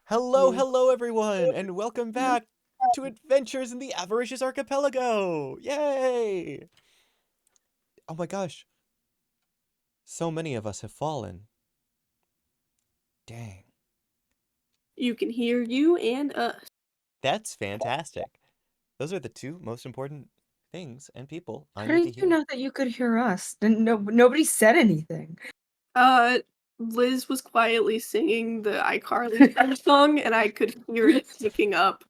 Hello, hello, everyone, and welcome back to Adventures in the Avaricious Archipelago! Yay! Oh my gosh, so many of us have fallen. Dang. You can hear you and us. That's fantastic. Those are the two most important things and people I How need to did you hear. know that you could hear us? Nobody said anything. Liz was quietly singing the iCarly theme song, and I could hear it picking up.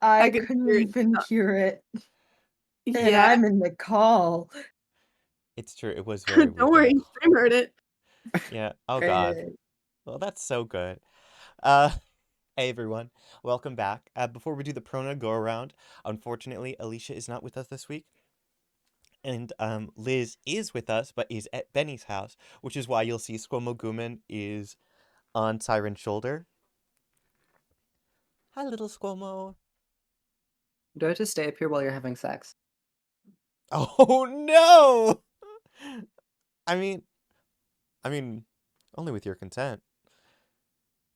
I could couldn't hear it. even hear it. And Yeah, I'm in the call. It's true, it was very don't weird. worry, Stream heard it. Yeah, oh god. Well, that's so good. Hey everyone, welcome back. Before we do the pronoun go around, unfortunately, ALYCIA is not with us this week. And Liz is with us, but is at BENNI's house, which is why you'll see SQUO'MO is on Siren's shoulder. Hi, little SQUO'MO. Do I have to stay up here while you're having sex? Oh no! I mean, only with your consent.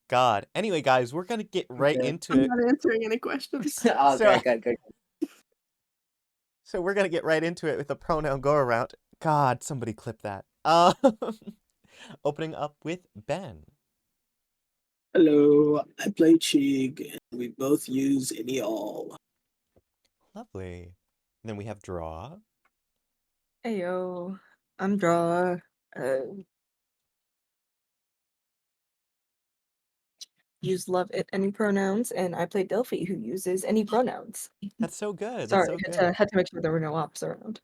God. Anyway, guys, we're gonna get right Okay. into I'm it. not answering any questions. Okay, good. So we're gonna get right into it with the pronoun go around. God, somebody clip that. Opening up with Ben. Hello, I play CHEEG, and we both use any all. Lovely. And then we have Draw. Ayo, I'm Draw. Use love it any pronouns, and I play DELPHI, who uses any pronouns. That's so good. That's Sorry, so had good. to make sure there were no ops around.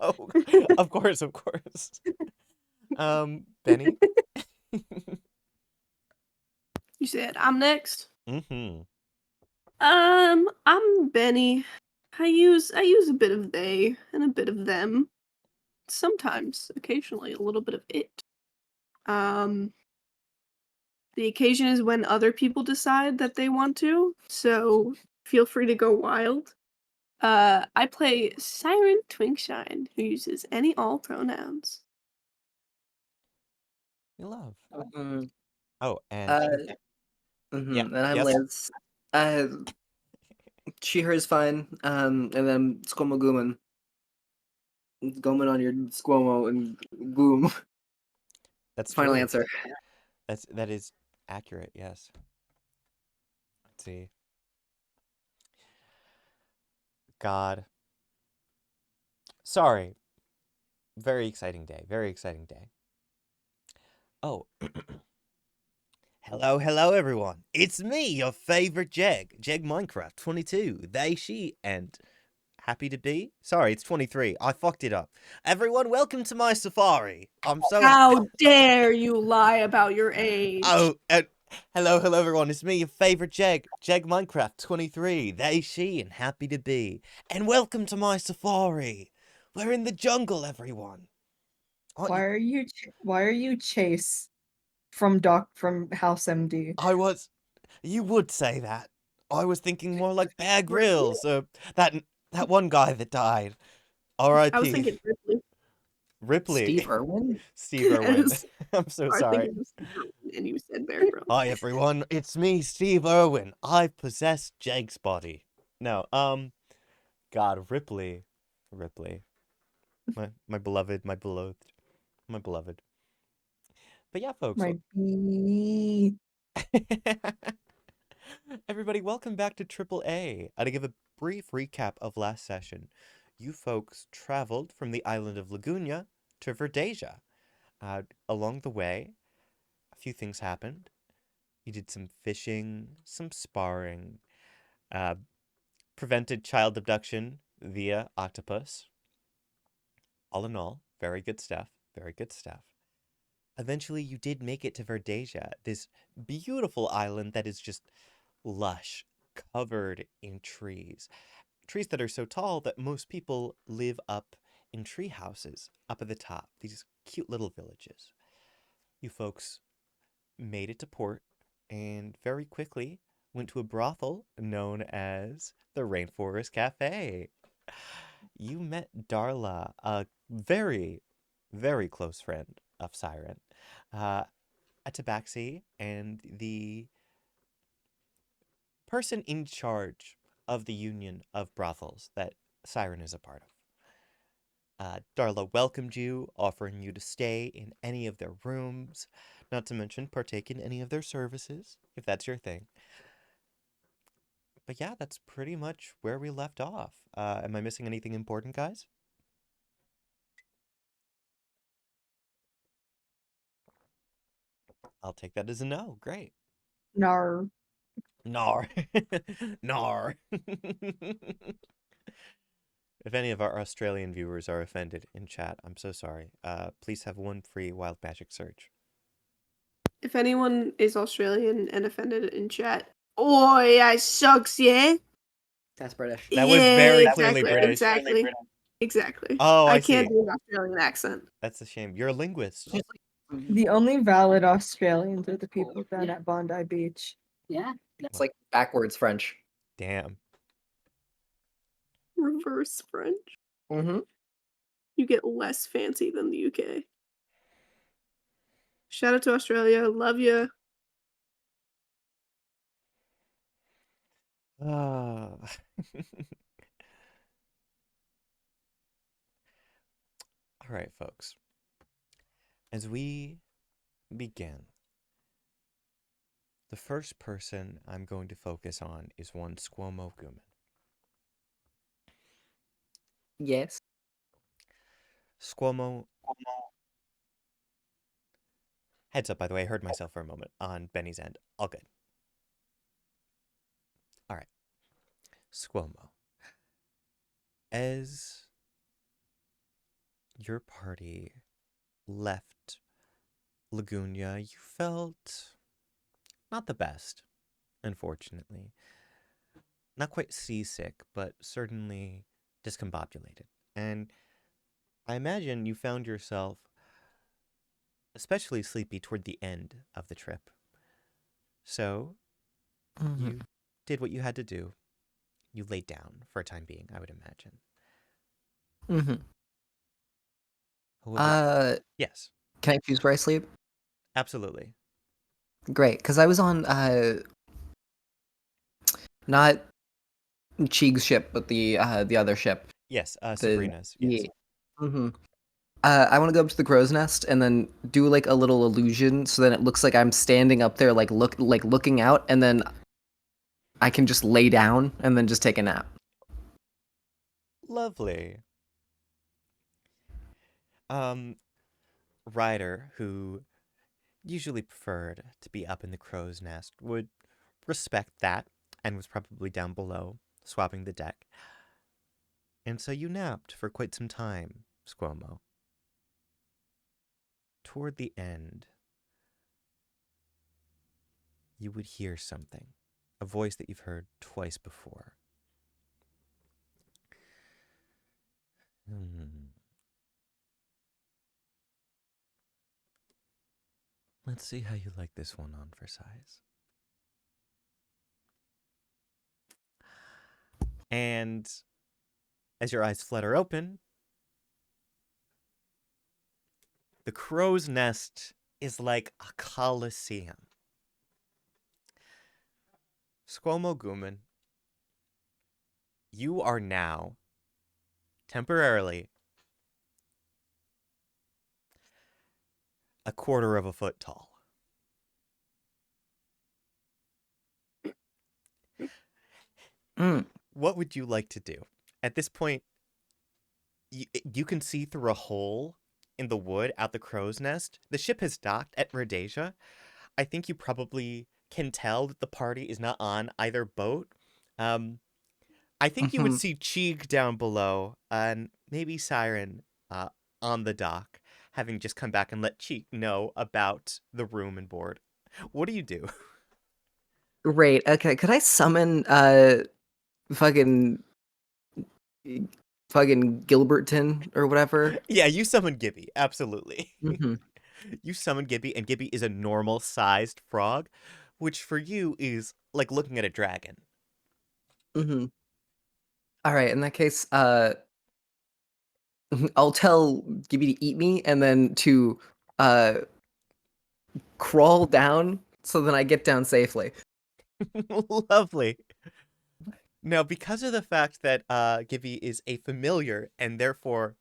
Oh, of course. Benny. You said I'm next. Mm-hmm. I'm Benny. I use a bit of they and a bit of them. Sometimes, occasionally, a little bit of it. The occasion is when other people decide that they want to, so feel free to go wild. I play Siren Twinkshine, who uses any all pronouns. You love. Mhm. Oh, and yeah, And I'm yes. Liz. She, her is fine. And then SQUO'MO Gooman. Goman on your SQUO'MO and boom. That's Final true. answer. That is accurate. Yes. Let's see. God. Sorry. Very exciting day. Very exciting day. Oh. Hello, everyone. It's me, your favorite Jegg. Jegg Minecraft 22. They, she, and happy to be? Sorry, it's 23. I fucked it up. Everyone, welcome to my safari. I'm so How dare you lie about your age? Oh, hello, everyone. It's me, your favorite Jegg. Jegg Minecraft 23. They, she, and happy to be. And welcome to my safari. We're in the jungle, everyone. Why are you Chase from House MD? You would say that. I was thinking more like Bear Grylls, that one guy that died. R.I.P. I was thinking Ripley. Ripley. Steve Irwin? Steve Irwin. Yes. I'm so I was sorry. thinking of Steve Irwin, and you said Bear Grylls. Hi, everyone. It's me, Steve Irwin. I possess Jegg's body. No, God, Ripley. My beloved. But yeah, folks. My bee. Everybody, welcome back to AAA. To give a brief recap of last session, you folks traveled from the island of Lagunia to Verdisia. Along the way, a few things happened. You did some fishing, some sparring, prevented child abduction via octopus. All in all, very good stuff. Eventually, you did make it to Verdisia, this beautiful island that is just lush, covered in trees. Trees that are so tall that most people live up in tree houses up at the top, these cute little villages. You folks made it to port and very quickly went to a brothel known as the Rainforest Cafe. You met Darla, a very, very close friend of Siren. Atabaxi and the person in charge of the union of brothels that Siren is a part of. Darla welcomed you, offering you to stay in any of their rooms, not to mention partake in any of their services, if that's your thing. But yeah, that's pretty much where we left off. Am I missing anything important, guys? I'll take that as a no. Great. Nar. Nar. Nar. If any of our Australian viewers are offended in chat, I'm so sorry. Please have one free wild magic search. If anyone is Australian and offended in chat, oi, I sucks, yeah? That's British. That was very clearly exactly, British. Exactly. Exactly. Oh, I can't see. do an Australian accent. That's a shame. You're a linguist. The only valid Australians are the people down at Bondi Beach. It's like backwards French. Damn. Reverse French. Mm-hmm. You get less fancy than the UK. Shout out to Australia. Love you. All right, folks. As we begin, the first person I'm going to focus on is one SQUO'MO Guman. Yes. SQUO'MO. Heads up, by the way, I heard myself for a moment on Benny's end. All good. All right. SQUO'MO. As your party left Lagunia, you felt not the best, unfortunately. Not quite seasick, but certainly discombobulated. And I imagine you found yourself especially sleepy toward the end of the trip. So, you did what you had to do. You laid down for a time being, I would imagine. Yes, Can I choose where I sleep? absolutely. Great, because I was on not CHEEG's ship, but the other ship. Yes, The Sabrina's. Yes. Mm-hmm. I want to go up to the crow's nest and then do like a little illusion, so then it looks like I'm standing up there, like looking out, and then I can just lay down and then just take a nap. Lovely. Ryder, who usually preferred to be up in the crow's nest, would respect that and was probably down below, swabbing the deck. And so you napped for quite some time, SQUO'MO. Toward the end, you would hear something, a voice that you've heard twice before. Let's see how you like this one on for size. And as your eyes flutter open, the crow's nest is like a coliseum. SQUO'MO Guman, you are now, temporarily, a quarter of a foot tall. What would you like to do? At this point, you can see through a hole in the wood out the crow's nest. The ship has docked at Verdisia. I think you probably can tell that the party is not on either boat. I think you would see CHEEG down below and maybe Siren on the dock, having just come back and let CHEEG know about the room and board. What do you do? Great. Okay, could I summon fucking Gilberton or whatever? Yeah, you summon Gibby, absolutely. Mm-hmm. You summon Gibby, and Gibby is a normal-sized frog, which for you is like looking at a dragon. Mm-hmm. All right, in that case, I'll tell Gibby to eat me and then to crawl down so then I get down safely. Lovely. Now, because of the fact that Gibby is a familiar and therefore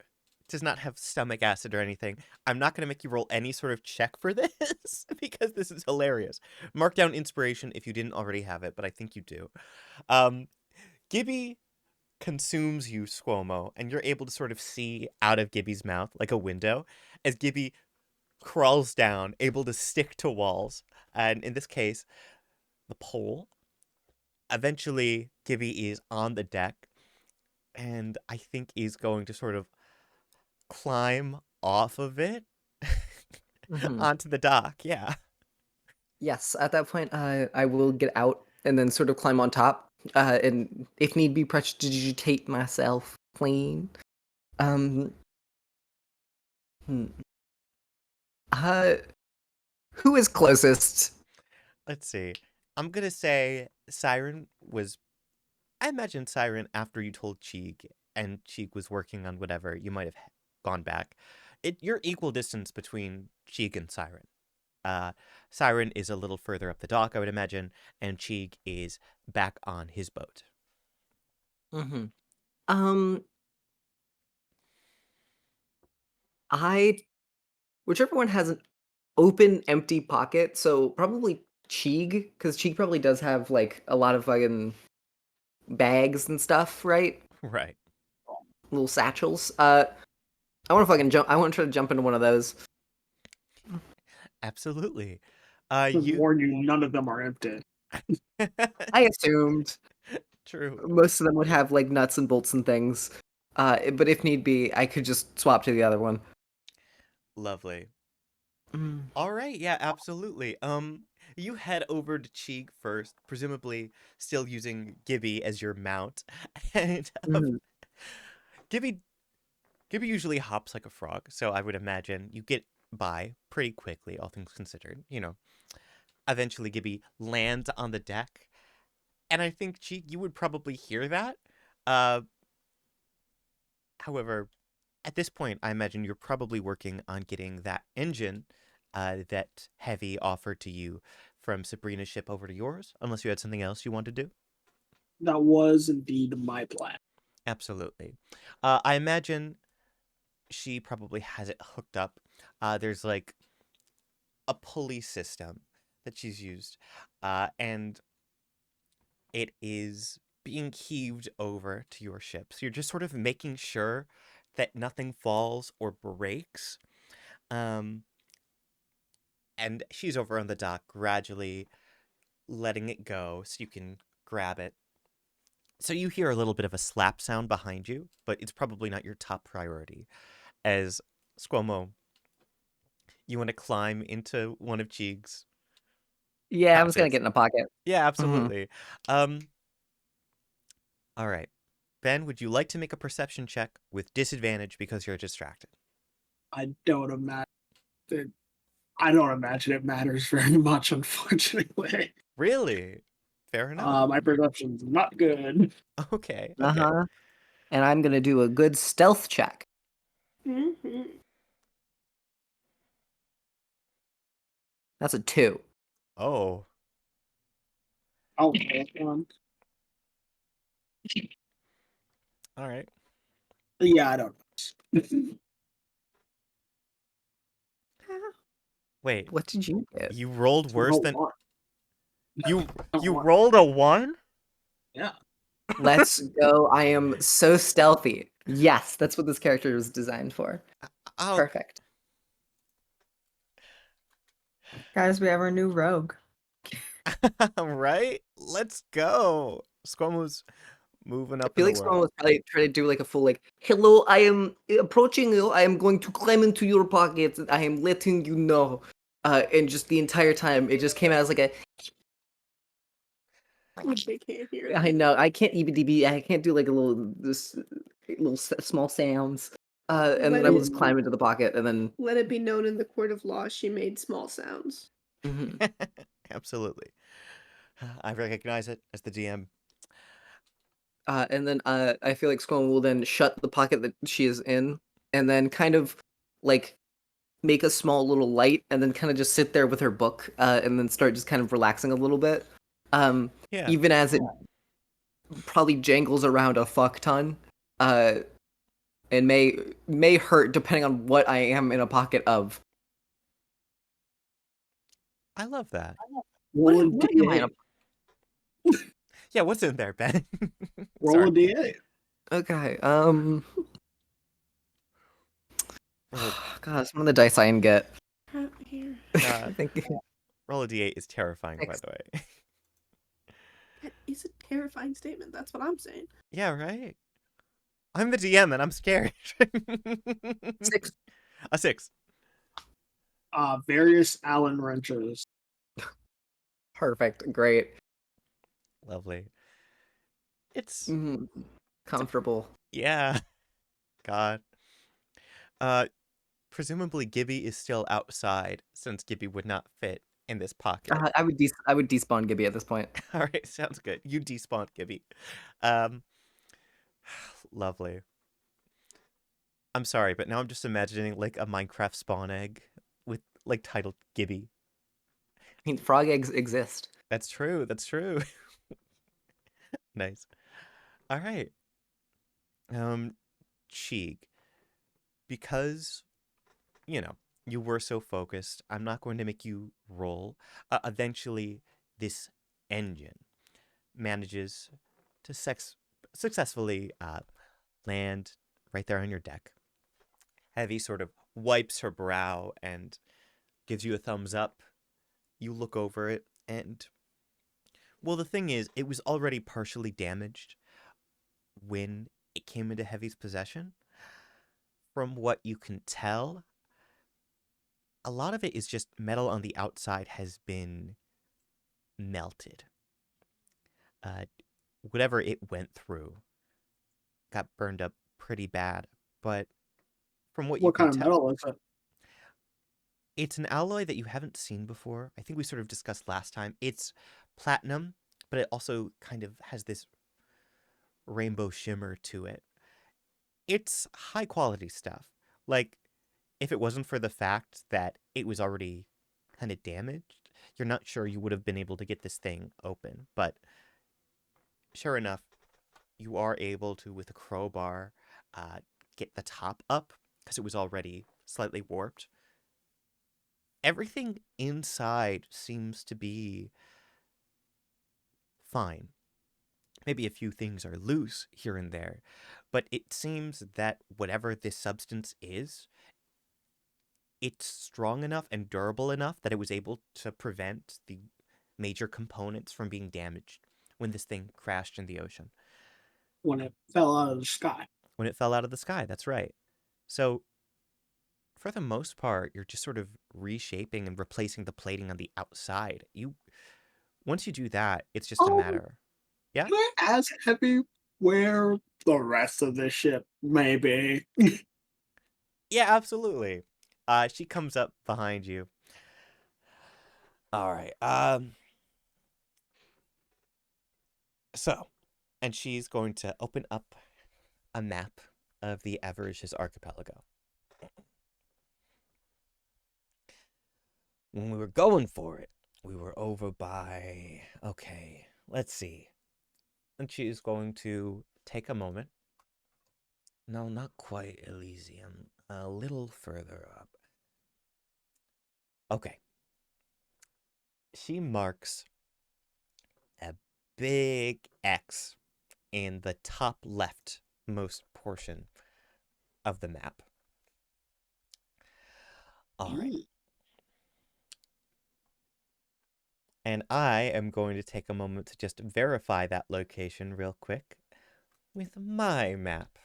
does not have stomach acid or anything, I'm not going to make you roll any sort of check for this because this is hilarious. Mark down inspiration if you didn't already have it, but I think you do. Gibby consumes you, SQUO'MO, and you're able to sort of see out of Gibby's mouth like a window as Gibby crawls down, able to stick to walls, and in this case, the pole. Eventually, Gibby is on the deck, and I think is going to sort of climb off of it Mhm. onto the dock. Yeah. Yes, at that point, I will get out and then sort of climb on top, and if need be, prestidigitate myself clean. Um, hmm. Who is closest? Let's see. I'm gonna say Siren was. I imagine Siren after you told CHEEG and CHEEG was working on whatever, you might have gone back. You're equal distance between CHEEG and Siren. Siren is a little further up the dock, I would imagine, and CHEEG is back on his boat. Mm-hmm. Whichever one has an open, empty pocket, so probably CHEEG, because CHEEG probably does have like a lot of fucking bags and stuff, right? Right. Little satchels. I want to fucking jump. I want to try to jump into one of those. Absolutely. To You. warn you, none of them are empty. I assumed True. most of them would have like nuts and bolts and things. But if need be, I could just swap to the other one. Lovely. Mm. All right, yeah, absolutely. You head over to CHEEG first, presumably still using Gibby as your mount, and Mhm. Gibby usually hops like a frog, so I would imagine you get by pretty quickly, all things considered. You know, eventually Gibby lands on the deck, and I think CHEEG, you would probably hear that. Uh, However, at this point, I imagine you're probably working on getting that engine that Heavy offered to you from Sabrina's ship over to yours, unless you had something else you wanted to do. That was indeed my plan. Absolutely. I imagine she probably has it hooked up. There's like a pulley system that she's used, and it is being heaved over to your ship. So you're just sort of making sure that nothing falls or breaks. Um, and she's over on the dock, gradually letting it go so you can grab it. So you hear a little bit of a slap sound behind you, but it's probably not your top priority. As SQUO'MO, you want to climb into one of CHEEG's Yeah, I'm just gonna pouches. get in a pocket. Yeah, absolutely. Um, all right. Ben, would you like to make a perception check with disadvantage because you're distracted? I don't imagine it matters very much, unfortunately. Really? Fair enough. My perception's not good. Okay. Uh huh. And I'm gonna do a good stealth check. Mm-hmm. That's a 2. Oh. Oh, All right. yeah, I don't know. Wait. What did you get? You rolled worse than you You rolled a 1? Yeah. Let's go. I am so stealthy. Yes, that's what this character was designed for. Oh, Perfect. Guys, we have our new rogue. right? Let's go. SQUO'MO's moving I up in feel the like someone world. was probably trying to do like a full like, hello, I am approaching you. I am going to climb into your pockets. I am letting you know. And just the entire time, it just came out as like a. They can't hear I that. know I can't EBDB. I can't do like a little small sounds. And then I will just climb into the pocket and then. Let it be known in the court of law she made small sounds. Mhm. Absolutely. I recognize it as the DM. And then I feel like SQUO'MO will then shut the pocket that she is in, and then kind of like make a small little light and then kind of just sit there with her book and then start just kind of relaxing a little bit. Yeah. Even as it probably jangles around a fuck ton, and may hurt depending on what I am in a pocket of. I love that. Roll a What am I in a... D8. Yeah, what's in there, Ben? Roll a Sorry. D8. Okay, Roll- God, it's one of the dice I can get. Here. Uh, I think roll a d8 is terrifying, by Thanks. the way. That is a terrifying statement. That's what I'm saying. Yeah, right? I'm the DM and I'm scared. 6. A 6. Various Allen wrenches. Perfect, great. Lovely. It's Comfortable. yeah. God. Presumably Gibby is still outside since Gibby would not fit in this pocket. I would despawn Gibby at this point. All right, sounds good. You despawned Gibby. Um, lovely. I'm sorry, but now I'm just imagining like a Minecraft spawn egg with like titled Gibby. I mean, frog eggs exist. That's true. That's true. Nice. All right. CHEEG, because you were so focused, I'm not going to make you roll. Eventually, this engine manages to successfully land right there on your deck. Heavy sort of wipes her brow and gives you a thumbs up. You look over it, and well, the thing is, it was already partially damaged when it came into Heavy's possession. From what you can tell, a lot of it is just metal on the outside has been melted. Whatever it went through got burned up pretty bad, but from what you What can kind of tell, metal is it? it's an alloy that you haven't seen before. I think we sort of discussed last time. It's platinum, but it also kind of has this rainbow shimmer to it. It's high quality stuff. Like, if it wasn't for the fact that it was already kind of damaged, you're not sure you would have been able to get this thing open. But sure enough, you are able to, with a crowbar, get the top up because it was already slightly warped. Everything inside seems to be fine. Maybe a few things are loose here and there, but it seems that whatever this substance is, it's strong enough and durable enough that it was able to prevent the major components from being damaged when this thing crashed in the ocean. When it fell out of the sky. When it fell out of the sky, that's right. So, for the most part, you're just sort of reshaping and replacing the plating on the outside. Once you do that, it's just a matter. Yeah? Can I ask Heavy where the rest of the ship may be? Yeah, absolutely. She comes up behind you. All right. So, and she's going to open up a map of the Avaricious Archipelago. When we were going for it, we were over by, okay, let's see. And she's going to take a moment. No, not quite Elysium. A little further up. Okay. She marks a big X in the top leftmost portion of the map. All right. And I am going to take a moment to just verify that location real quick with my map.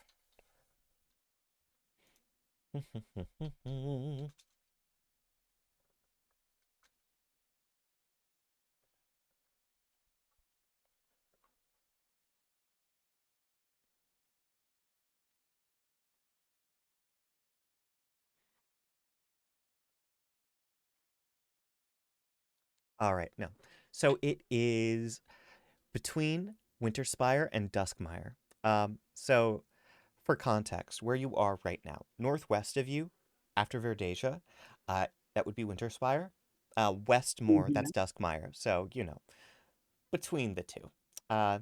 All right, no. So it is between Winterspire and Duskmire. So for context, where you are right now, northwest of you, after Verdesia, that would be Winterspire. Westmore, Mhm. that's Duskmire. So, between the two. Uh,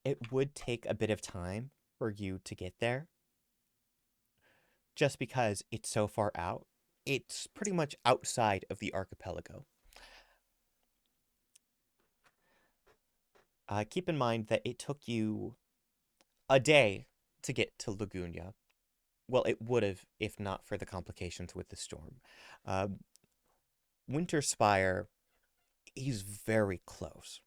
it would take a bit of time for you to get there, just because it's so far out. It's pretty much outside of the archipelago. Keep in mind that it took you a day to get to Lagunia. Well, it would have if not for the complications with the storm. Winterspire is very close.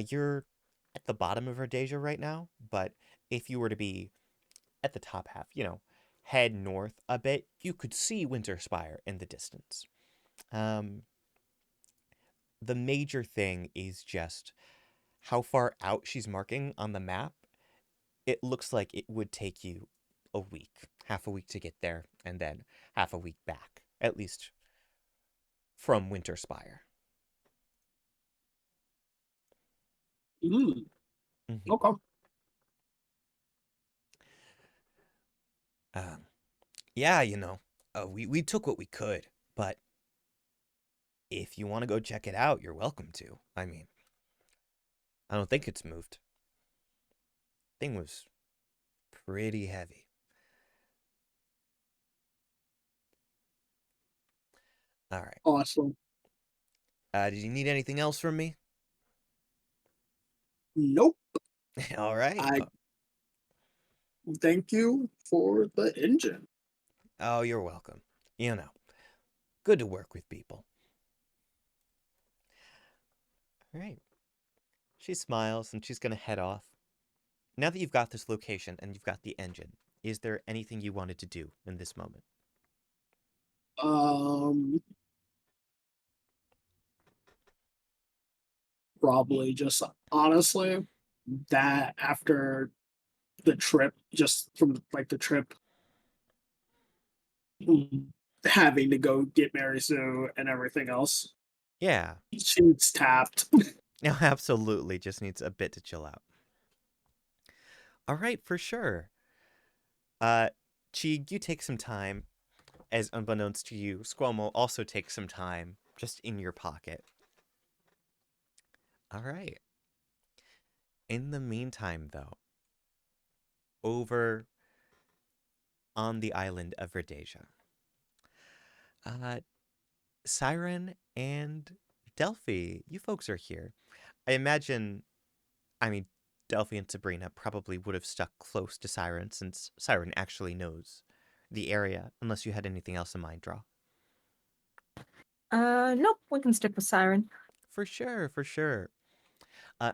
You're at the bottom of Verdesia right now, but if you were to be at the top half, head north a bit, you could see Winterspire in the distance. Um, the major thing is just how far out she's marking on the map. It looks like it would take you a week, half a week to get there, and then half a week back, at least from Winterspire. Mm, Mhm. okay. Yeah, we took what we could, but if you want to go check it out, you're welcome to. I mean, I don't think it's moved. Thing was pretty heavy. All right. Awesome. Did you need anything else from me? Nope. All right. I thank you for the engine. Oh, you're welcome. Good to work with people. All right. She smiles and she's going to head off. Now that you've got this location and you've got the engine, is there anything you wanted to do in this moment? Um, Probably just honestly that after the trip, just from like the trip, mm, having to go get Mary Sue and everything else, Yeah. she's tapped. No, absolutely. Just needs a bit to chill out. All right, for sure. Uh, CHEEG, you take some time. As unbeknownst to you, SQUO'MO also takes some time just in your pocket. All right. In the meantime, though, over on the island of Verdesia, uh, Siren and DELPHI, you folks are here. I imagine, I mean, DELPHI and Sabrina probably would have stuck close to Siren since Siren actually knows the area, unless you had anything else in mind, Draw. Nope, we can stick with Siren. For sure, for sure.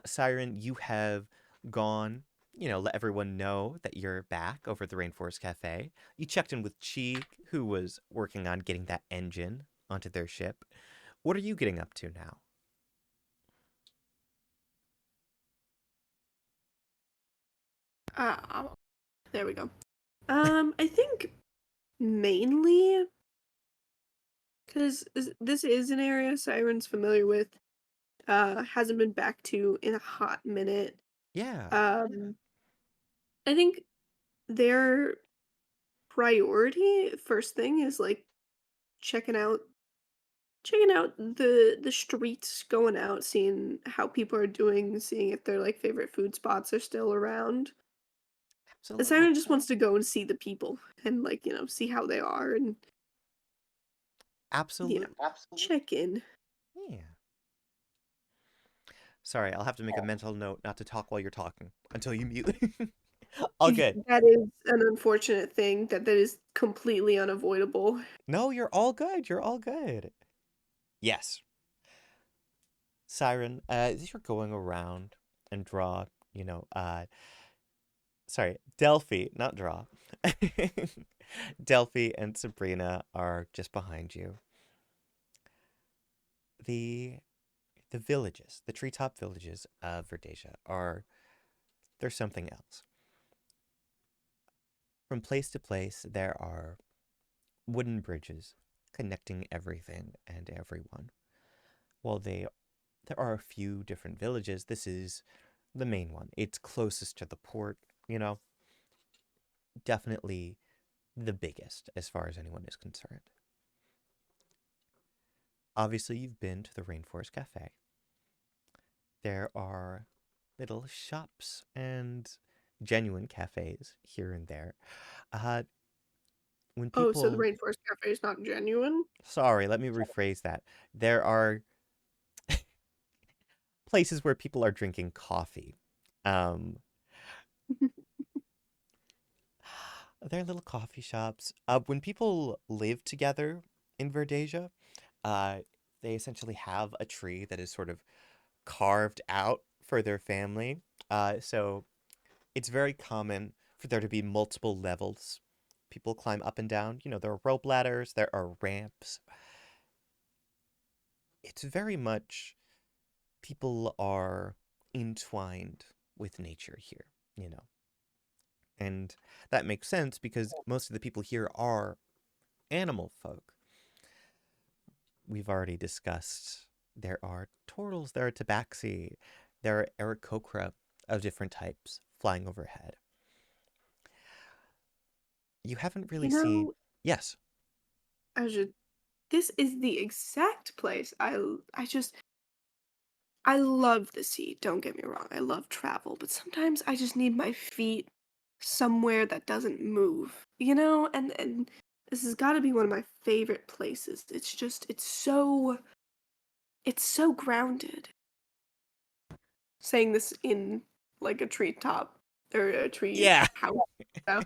Siren, you have gone, let everyone know that you're back over at the Rainforest Cafe. You checked in with CHEEG, who was working on getting that engine onto their ship. What are you getting up to now? There we go. I think mainly because this is an area Siren's familiar with. Hasn't been back to in a hot minute. Yeah, I think their priority first thing is like checking out the streets, going out, seeing how people are doing, seeing if their like favorite food spots are still around. absolutely. Siren just wants to go and see the people and like, see how they are and Absolutely. check in. Yeah. Sorry, I'll have to make a mental note not to talk while you're talking until you mute. All good. That is an unfortunate thing that is completely unavoidable. No, you're all good. You're all good. Yes. Siren, as you're going around and Draw, sorry, DELPHI, not Draw. DELPHI and Sabrina are just behind you. The villages, the treetop villages of Verdesia they're something else. From place to place, there are wooden bridges connecting everything and everyone. While there are a few different villages, this is the main one. It's closest to the port, definitely the biggest as far as anyone is concerned. Obviously, you've been to the Rainforest Cafe. There are little shops and genuine cafes here and there. Uh, when Oh, so the people, Rainforest Cafe is not genuine? sorry, let me rephrase that. There are places where people are drinking coffee. Um, they're little coffee shops. When people live together in Verdesia, uh, they essentially have a tree that is sort of carved out for their family. So it's very common for there to be multiple levels. People climb up and down. There are rope ladders, there are ramps. It's very much people are entwined with nature here. And that makes sense because most of the people here are animal folk. We've already discussed there are turtles, there are tabaxi, there are aarakocra of different types flying overhead. You haven't really You seen. know, Yes. this is the exact place I love the sea, don't get me wrong. I love travel, but sometimes I just need my feet somewhere that doesn't move, And this has got to be one of my favorite places. It's so grounded. Saying this in like a treetop or a tree Yeah. house. So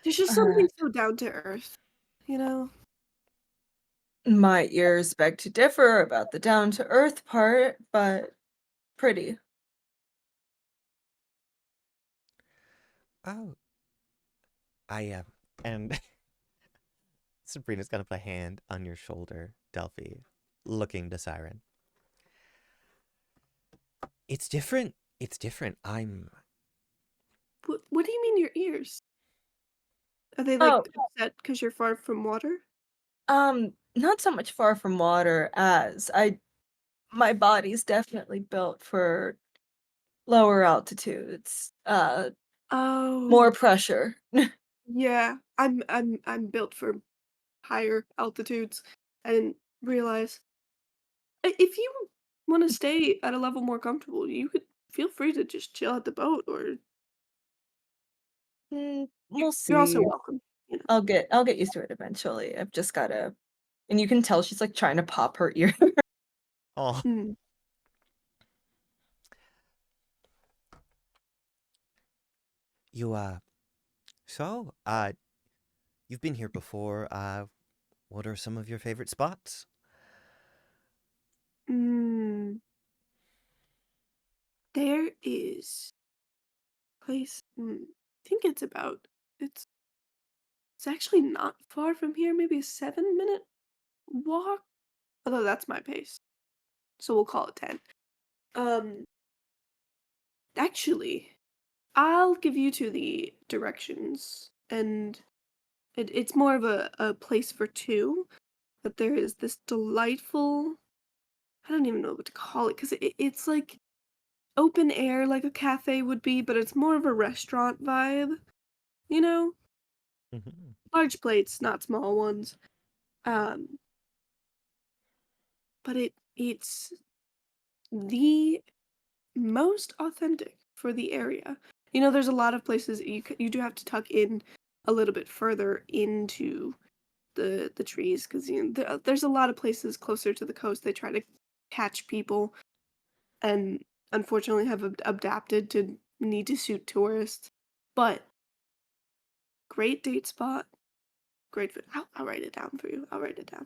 there's just Uh, something so down to earth. my ears beg to differ about the down to earth part, but pretty. Oh, I am. And Sabrina's gonna put a hand on your shoulder, Delphi, looking to Siren. It's different. It's different. What do you mean your ears? Are they Oh, like upset because you're far from water? not so much far from water as my body's definitely built for lower altitudes. Oh, More pressure. yeah. I'm built for higher altitudes. I didn't realize. If you want to stay at a level more comfortable, you could feel free to just chill at the boat, or We'll you're also see. welcome. I'll get used to it eventually. I've just gotta, and you can tell she's like trying to pop her ear. Oh, Mm. you so you've been here before. What are some of your favorite spots? Mm. There is a place. I think it's actually not far from here. Maybe a 7-minute walk. Although that's my pace, so we'll call it 10. Um, Actually, I'll give you two the directions, and it's more of a place for two. But there is this delightful. I don't even know what to call it because it's like open air, like a cafe would be, but it's more of a restaurant vibe. You know, Hmm. large plates, not small ones. Um, but it's the most authentic for the area. There's a lot of places you do have to tuck in a little bit further into the trees because there's a lot of places closer to the coast they try to catch people and unfortunately have adapted to need to suit tourists. But great date spot, great food. I'll write it down for you. I'll write it down.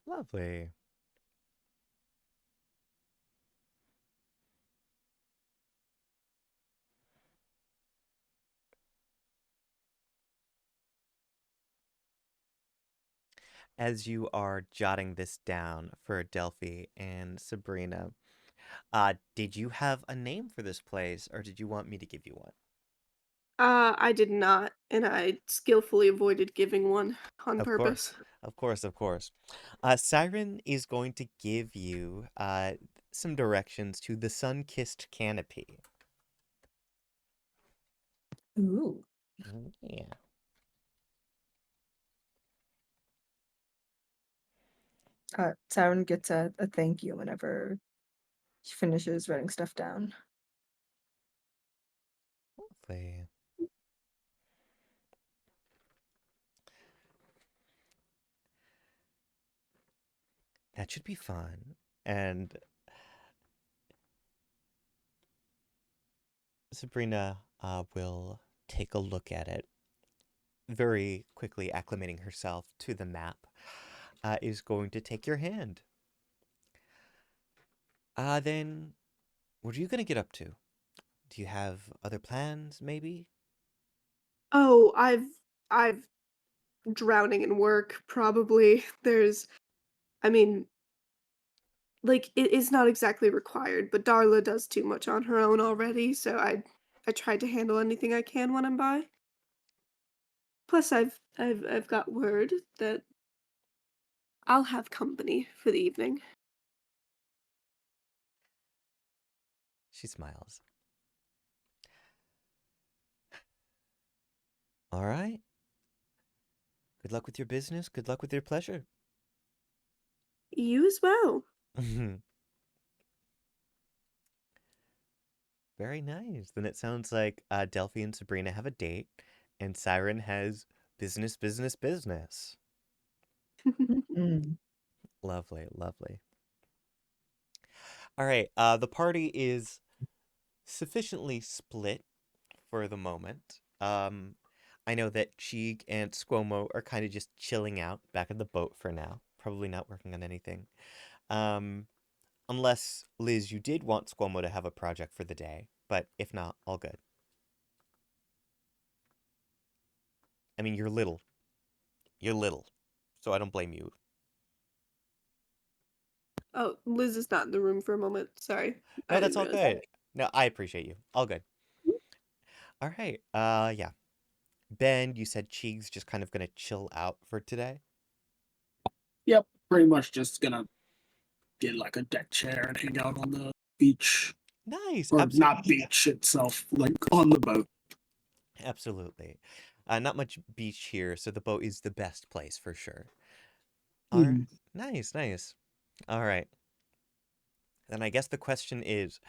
Lovely. As you are jotting this down for Delphi and Sabrina, did you have a name for this place, or did you want me to give you one? I did not, and I skillfully avoided giving one on Of course, purpose. of course, of course. Siren is going to give you some directions to the sun-kissed canopy. Ooh. Yeah. Siren gets a thank you whenever she finishes writing stuff down. Lovely. That should be fun. And Sabrina will take a look at it, very quickly acclimating herself to the map, is going to take your hand. Then, what are you going to get up to? Do you have other plans, maybe? Oh, I've drowning in work, probably. I mean, like, it is not exactly required, but Darla does too much on her own already, so I try to handle anything I can when I'm by. Plus, I've got word that I'll have company for the evening. She smiles. All right. Good luck with your business. Good luck with your pleasure. You as well. Very nice. Then it sounds like Delphi and Sabrina have a date, and Siren has business, business, business. Mm. Lovely, lovely. All right. The party is sufficiently split for the moment. I know that CHEEG and SQUO'MO are kind of just chilling out back in the boat for now, probably not working on anything. Unless, Liz, you did want SQUO'MO to have a project for the day, but if not, all good. I mean, you're little. You're little, so I don't blame you. Oh, Liz is not in the room for a moment. Sorry. No, I that's didn't all realize. good. No, I appreciate you. All good. All right. Yeah. Ben, you said CHEEG's just kind of gonna chill out for today. Yep, pretty much just gonna get like a deck chair and hang out on the beach. Nice. Or not beach itself, like on the boat. Absolutely. Not much beach here, so the boat is the best place for sure. All right. Nice, nice. All right. Then I guess the question is,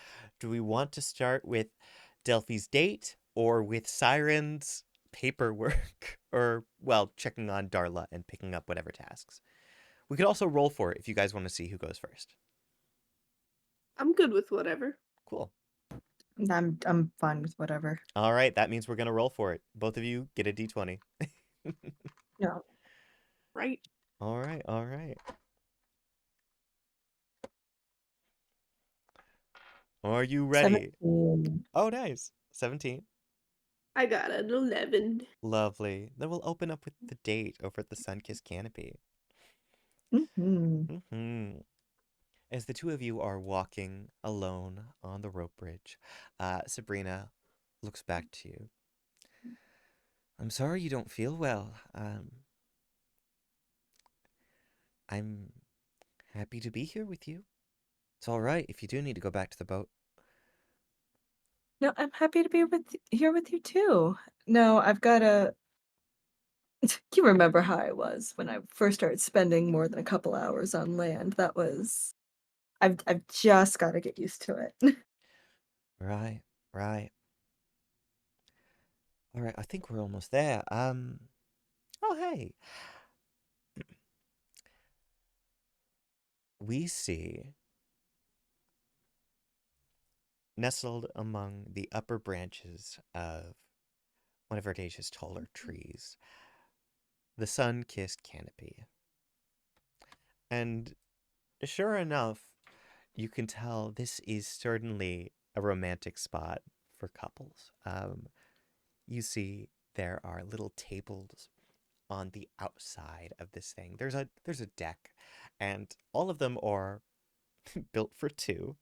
do we want to start with Delphi's date or with Siren's paperwork? Or, well, checking on Darla and picking up whatever tasks. We could also roll for it if you guys want to see who goes first. I'm good with whatever. Cool. I'm fine with whatever. All right, that means we're going to roll for it. Both of you get a d20. No. Right. All right, all right. Are you ready? 17. Oh, nice. 17. I got an 11. Lovely. Then we'll open up with the date over at the Sunkissed Canopy. Mm-hmm. As the two of you are walking alone on the rope bridge, Sabrina looks back to you. I'm sorry you don't feel well. I'm happy to be here with you. It's all right if you do need to go back to the boat. No, I'm happy to be here with you too. No, I've got to. You remember how I was when I first started spending more than a couple hours on land. That was. I've just got to get used to it. Right, right. All right, I think we're almost there. Oh, hey. We see, nestled among the upper branches of one of Verdesia's taller trees, the sun-kissed canopy. And sure enough, you can tell this is certainly a romantic spot for couples. You see there are little tables on the outside of this thing. There's a deck, and all of them are built for two,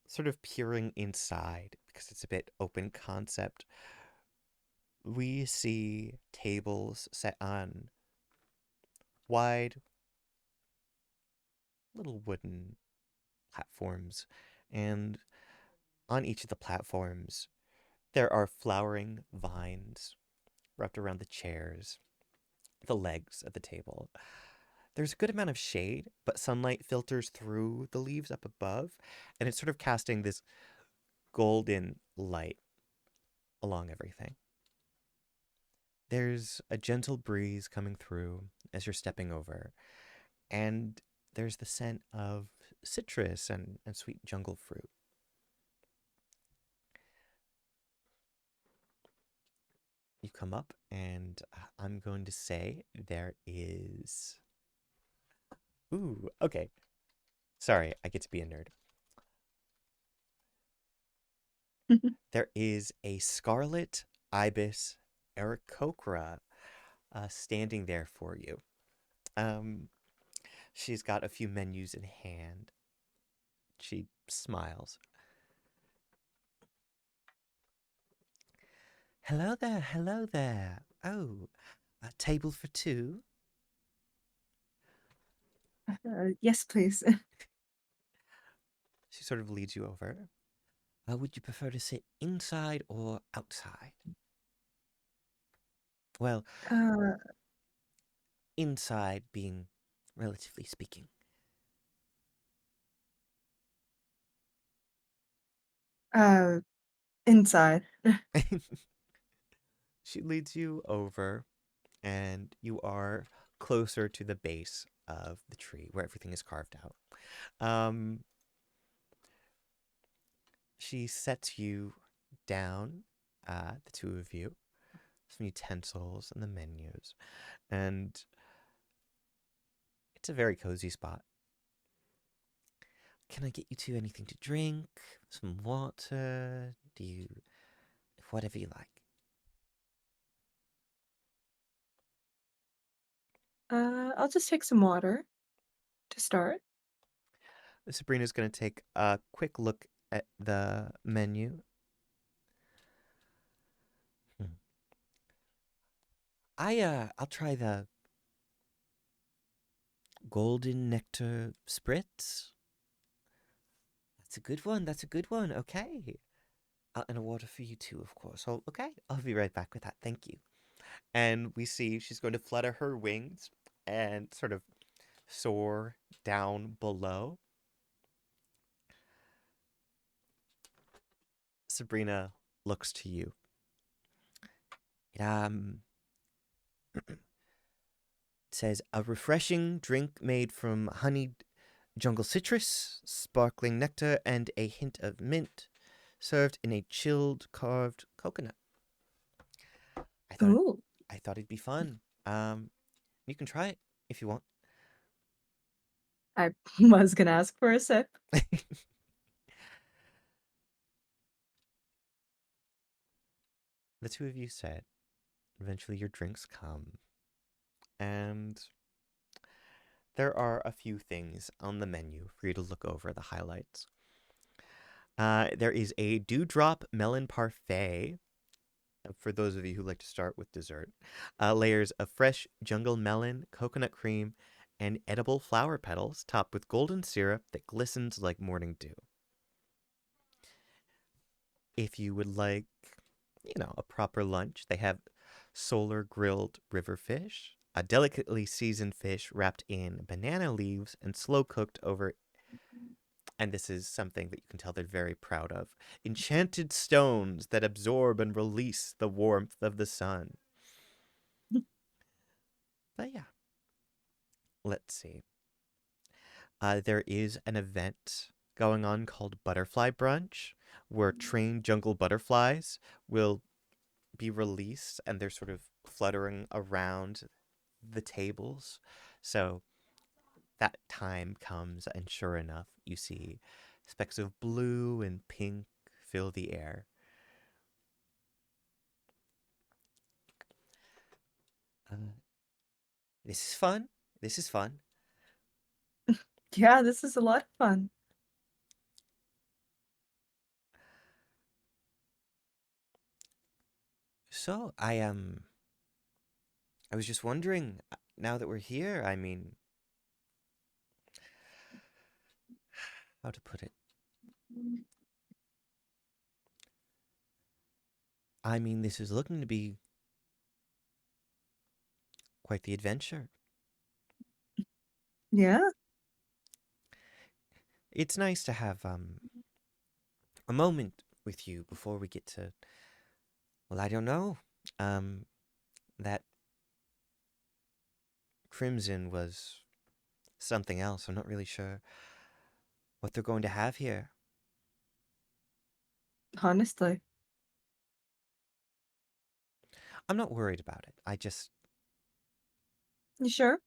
sort of peering inside because it's a bit open concept. We see tables set on wide little wooden platforms, and on each of the platforms There are flowering vines wrapped around the chairs, the legs of the table. There's a good amount of shade, but sunlight filters through the leaves up above, and it's sort of casting this golden light along everything. There's a gentle breeze coming through as you're stepping over, and there's the scent of citrus and sweet jungle fruit. You come up, and I'm going to say there is... Ooh, okay. Sorry, I get to be a nerd. There is a scarlet ibis aarakocra standing there for you. She's got a few menus in hand. She smiles. Hello there, hello there. Oh, a table for two? Yes, please. She sort of leads you over. Would you prefer to sit inside or outside? Well, Uh, inside being relatively speaking. Inside. She leads you over, and you are closer to the base of the tree where everything is carved out. She sets you down, the two of you, some utensils and the menus, and it's a very cozy spot. Can I get you to anything to drink? Some water? Whatever you like. I'll just take some water to start. Sabrina's going to take a quick look at the menu. I'll try the golden nectar spritz. That's a good one. That's a good one. Okay. And a water for you too, of course. Oh, okay. I'll be right back with that. Thank you. And we see she's going to flutter her wings and sort of soar down below. Sabrina looks to you. It says a refreshing drink made from honeyed jungle citrus, sparkling nectar, and a hint of mint, served in a chilled carved coconut. Ooh. I thought it'd be fun. You can try it if you want. I was gonna ask for a sip. The two of you said, eventually your drinks come, and there are a few things on the menu for you to look over, the highlights. There is a dewdrop melon parfait, for those of you who like to start with dessert. Layers of fresh jungle melon, coconut cream, and edible flower petals topped with golden syrup that glistens like morning dew. If you would like, a proper lunch, they have solar grilled river fish, a delicately seasoned fish wrapped in banana leaves and slow cooked over, and this is something that you can tell they're very proud of, enchanted stones that absorb and release the warmth of the sun. But yeah, let's see. There is an event going on called Butterfly Brunch, where trained jungle butterflies will be released, and they're sort of fluttering around the tables. So that time comes, and sure enough, you see specks of blue and pink fill the air. This is fun. This is fun. Yeah, this is a lot of fun. So I was just wondering, now that we're here, I mean, how to put it? I mean, this is looking to be quite the adventure. Yeah. It's nice to have a moment with you before we get to, well, I don't know. That Crimson was something else. I'm not really sure what they're going to have here. Honestly. I'm not worried about it. I just, You sure?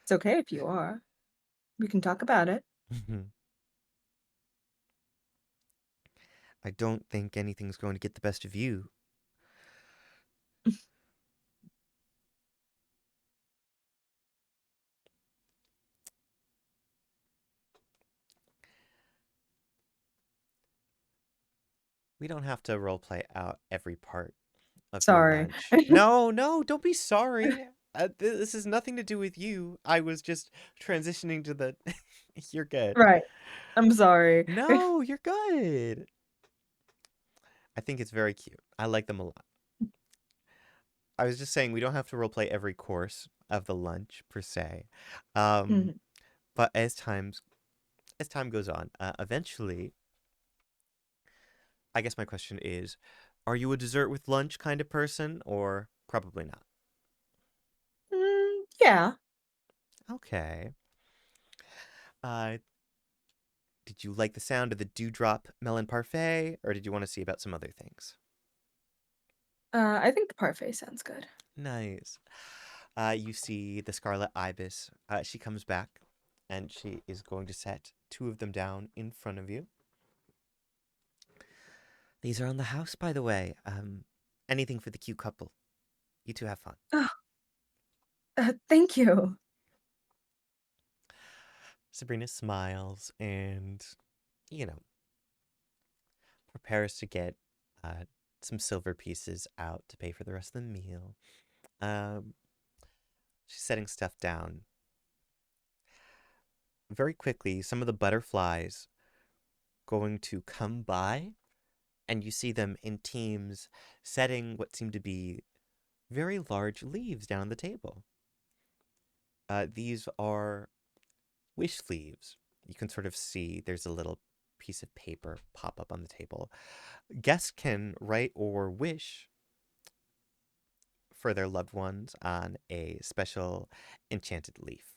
It's okay if you are. We can talk about it. I don't think anything's going to get the best of you. We don't have to roleplay out every part of your Sorry. lunch. No, don't be sorry. This has nothing to do with you. I was just transitioning to the. You're good. Right. I'm sorry. No, you're good. I think it's very cute. I like them a lot. I was just saying we don't have to roleplay every course of the lunch per se, Mhm. but as time goes on, eventually, I guess my question is, are you a dessert with lunch kind of person, or probably not? Yeah. Okay. Uh, did you like the sound of the dewdrop melon parfait, or did you want to see about some other things? I think the parfait sounds good. Nice. You see the scarlet ibis. She comes back, and she is going to set two of them down in front of you. These are on the house, by the way. Anything for the cute couple. You two have fun. Oh, thank you. Sabrina smiles and, you know, prepares to get some silver pieces out to pay for the rest of the meal. She's setting stuff down. Very quickly, some of the butterflies going to come by, and you see them in teams setting what seem to be very large leaves down on the table. These are wish leaves. You can sort of see there's a little piece of paper pop up on the table. Guests can write or wish for their loved ones on a special enchanted leaf.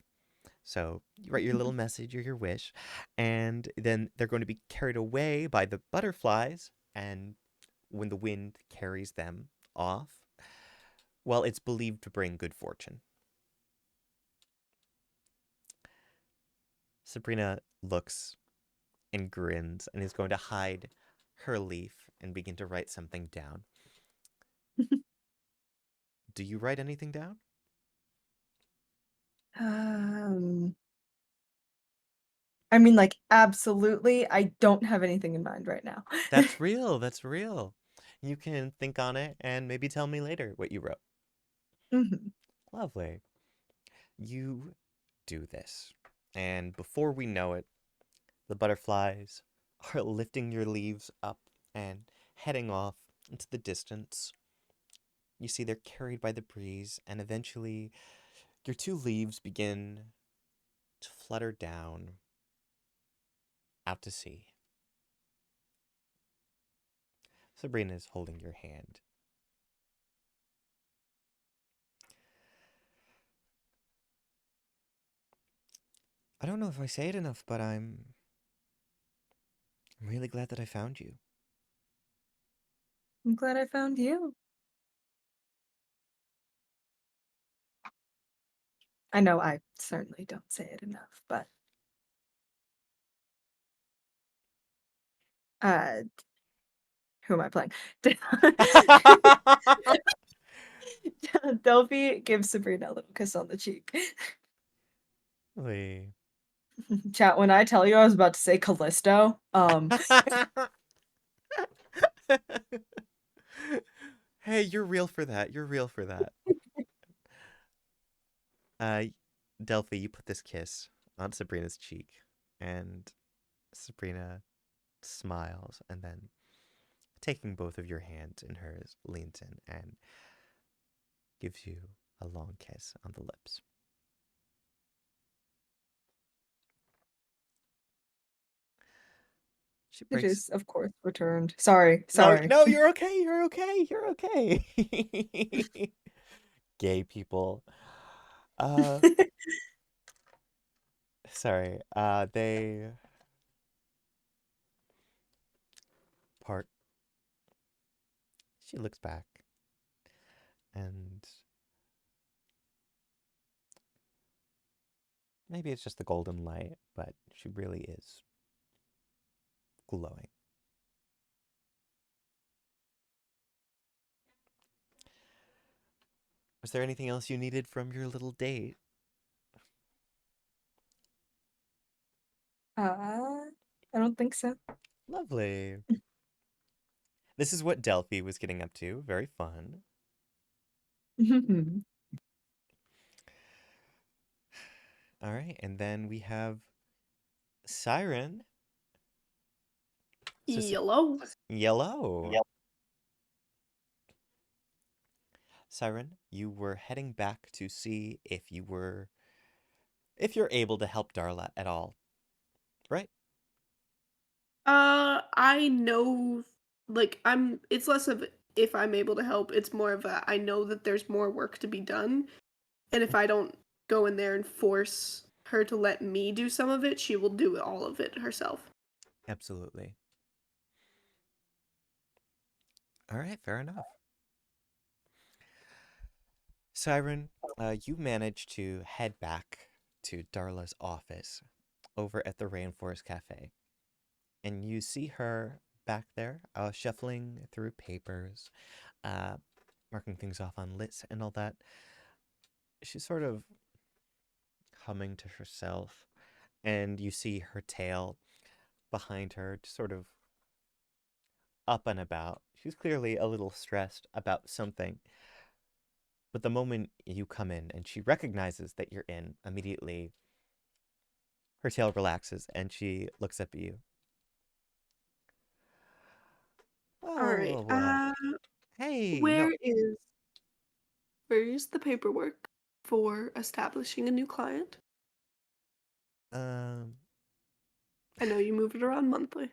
So you write your little message or your wish, and then they're going to be carried away by the butterflies, and when the wind carries them off, well, it's believed to bring good fortune. Sabrina looks and grins and is going to hide her leaf and begin to write something down. Do you write anything down? I mean, like, absolutely. I don't have anything in mind right now. That's real. That's real. You can think on it and maybe tell me later what you wrote. Mhm. Lovely. You do this. And before we know it, the butterflies are lifting your leaves up and heading off into the distance. You see they're carried by the breeze, and eventually your two leaves begin to flutter down out to sea. Sabrina is holding your hand. I don't know if I say it enough, but I'm really glad that I found you. I'm glad I found you. I know I certainly don't say it enough, but uh who am I playing? Delphi gives Sabrina a little kiss on the cheek. Wait. Chat, when I tell you I was about to say Callisto, Hey, you're real for that. You're real for that. Uh, Delphi, you put this kiss on Sabrina's cheek, and Sabrina smiles, and then, taking both of your hands in hers, leans in and gives you a long kiss on the lips. She It breaks. is, of course, returned. Sorry, No, sorry. no, you're okay. You're okay. You're okay. Gay people. Uh, sorry. They part. She looks back, and maybe it's just the golden light, but she really is glowing. Was there anything else you needed from your little date? I don't think so. Lovely. This is what DELPHI was getting up to. Very fun. All right, and then we have Siren. Yellow. Yellow. Siren, you were heading back to see if you're able to help Darla at all, right? I know, like, it's less of if I'm able to help, it's more of I know that there's more work to be done, and if I don't go in there and force her to let me do some of it, she will do all of it herself. Absolutely. All right, fair enough. Siren, you managed to head back to Darla's office over at the Rainforest Cafe. And you see her back there, shuffling through papers, uh, marking things off on lists and all that. She's sort of humming to herself, and you see her tail behind her, just sort of up and about. She's clearly a little stressed about something. But the moment you come in and she recognizes that you're in, immediately her tail relaxes and she looks up at you. All right. Oh, hey, no, Where's the paperwork for establishing a new client? um, I know you move it around monthly.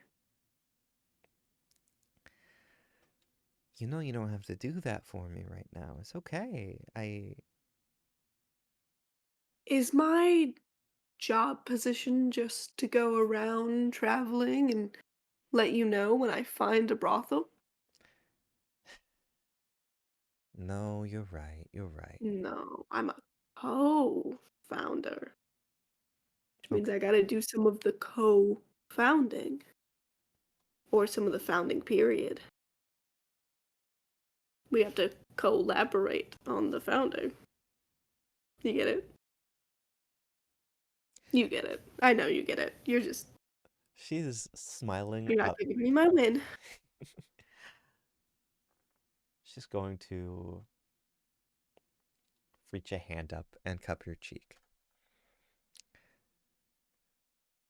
you know you don't have to do that for me right now. It's okay. Is my job position just to go around traveling and let you know when I find a brothel? No, you're right. You're right. No, I'm a co-founder, which means Okay. I gotta do some of the co-founding or some of the founding period. We have to collaborate on the founding. You get it? You get it. I know you get it. She's smiling You're not up. giving me my win. She's going to reach a hand up and cup your cheek.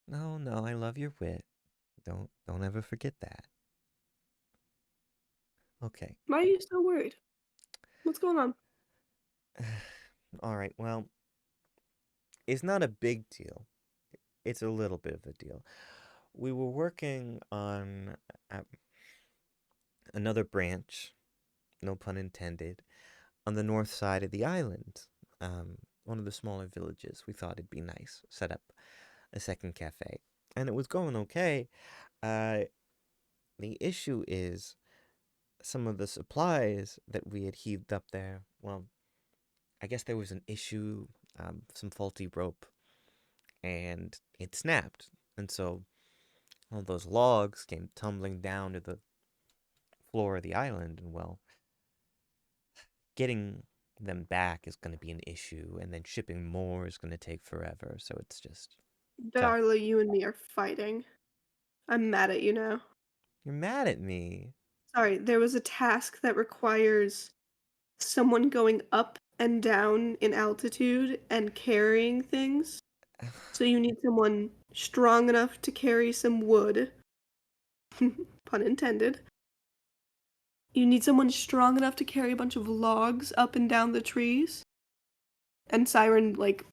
No, no, I love your wit. Don't ever forget that. Okay. Why are you so worried? What's going on? All right. Well, it's not a big deal. It's a little bit of a deal. We were working on another branch, no pun intended, on the north side of the island. One of the smaller villages. We thought it'd be nice, set up a second cafe, and it was going okay. Uh, the issue is some of the supplies that we had heaved up there. Well, I guess there was an issue, some faulty rope, and it snapped, and so all those logs came tumbling down to the floor of the island, and well, getting them back is going to be an issue, and then shipping more is going to take forever, so it's just tough. Darla, you and me are fighting. I'm mad at you now. You're mad at me. Sorry, there was a task that requires someone going up and down in altitude and carrying things. So you need someone strong enough to carry some wood pun intended. You need someone strong enough to carry a bunch of logs up and down the trees. And Siren, like,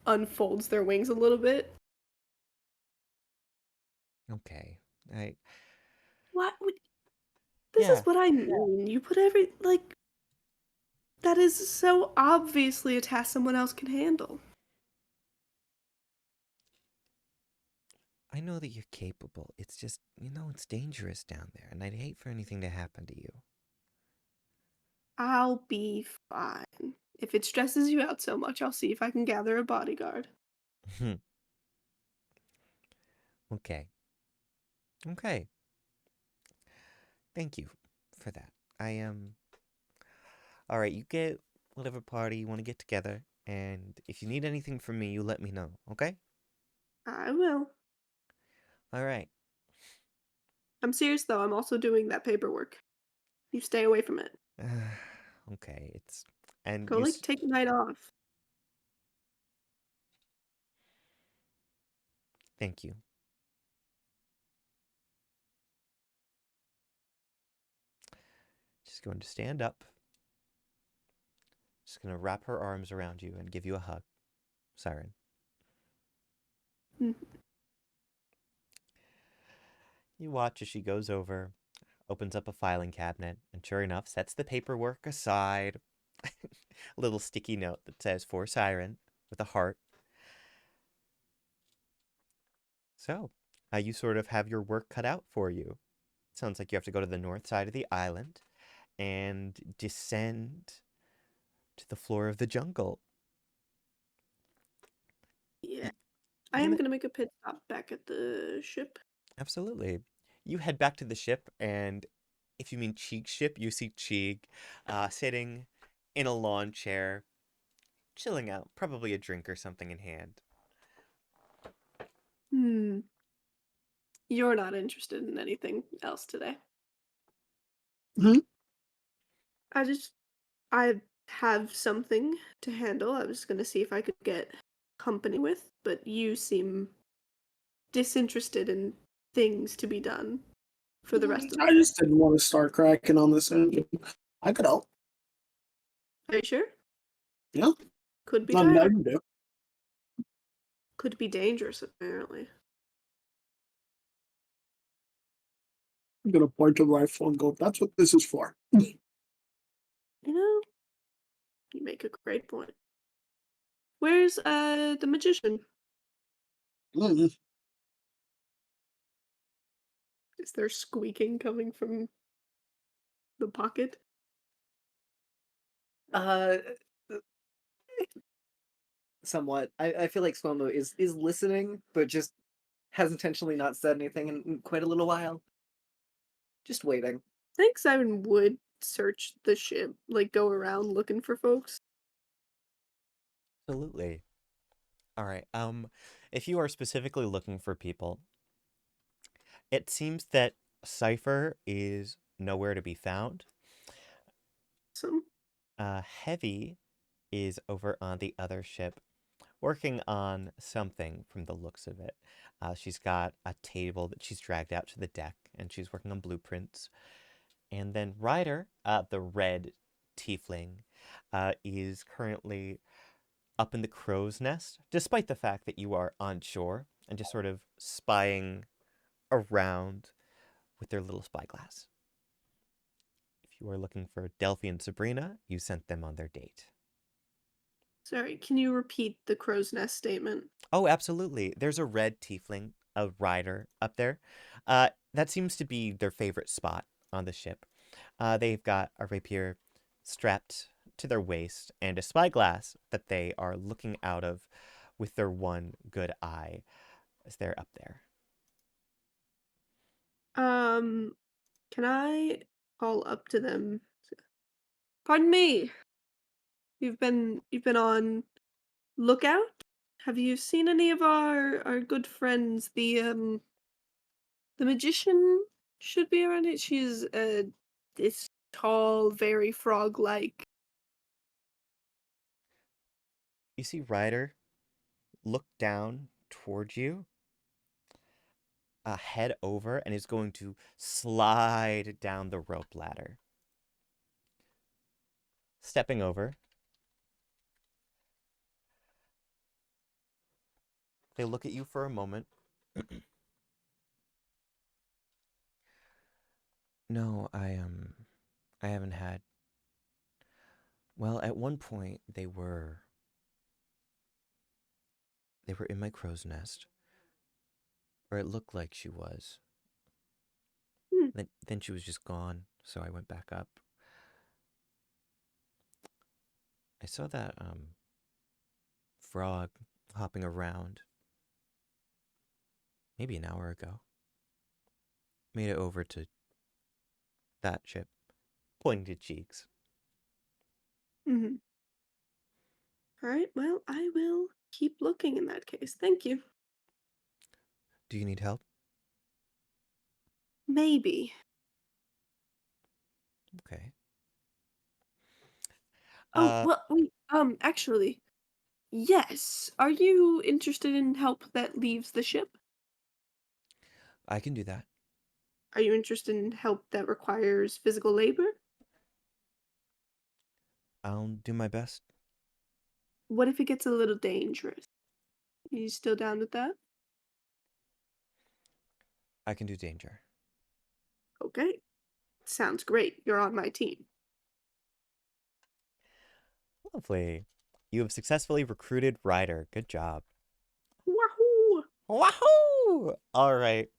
unfolds their wings a little bit. Okay. What would... This Yeah. is what I mean. You put like, that is so obviously a task someone else can handle. I know that you're capable. It's just, it's dangerous down there, and I'd hate for anything to happen to you. I'll be fine. If it stresses you out so much, I'll see if I can gather a bodyguard. Okay. Okay. Thank you for that. All right, you get whatever party you want to get together, and if you need anything from me, you let me know, okay? I will. All right. I'm serious though, I'm also doing that paperwork. You stay away from it. Okay, and Go, like, take a night off. thank you. She's going to stand up. She's going to wrap her arms around you and give you a hug, Siren. Mhm. You watch as she goes over, opens up a filing cabinet, and sure enough, sets the paperwork aside. A little sticky note that says, for Siren, with a heart. So, you sort of have your work cut out for you. Sounds like you have to go to the north side of the island and descend to the floor of the jungle. Yeah. Y- I you am know, gonna make a pit stop back at the ship. Absolutely. You head back to the ship, and if you mean CHEEG's ship, you see CHEEG sitting in a lawn chair, chilling out, probably a drink or something in hand. Hmm. You're not interested in anything else today. Hmm? I have something to handle. I was gonna see if I could get company with, but you seem disinterested in things to be done for the rest of I the... just didn't want to start cracking on this engine. I could help. Are you sure? Yeah, Could be nothing I tiring. can do. Could be dangerous, apparently. I'm gonna point to the rifle and go, "That's what this is for." You know, you make a great point. Where's the magician? Mm. Is there squeaking coming from the pocket? Uh, somewhat. I feel like SQUO'MO is listening, but just has intentionally not said anything in quite a little while. Just waiting. I think Siren would search the ship, like go around looking for folks. Absolutely. All right. If you are specifically looking for people, it seems that Cypher is nowhere to be found. So, Heavy is over on the other ship, working on something from the looks of it. She's got a table that she's dragged out to the deck, and she's working on blueprints. And then Ryder, the red tiefling, is currently up in the crow's nest, despite the fact that you are on shore and just sort of spying around with their little spyglass. If you are looking for DELPHI and Sabrina, you sent them on their date. sorry, can you repeat the crow's nest statement? Oh, absolutely. There's a red tiefling, a rider up there. That seems to be their favorite spot on the ship. They've got a rapier strapped to their waist and a spyglass that they are looking out of with their one good eye as they're up there. Can I call up to them? Pardon me. You've been on lookout? Have you seen any of our good friends? The magician should be around it. She's this tall, very frog-like. You see Ryder look down towards you. head over and is going to slide down the rope ladder. Stepping over, they look at you for a moment. No, I haven't had. Well, at one point they were in my crow's nest, or it looked like she was. Hmm. Then she was just gone, so I went back up. I saw that frog hopping around maybe an hour ago. Made it over to that ship, pointing to Cheeks. Mm-hmm. All right. Well, I will keep looking in that case. Thank you. Do you need help? Maybe. Okay. Oh, well, wait. Actually, yes. Are you interested in help that leaves the ship? I can do that. Are you interested in help that requires physical labor? I'll do my best. What if it gets a little dangerous? Are you still down with that? I can do danger. Okay. Sounds great. You're on my team. Lovely. You have successfully recruited Ryder. Good job. Wahoo! Wahoo! All right.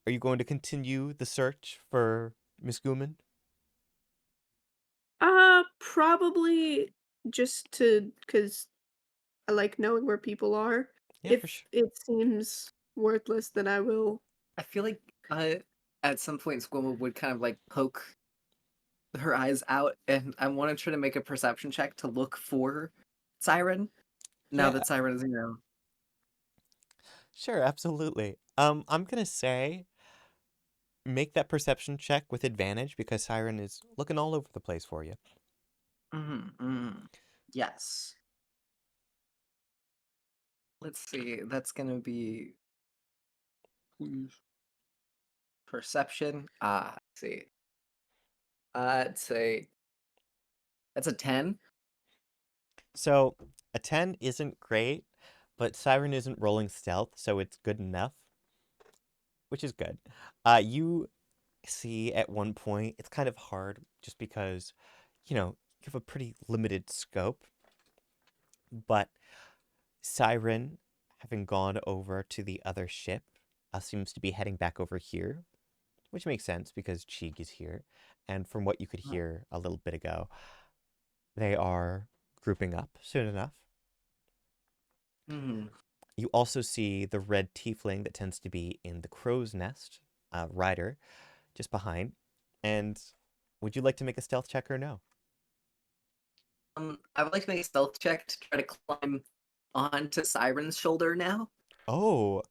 Are you going to continue the search for Miss Gooman? Probably just because I like knowing where people are. Yeah, for If sure. it seems worthless, then I will. I feel like at some point SQUO'MO would kind of like poke her eyes out, and I want to try to make a perception check to look for Siren. Now Yeah. that Siren is, Sure, absolutely. I'm gonna say make that perception check with advantage because Siren is looking all over the place for you. Yes. Let's see. That's gonna be perception. Let's see. I'd say that's a 10. So a 10 isn't great, but Siren isn't rolling stealth, so it's good enough, which is good. You see at one point, it's kind of hard just because, you have a pretty limited scope, but Siren, having gone over to the other ship, seems to be heading back over here, which makes sense because CHEEG is here. And from what you could hear a little bit ago, they are grouping up soon enough. You also see the red tiefling that tends to be in the crow's nest, Ryder, just behind. And would you like to make a stealth check or no? I would like to make a stealth check to try to climb onto Siren's shoulder now. Oh,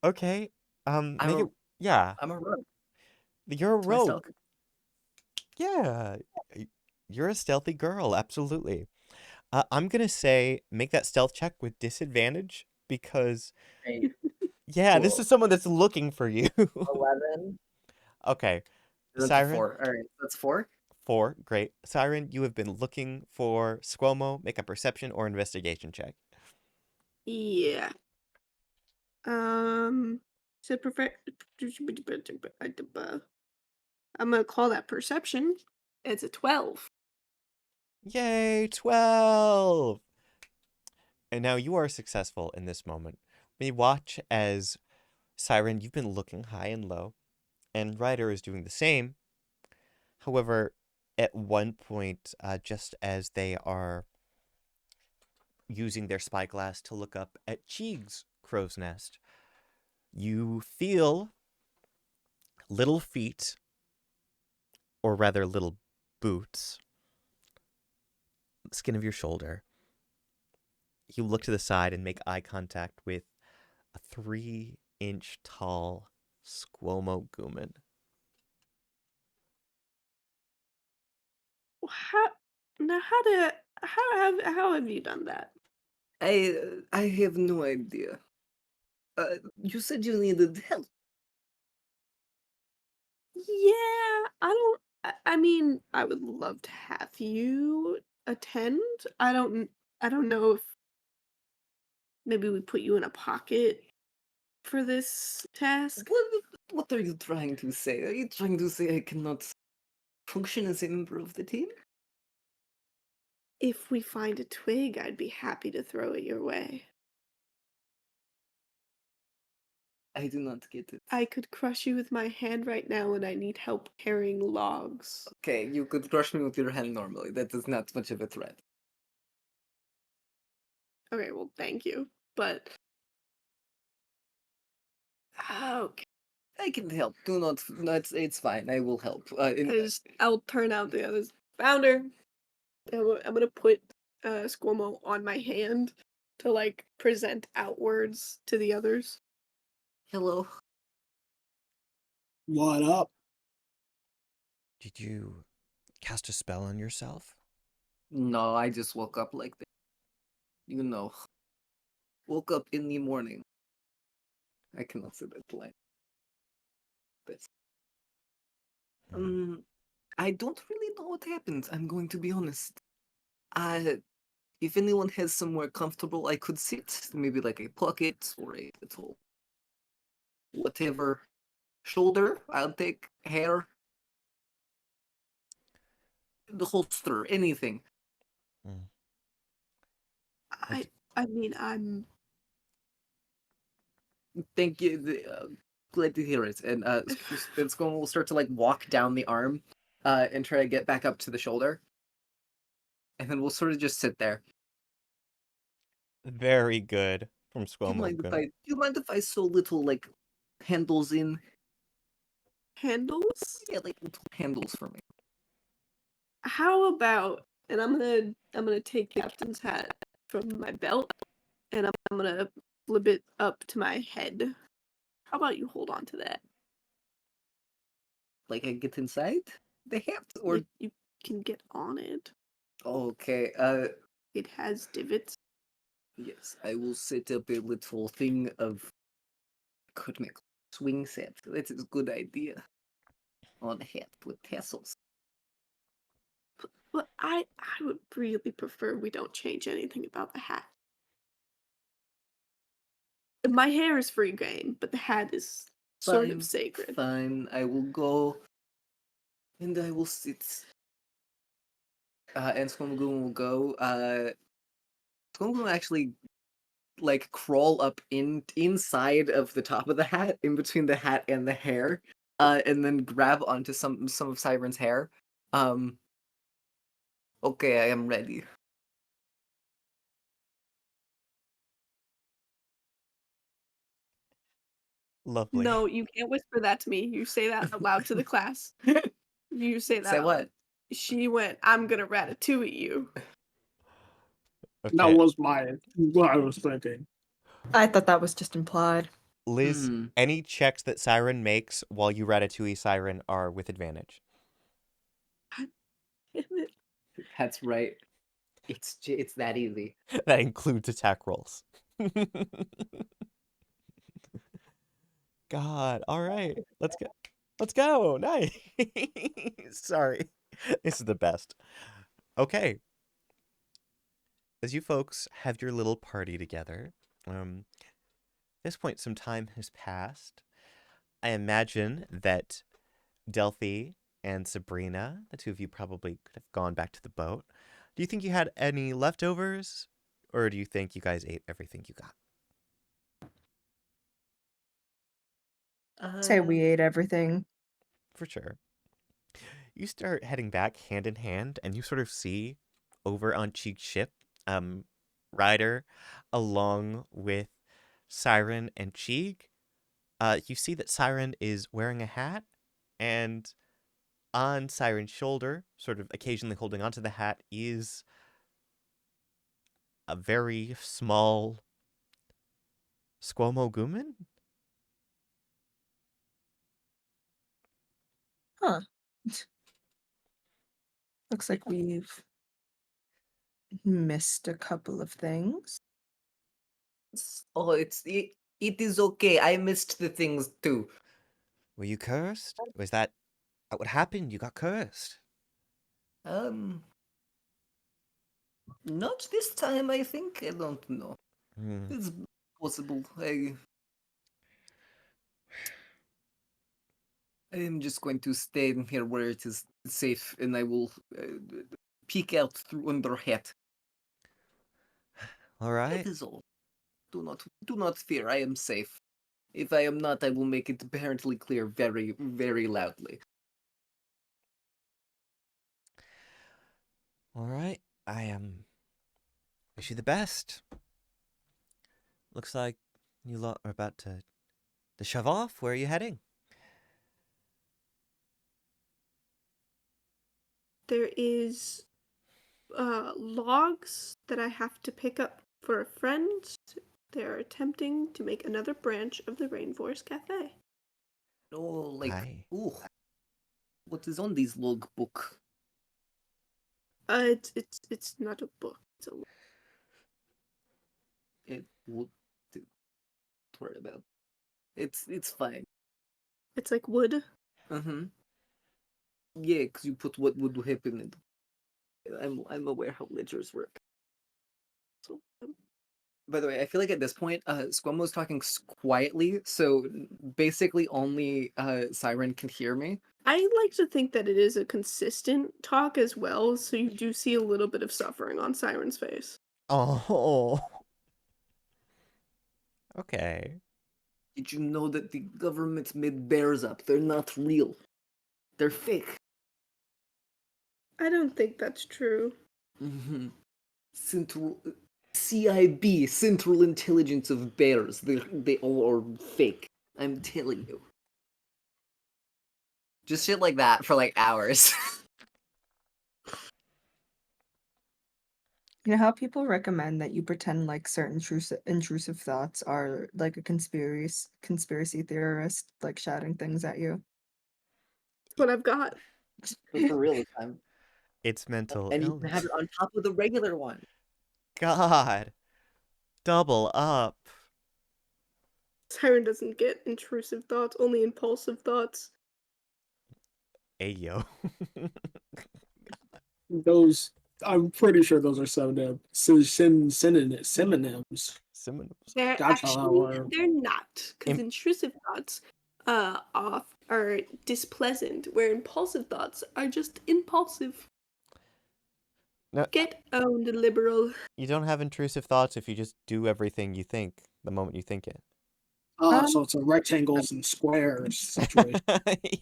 okay. Make it. Yeah, I'm a rogue. you're a It's my stealth. rogue. Yeah, you're a stealthy girl. Absolutely. I'm gonna say make that stealth check with disadvantage because Great. yeah, this Cool. is someone that's looking for you. 11. Okay, That's a Siren, 4. All right, that's 4. 4. Great. Siren, you have been looking for SQUO'MO. Make a perception or investigation check. Yeah. So perfect. I'm gonna call that perception. It's a 12. Yay, 12! And now you are successful in this moment. We watch as Siren, you've been looking high and low, and Ryder is doing the same. However, at one point, just as they are using their spyglass to look up at CHEEG's crow's nest, you feel little feet, or rather little boots, skin of your shoulder. You look to the side and make eye contact with a 3-inch tall SQUO'MO Gooman. How now? How have you done that? I have no idea. You said you needed help. Yeah, I mean, I would love to have you attend. I don't know if maybe we put you in a pocket for this task. What are you trying to say? Are you trying to say I cannot function as a member of the team? If we find a twig, I'd be happy to throw it your way. I do not get it. I could crush you with my hand right now and I need help carrying logs. Okay, you could crush me with your hand normally. That is not much of a threat. Okay, well, thank you. But okay. I can help. Do not. No, it's fine. I will help. I'll turn out the others. Founder, I'm gonna put SQUO'MO on my hand to like present outwards to the others. Hello. What up? Did you cast a spell on yourself? No, I just woke up like this. You know, woke up in the morning. I cannot say that line. But I don't really know what happened. I'm going to be honest. If anyone has somewhere comfortable I could sit, maybe like a pocket or a little whatever shoulder, I'll take hair, the holster, anything. Mm. I mean, I'm Thank you. Glad to hear it. And Scone will start to like walk down the arm, and try to get back up to the shoulder, and then we'll sort of just sit there. Very good from Do you SQUO'MO. mind if I? Do you mind if I sew little like handles in? handles. Yeah, like little handles for me. How about, and I'm gonna take captain's hat from my belt and I'm gonna flip it up to my head. How about you hold on to that? Like I get inside the hat, or Like you can get on it. okay. It has divots. Yes, I will set up a little thing of could make swing set. That is a good idea. On a hat with tassels. But I would really prefer we don't change anything about the hat. My hair is free game, but the hat is sort Fine, of sacred. Fine, I will go and I will sit. And Squamagoon will go. Squamagoon will actually like crawl up inside of the top of the hat, in between the hat and the hair, and then grab onto some of Siren's hair. Okay, I am ready. Lovely. No, you can't whisper that to me. You say that out loud to the class. You say that Say out what? loud. She went, I'm gonna ratatouille you. That Okay. was what I was thinking. I thought that was just implied. Liz, Hmm. any checks that Siren makes while you ratatouille Siren are with advantage. That's right. It's that easy. That includes attack rolls. God, all right. Let's go. Let's go. Nice. Sorry. This is the best. Okay. As you folks have your little party together, at this point some time has passed. I imagine that DELPHI and Sabrina, the two of you probably could have gone back to the boat. Do you think you had any leftovers? Or do you think you guys ate everything you got? Say we ate everything. For sure. You start heading back hand in hand, and you sort of see over on CHEEG's ship, Ryder, along with Siren and CHEEG. You see that Siren is wearing a hat, and on Siren's shoulder, sort of occasionally holding onto the hat, is a very small SQUO'MO Guman? Huh. Looks like we've missed a couple of things. Oh, it's It is okay. I missed the things too. Were you cursed? Was that what happened? You got cursed. Not this time, I think. I don't know. Hmm. It's possible. I am just going to stay in here where it is safe, and I will peek out through under hat. All That right. is all. Do not fear. I am safe. If I am not, I will make it apparently clear very, very loudly. All right. I wish you the best. Looks like you lot are about to shove off. Where are you heading? There is logs that I have to pick up for a friend. They're attempting to make another branch of the Rainforest Cafe. Oh, Aye. ooh, what is on these logbook? It's not a book. It's a It would don't worry about. It's fine. It's like wood. Yeah, because you put what would happen in. I'm aware how ledgers work. So By the way, I feel like at this point, SQUO'MO's talking quietly, so basically only Siren can hear me. I like to think that it is a consistent talk as well, so you do see a little bit of suffering on Siren's face. Oh. Okay. Did you know that the government made bears up? They're not real. They're fake. I don't think that's true. Central CIB, Central Intelligence of Bears. They all are fake. I'm telling you. Just shit like that for like hours. You know how people recommend that you pretend like certain intrusive thoughts are like a conspiracy theorist, like shouting things at you? That's what I've got. But for real this time. It's mental And you can have illness. it on top of the regular one. God. Double up. Siren doesn't get intrusive thoughts, only impulsive thoughts. Ayo. Those, I'm pretty sure those are synonyms. Synonyms. They're That's how that actually works. they're not, because intrusive thoughts are displeasant, where impulsive thoughts are just impulsive. No, Get owned, liberal. you don't have intrusive thoughts if you just do everything you think the moment you think it. So it's a rectangles and squares situation.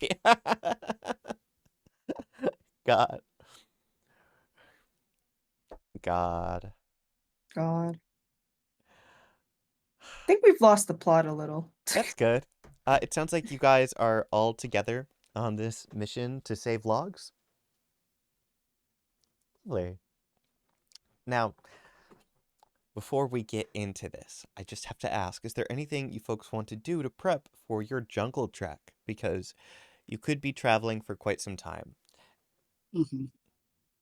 Yeah. God. God. God. I think we've lost the plot a little. That's good. It sounds like you guys are all together on this mission to save logs. Lovely. Now, before we get into this, I just have to ask, is there anything you folks want to do to prep for your jungle trek? Because you could be traveling for quite some time. hmm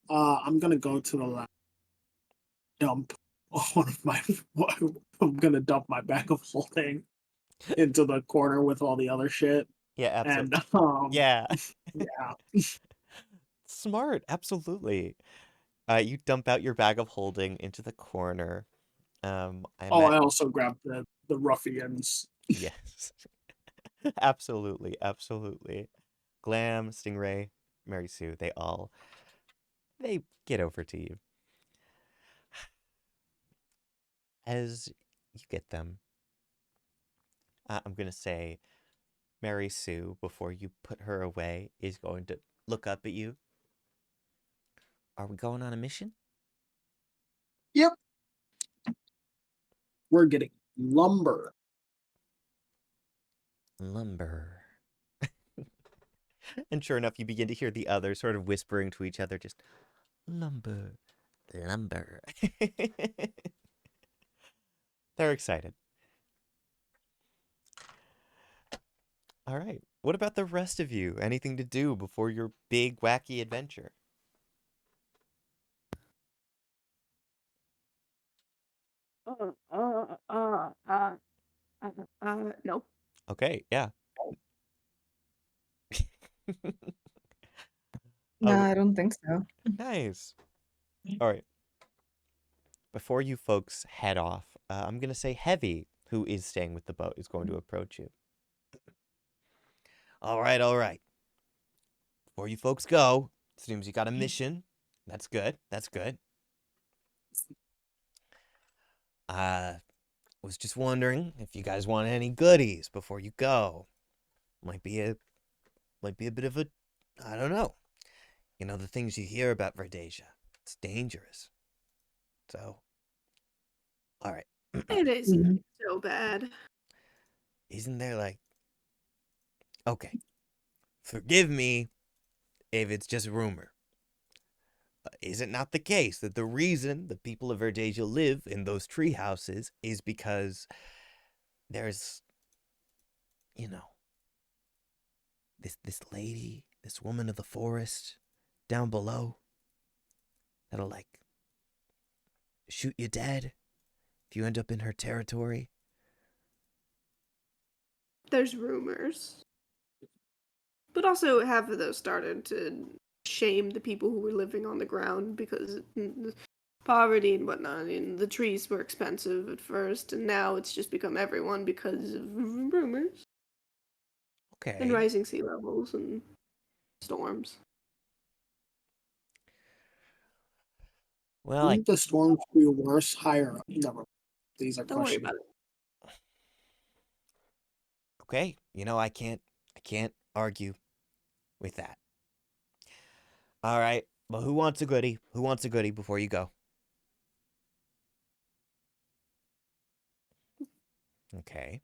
I'm gonna go to the lab, dump one of my. I'm gonna dump my bag of holding into the corner with all the other shit, Yeah, and absolutely. Yeah. yeah. Smart, absolutely. You dump out your bag of holding into the corner. I Oh, met I also grabbed the ruffians. yes. Absolutely, absolutely. Glam, Stingray, Mary Sue, they get over to you. As you get them, I'm gonna say Mary Sue, before you put her away, is going to look up at you. Are we going on a mission? Yep, we're getting lumber. Lumber. And sure enough, you begin to hear the others sort of whispering to each other, just lumber, lumber. They're excited. All right. What about the rest of you? Anything to do before your big, wacky adventure? No. Okay, yeah. No, All right, I don't think so. nice. All right. Before you folks head off, I'm gonna say Heavy, who is staying with the boat, is going to approach you. All right, all right. Before you folks go, seems you got a mission. That's good. That's good. Was just wondering if you guys want any goodies before you go. Might be a bit of a, I don't know. You know the things you hear about Verdisia. It's dangerous. So, all right. It isn't so bad. Isn't there like, okay, forgive me if it's just rumor. Is it not the case that the reason the people of Verdesia live in those tree houses is because there's, you know, this lady, this woman of the forest down below that'll like shoot you dead if you end up in her territory? There's rumors. But also half of those started to shame the people who were living on the ground because poverty and whatnot. And the trees were expensive at first, and now it's just become everyone because of rumors and Okay. rising sea levels and storms. Well, Wouldn't the storms be worse higher up? Never. These are Don't worry questions. about it. okay. You know, I can't argue with that. All right. Well, who wants a goodie? Who wants a goodie before you go? Okay.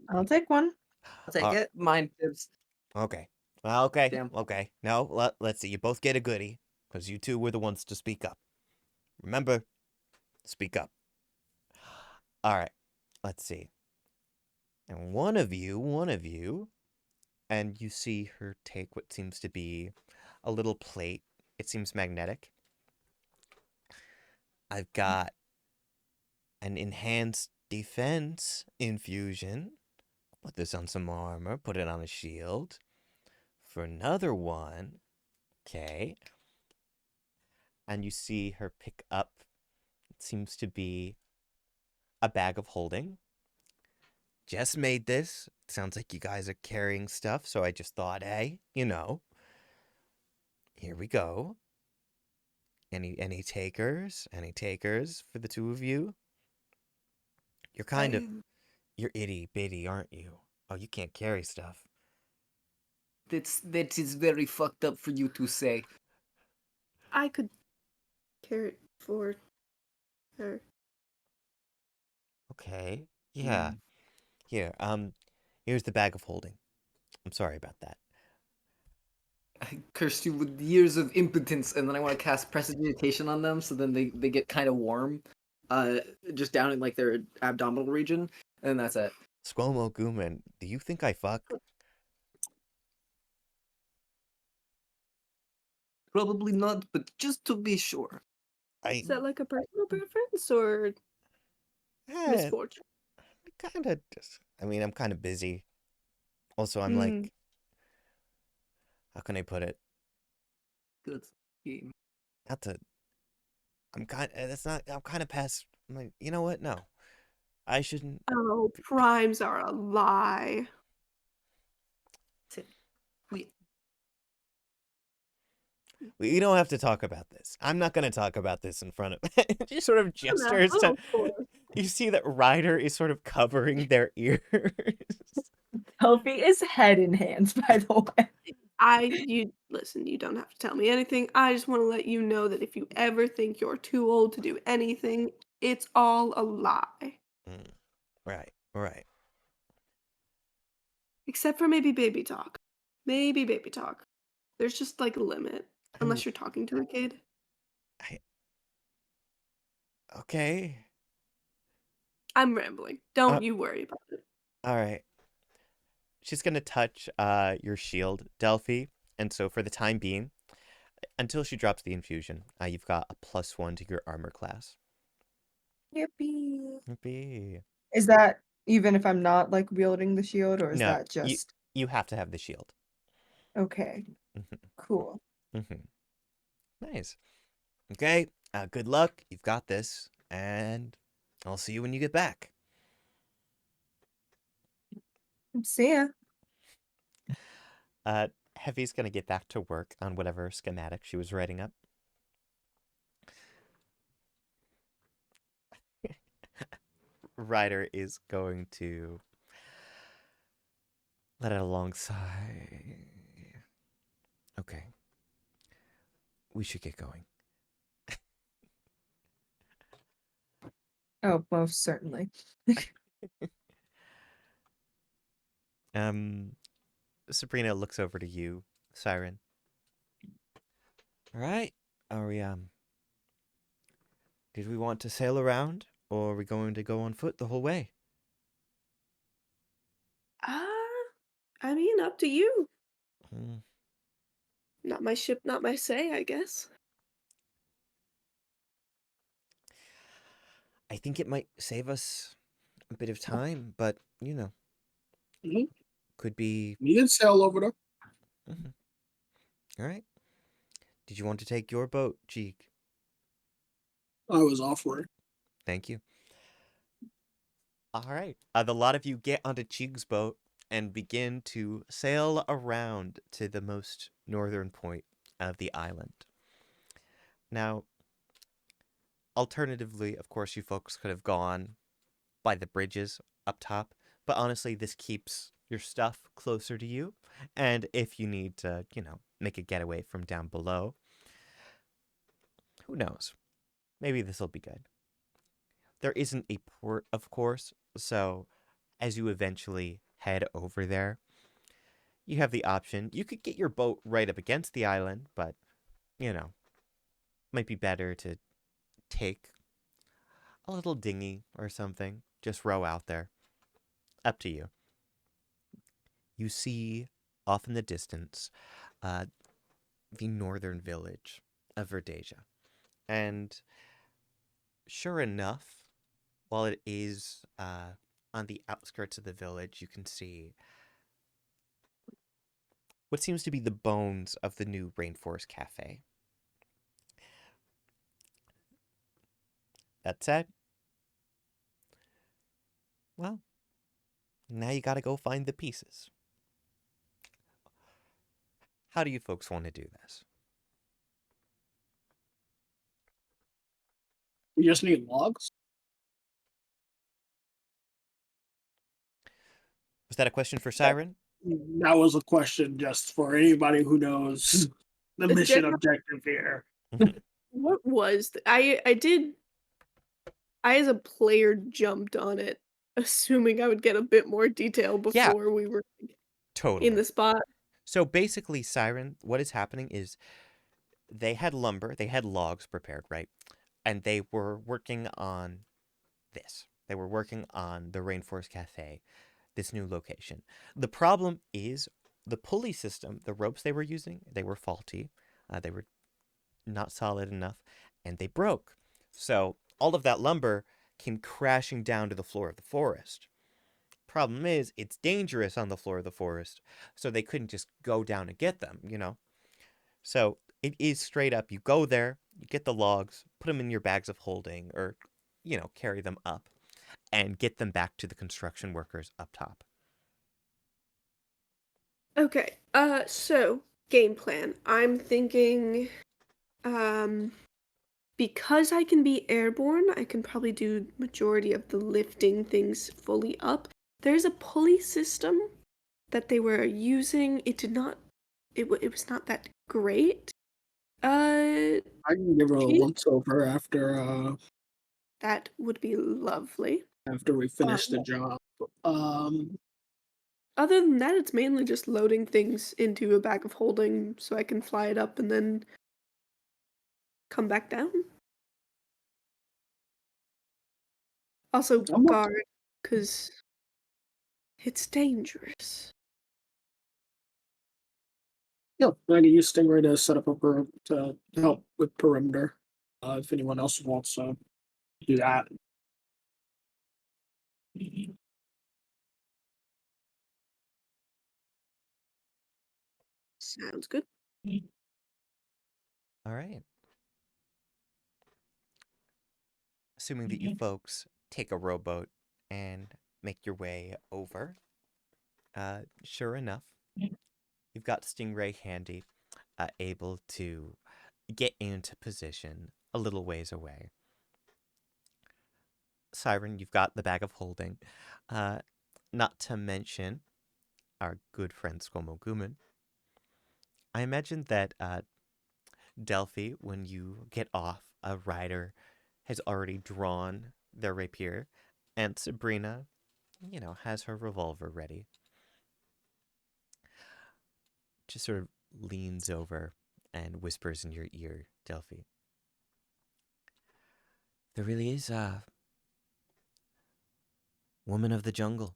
I'll take one. I'll take Uh, it. Mine is Okay. Well, okay. Damn. Okay. No, let's see. You both get a goodie because you two were the ones to speak up. Remember, speak up. All right. Let's see. And one of you, and you see her take what seems to be a little plate. It seems magnetic. I've got an enhanced defense infusion. Put this on some armor, put it on a shield. For another one, okay. And you see her pick up, it seems to be a bag of holding. Just made this. Sounds like you guys are carrying stuff, so I just thought, hey, you know, here we go. Any takers? Any takers for the two of you? You're kind of, you're itty bitty, aren't you? Oh, you can't carry stuff. that is very fucked up for you to say. I could carry it for her. Okay. Yeah. Here, here's the bag of holding. I'm sorry about that. I cursed you with years of impotence, and then I want to cast prestidigitation on them, so then they get kind of warm, just down in like their abdominal region, and that's it. SQUO'MO Gooman, do you think I fuck? Probably not, but just to be sure. Is that like a personal preference or misfortune? Kind of just. I mean, I'm kind of busy. Also, I'm Mm. like, how can I put it? Good game. Not to. I'm kind. That's not. I'm kind of past. I'm like, you know what? No, I shouldn't. Oh, primes are a lie. We don't have to talk about this. I'm not going to talk about this in front of. She sort of gestures Oh, to. of course. You see that Ryder is sort of covering their ears. Delphi is head in hands, by the way. You listen, you don't have to tell me anything. I just want to let you know that if you ever think you're too old to do anything, it's all a lie. Right. Right. Except for maybe baby talk. Maybe baby talk. There's just like a limit. Unless you're talking to a kid. Okay. I'm rambling. Don't you worry about it. All right. She's going to touch your shield, Delphi. And so for the time being, until she drops the infusion, you've got a +1 to your armor class. Yippee. Yippee. Is that Even if I'm not like wielding the shield, or is No, that just you have to have the shield. okay? Mhm, Cool. mhm. Nice. Okay. Good luck. You've got this, and I'll see you when you get back. See ya. Heavy's gonna get back to work on whatever schematic she was writing up. Ryder is going to let out a long sigh. Okay. We should get going. Oh, most certainly. Sabrina looks over to you, Siren. All right. Are we did we want to sail around, or are we going to go on foot the whole way? I mean, up to you. Hmm. Not my ship, not my say, I guess. I think it might save us a bit of time, but Mhm. could be. You can sail over there. Mhm. All right. Did you want to take your boat, Jegg? I was offering. Thank you. All right. The lot of you get onto CHEEG's boat and begin to sail around to the most northern point of the island. Now, alternatively, of course, you folks could have gone by the bridges up top, but honestly, this keeps your stuff closer to you. And if you need to, make a getaway from down below, who knows? Maybe this will be good. There isn't a port, of course, so as you eventually head over there, you have the option. You could get your boat right up against the island, but, might be better to take a little dinghy or something. Just row out there. Up to you. You see off in the distance the northern village of Verdisia. And sure enough, while it is on the outskirts of the village, you can see what seems to be the bones of the new Rainforest Cafe. That said, well, now you gotta go find the pieces. How do you folks want to do this? We just need logs. Was that a question for Siren? That was a question just for anybody who knows the mission General, objective here. what was I as a player jumped on it, assuming I would get a bit more detail Yeah, before we were in totally. the spot. So basically, Siren, what is happening is they had lumber, they had logs prepared, right? And they were working on this. They were working on the Rainforest Cafe, this new location. The problem is the pulley system, the ropes they were using, they were faulty. They were not solid enough, and they broke. So all of that lumber came crashing down to the floor of the forest. Problem is, it's dangerous on the floor of the forest, so they couldn't just go down and get them. So it is straight up. You go there, you get the logs, put them in your bags of holding, or, carry them up and get them back to the construction workers up top. Okay, so game plan. I'm thinking, um, because I can be airborne, I can probably do majority of the lifting things fully up. There's a pulley system that they were using. It did not, it was not that great. Uh, I can give her a Chief, once over that would be lovely. after we finish the job. Other than that, it's mainly just loading things into a bag of holding so I can fly it up and then come back down. Also, I'm up. guard, because it's dangerous. Yeah, I can use Stingray to set up to help with perimeter. If anyone else wants to do that. Sounds good. All right. Assuming that you folks take a rowboat and make your way over, sure enough, you've got Stingray handy, able to get into position a little ways away. Siren, you've got the bag of holding. Not to mention our good friend SQUO'MO Guman. I imagine that DELPHI, when you get off, a rider has already drawn their rapier, and Sabrina, has her revolver ready. Just sort of leans over and whispers in your ear, DELPHI. There really is a woman of the jungle.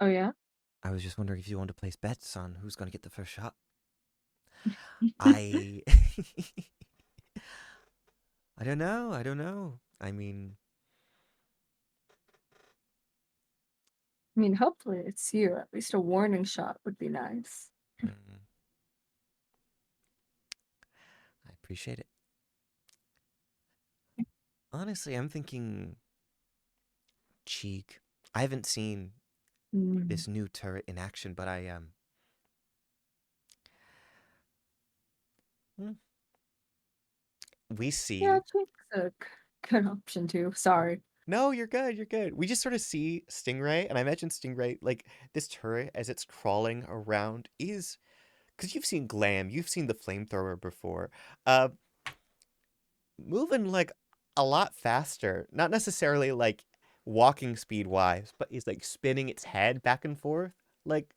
Oh yeah. I was just wondering if you want to place bets on who's going to get the first shot. I I don't know. I mean, I mean, hopefully it's you. At least a warning shot would be nice. I appreciate it. Honestly, I'm thinking CHEEG. I haven't seen this new turret in action, but I we see. Yeah, Cheek's a good option too. Sorry. No, you're good. You're good. We just sort of see Stingray, and I imagine Stingray, like this turret as it's crawling around, is because you've seen Glam, you've seen the flamethrower before, moving like a lot faster. Not necessarily like walking speed wise, but is like spinning its head back and forth. Like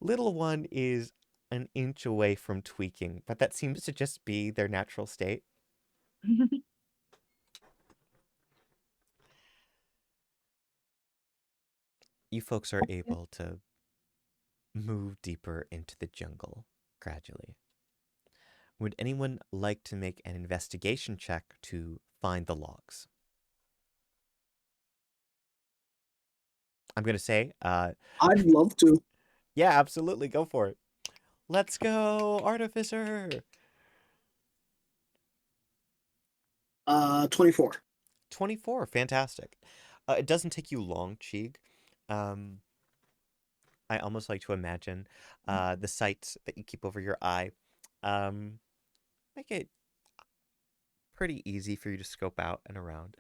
little one is an inch away from tweaking, but that seems to just be their natural state. You folks are able to move deeper into the jungle gradually. Would anyone like to make an investigation check to find the logs? I'm going to say, I'd love to. yeah, absolutely. Go for it. Let's go, Artificer. 24. 24. Fantastic. It doesn't take you long, CHEEG. I almost like to imagine the sights that you keep over your eye make it pretty easy for you to scope out and around.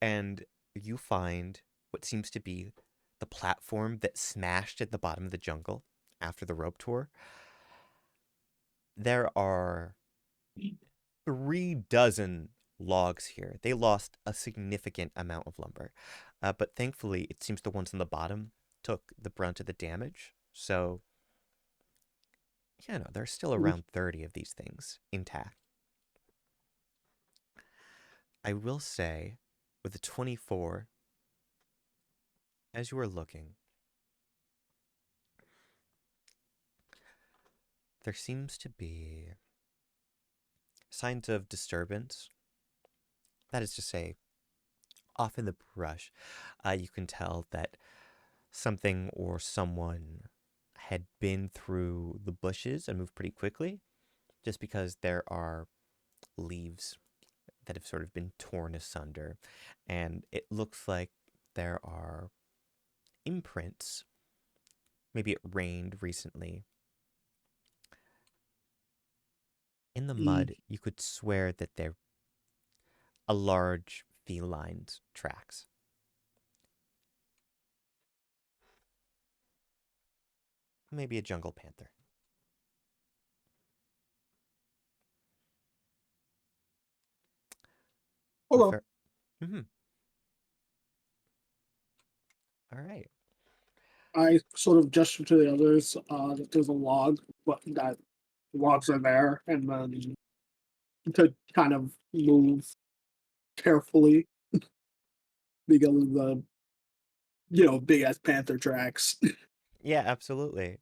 And you find what seems to be the platform that smashed at the bottom of the jungle after the rope tour. There are 36 logs here. They lost a significant amount of lumber. But thankfully, it seems the ones on the bottom took the brunt of the damage. So, there's still around 30 of these things intact. I will say, with the 24, as you are looking, there seems to be signs of disturbance. That is to say, off in the brush, you can tell that something or someone had been through the bushes and moved pretty quickly, just because there are leaves that have sort of been torn asunder, and it looks like there are imprints. Maybe it rained recently. In the mud, you could swear that they're a large feline's tracks. Maybe a jungle panther. Hello. Mm-hmm. All right. I sort of gesture to the others that there's a log, but that logs are there, and then to kind of move carefully because of the big ass panther tracks. Yeah, absolutely.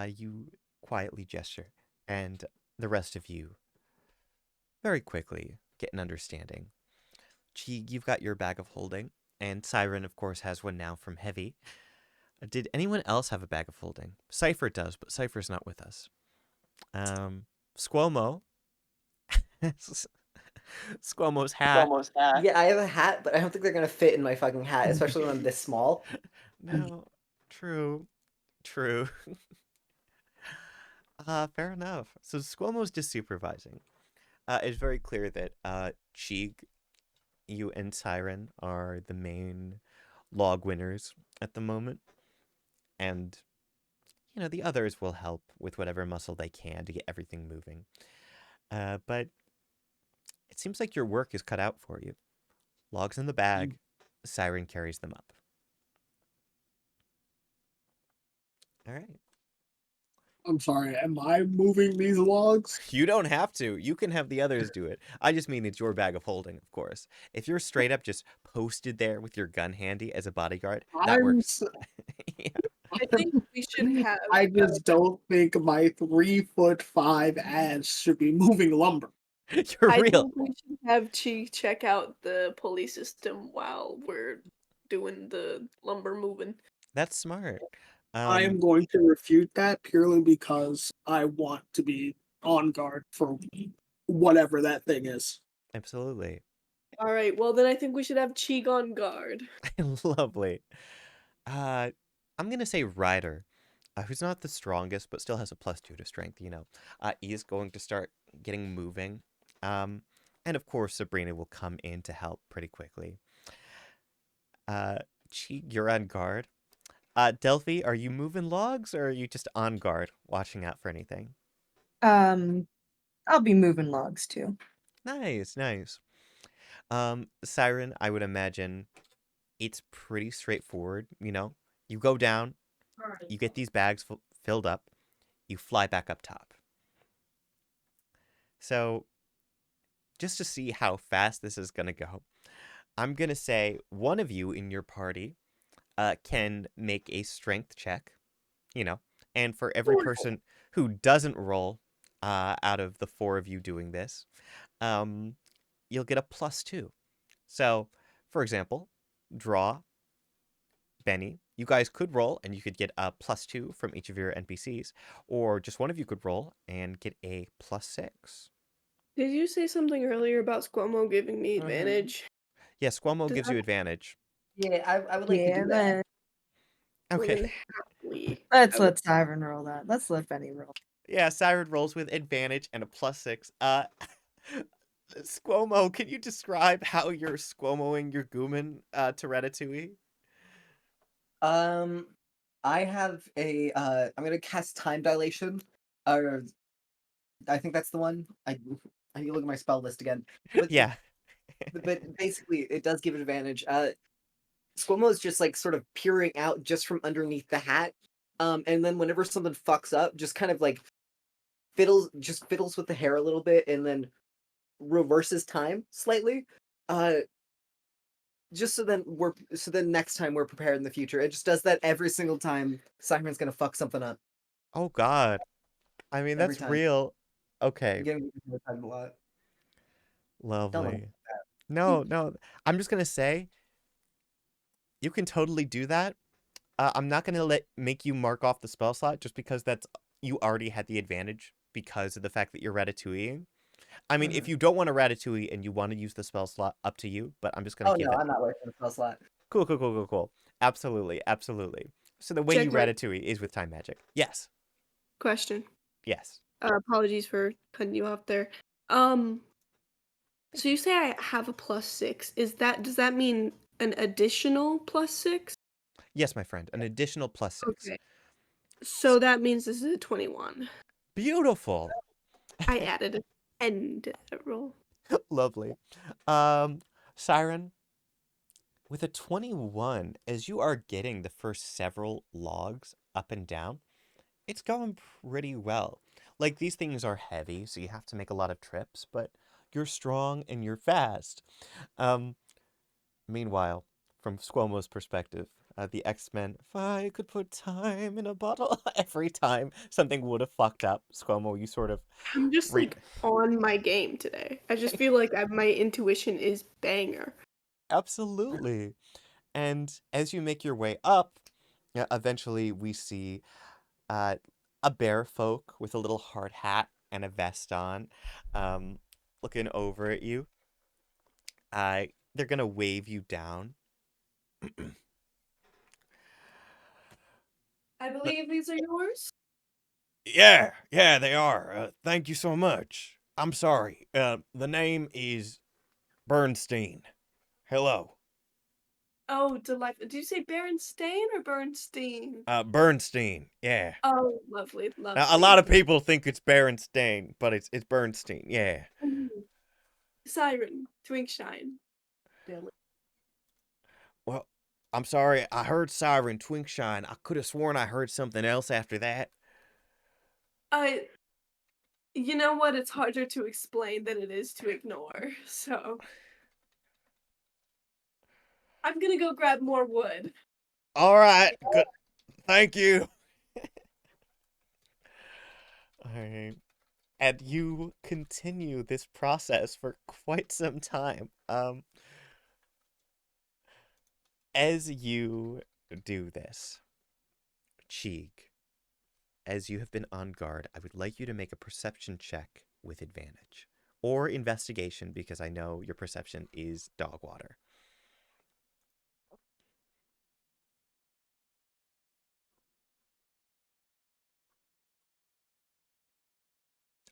You quietly gesture, and the rest of you very quickly get an understanding. CHEEG, you've got your bag of holding. And Siren, of course, has one now from Heavy. Did anyone else have a bag of holding? CYPHER does, but CYPHER's not with us. SQUO'MO. SQUO'MO's hat. Yeah, I have a hat, but I don't think they're gonna fit in my fucking hat, especially when I'm this small. No, true. Fair enough. So SQUO'MO's just supervising. It's very clear that CHEEG, you and Siren are the main log winners at the moment. And, the others will help with whatever muscle they can to get everything moving. But it seems like your work is cut out for you. Logs in the bag, Siren carries them up. All right. I'm sorry, am I moving these logs? You don't have to. You can have the others do it. I just mean it's your bag of holding, of course. If you're straight up just posted there with your gun handy as a bodyguard, that works. Yeah. I think we should have. I just don't think my 3'5" ass should be moving lumber. You're I real. think we should have CHEEG check out the pulley system while we're doing the lumber moving. That's smart. I am going to refute that purely because I want to be on guard for whatever that thing is. Absolutely. All right, well then I think we should have CHEEG on guard. Lovely. I'm going to say Ryder, who's not the strongest, but still has a +2 to strength, He's going to start getting moving. And of course, Sabrina will come in to help pretty quickly. CHEEG, you're on guard. DELPHI, are you moving logs or are you just on guard, watching out for anything? I'll be moving logs too. Nice. Siren, I would imagine it's pretty straightforward, You go down, you get these bags filled up, you fly back up top. So, just to see how fast this is going to go, I'm going to say one of you in your party can make a strength check, and for every person who doesn't roll out of the 4 of you doing this, you'll get a +2. So, for example, Draw, BENNI, you guys could roll and you could get a +2 from each of your NPCs, or just one of you could roll and get a +6. Did you say something earlier about SQUO'MO giving me advantage? Yeah, SQUO'MO gives you advantage. Yeah, I would like to do that. Okay. Let's let Siren roll that. Let's let BENNI roll. Yeah, Siren rolls with advantage and a +6. SQUO'MO, can you describe how you're SQUO'MOing your Gooman to Ratatouille? I have a I'm gonna cast time dilation. I think that's the one. I need to look at my spell list again. But, Yeah. but basically, it does give advantage. SQUO'MO is just like sort of peering out just from underneath the hat, and then whenever something fucks up, just kind of like fiddles with the hair a little bit, and then reverses time slightly. Just so then next time we're prepared in the future. It just does that every single time Simon's gonna fuck something up. Oh God. I mean, Every that's time. real. Okay. I'm getting the time a lot. Lovely. No. I'm just gonna say, you can totally do that. I'm not gonna make you mark off the spell slot just because you already had the advantage because of the fact that you're ratatouilleing. I mean, if you don't want to ratatouille and you want to use the spell slot, up to you. But I'm just gonna give it. I'm not wasting the spell slot. Cool. Absolutely. So the way you ratatouille is with time magic. Yes. Question. Yes. Apologies for cutting you off there. So you say I have a +6. Does that mean an additional +6? Yes, my friend. An additional +6. Okay. So that means this is a 21. Beautiful. I added a 10 to that roll. Lovely. Siren, with a 21, as you are getting the first several logs up and down, it's going pretty well. Like, these things are heavy, so you have to make a lot of trips, but you're strong and you're fast. Meanwhile, from SQUO'MO's perspective, the X-Men, if I could put time in a bottle, every time something would have fucked up, SQUO'MO, you sort of... I'm just, on my game today. I just feel like my intuition is banger. Absolutely. And as you make your way up, eventually we see a bear folk with a little hard hat and a vest on, looking over at you. They're gonna wave you down. I believe these are yours. Yeah, they are. Thank you so much. I'm sorry. The name is Bernstein. Hello. Oh, delightful. Did you say Berenstain or Bernstein? Bernstein. Yeah. Oh, lovely, Now, a lovely. lot of people think it's Berenstain, but it's Bernstein. Yeah. Siren, Twinkshine. Billy. Well, I'm sorry. I heard Siren, Twinkshine. I could have sworn I heard something else after that. You know what? It's harder to explain than it is to ignore. So I'm gonna go grab more wood. All right. Good. Thank you. All right. And you continue this process for quite some time. As you do this, CHEEG, as you have been on guard, I would like you to make a perception check with advantage. Or investigation, because I know your perception is dog water.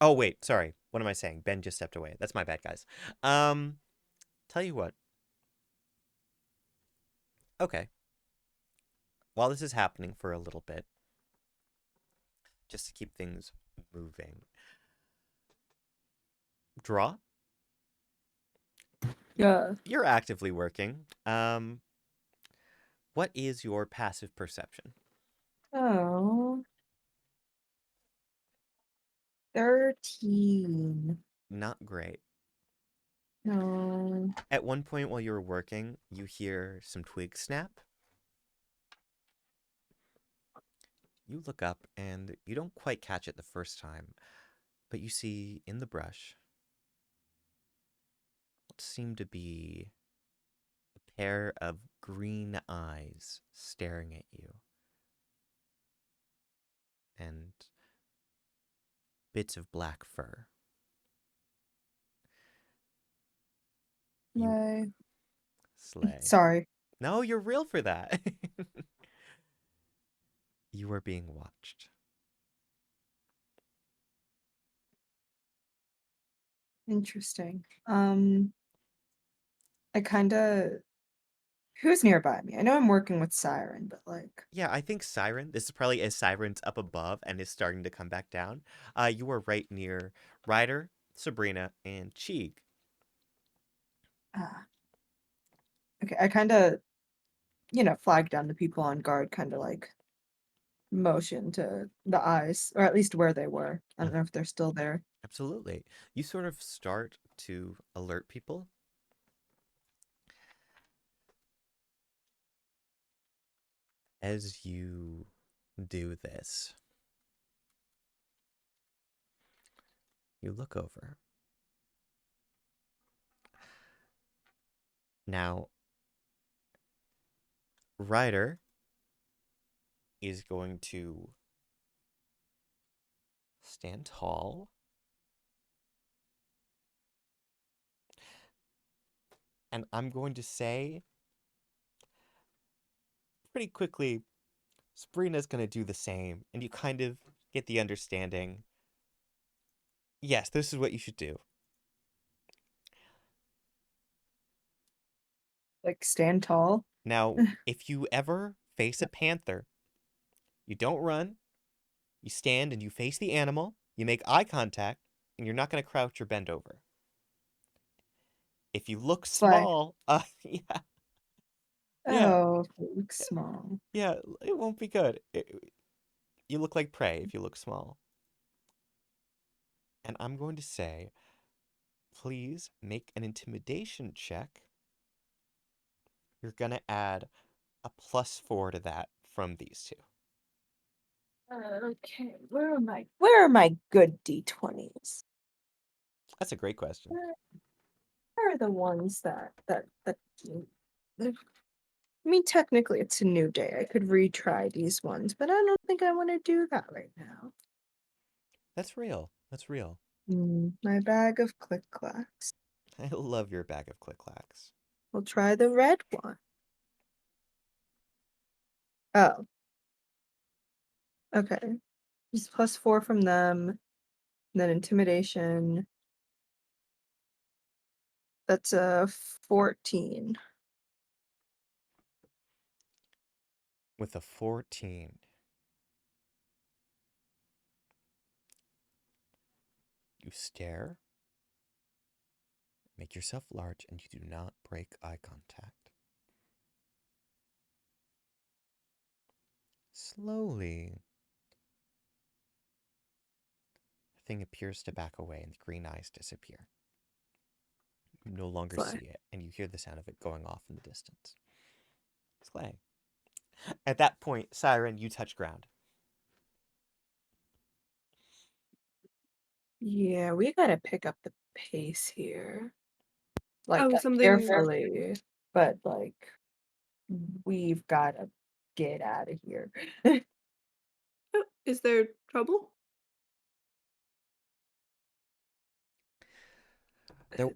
Oh, wait, sorry. What am I saying? Ben just stepped away. That's my bad, guys. Tell you what. Okay. While this is happening for a little bit, just to keep things moving. Draw? Yeah. You're actively working. What is your passive perception? Oh. 13. Not great. No. At one point while you were working, you hear some twigs snap. You look up and you don't quite catch it the first time, but you see in the brush what seem to be a pair of green eyes staring at you. And bits of black fur. You slay. Sorry. No, you're real for that. You are being watched. Interesting. I kind of. Who's nearby me? I know I'm working with Siren, but like. Yeah, I think Siren, this is probably as Siren's up above and is starting to come back down. You are right near Ryder, Sabrina, and CHEEG. Okay, I kind of, flag down the people on guard, kind of like motion to the eyes, or at least where they were. I don't know if they're still there. Absolutely. You sort of start to alert people. As you do this, you look over. Now, Ryder is going to stand tall. And I'm going to say pretty quickly, Sabrina's going to do the same. And you kind of get the understanding. Yes, this is what you should do. Like stand tall. Now, if you ever face a panther, you don't run. You stand and you face the animal. You make eye contact, and you're not going to crouch or bend over. If you look Slay. small, yeah. Oh, it looks small. Yeah, it won't be good. You look like prey if you look small. And I'm going to say, please make an intimidation check. You're going to add a +4 to that from these two. Okay, where are my good D20s? That's a great question. Where are the ones that I mean, technically, it's a new day. I could retry these ones, but I don't think I want to do that right now. That's real. That's real. My bag of click-clacks. I love your bag of click-clacks. We'll try the red one. Oh. Okay. Just +4 from them. And then intimidation. That's a 14. With a 14. You stare, make yourself large, and you do not break eye contact. Slowly, the thing appears to back away and the green eyes disappear. You no longer Slay. see it, and you hear the sound of it going off in the distance. Slay. At that point, Siren, you touch ground. Yeah, we gotta pick up the pace here. Like, Oh, something. carefully, but, like, we've gotta get out of here. Oh, is there trouble?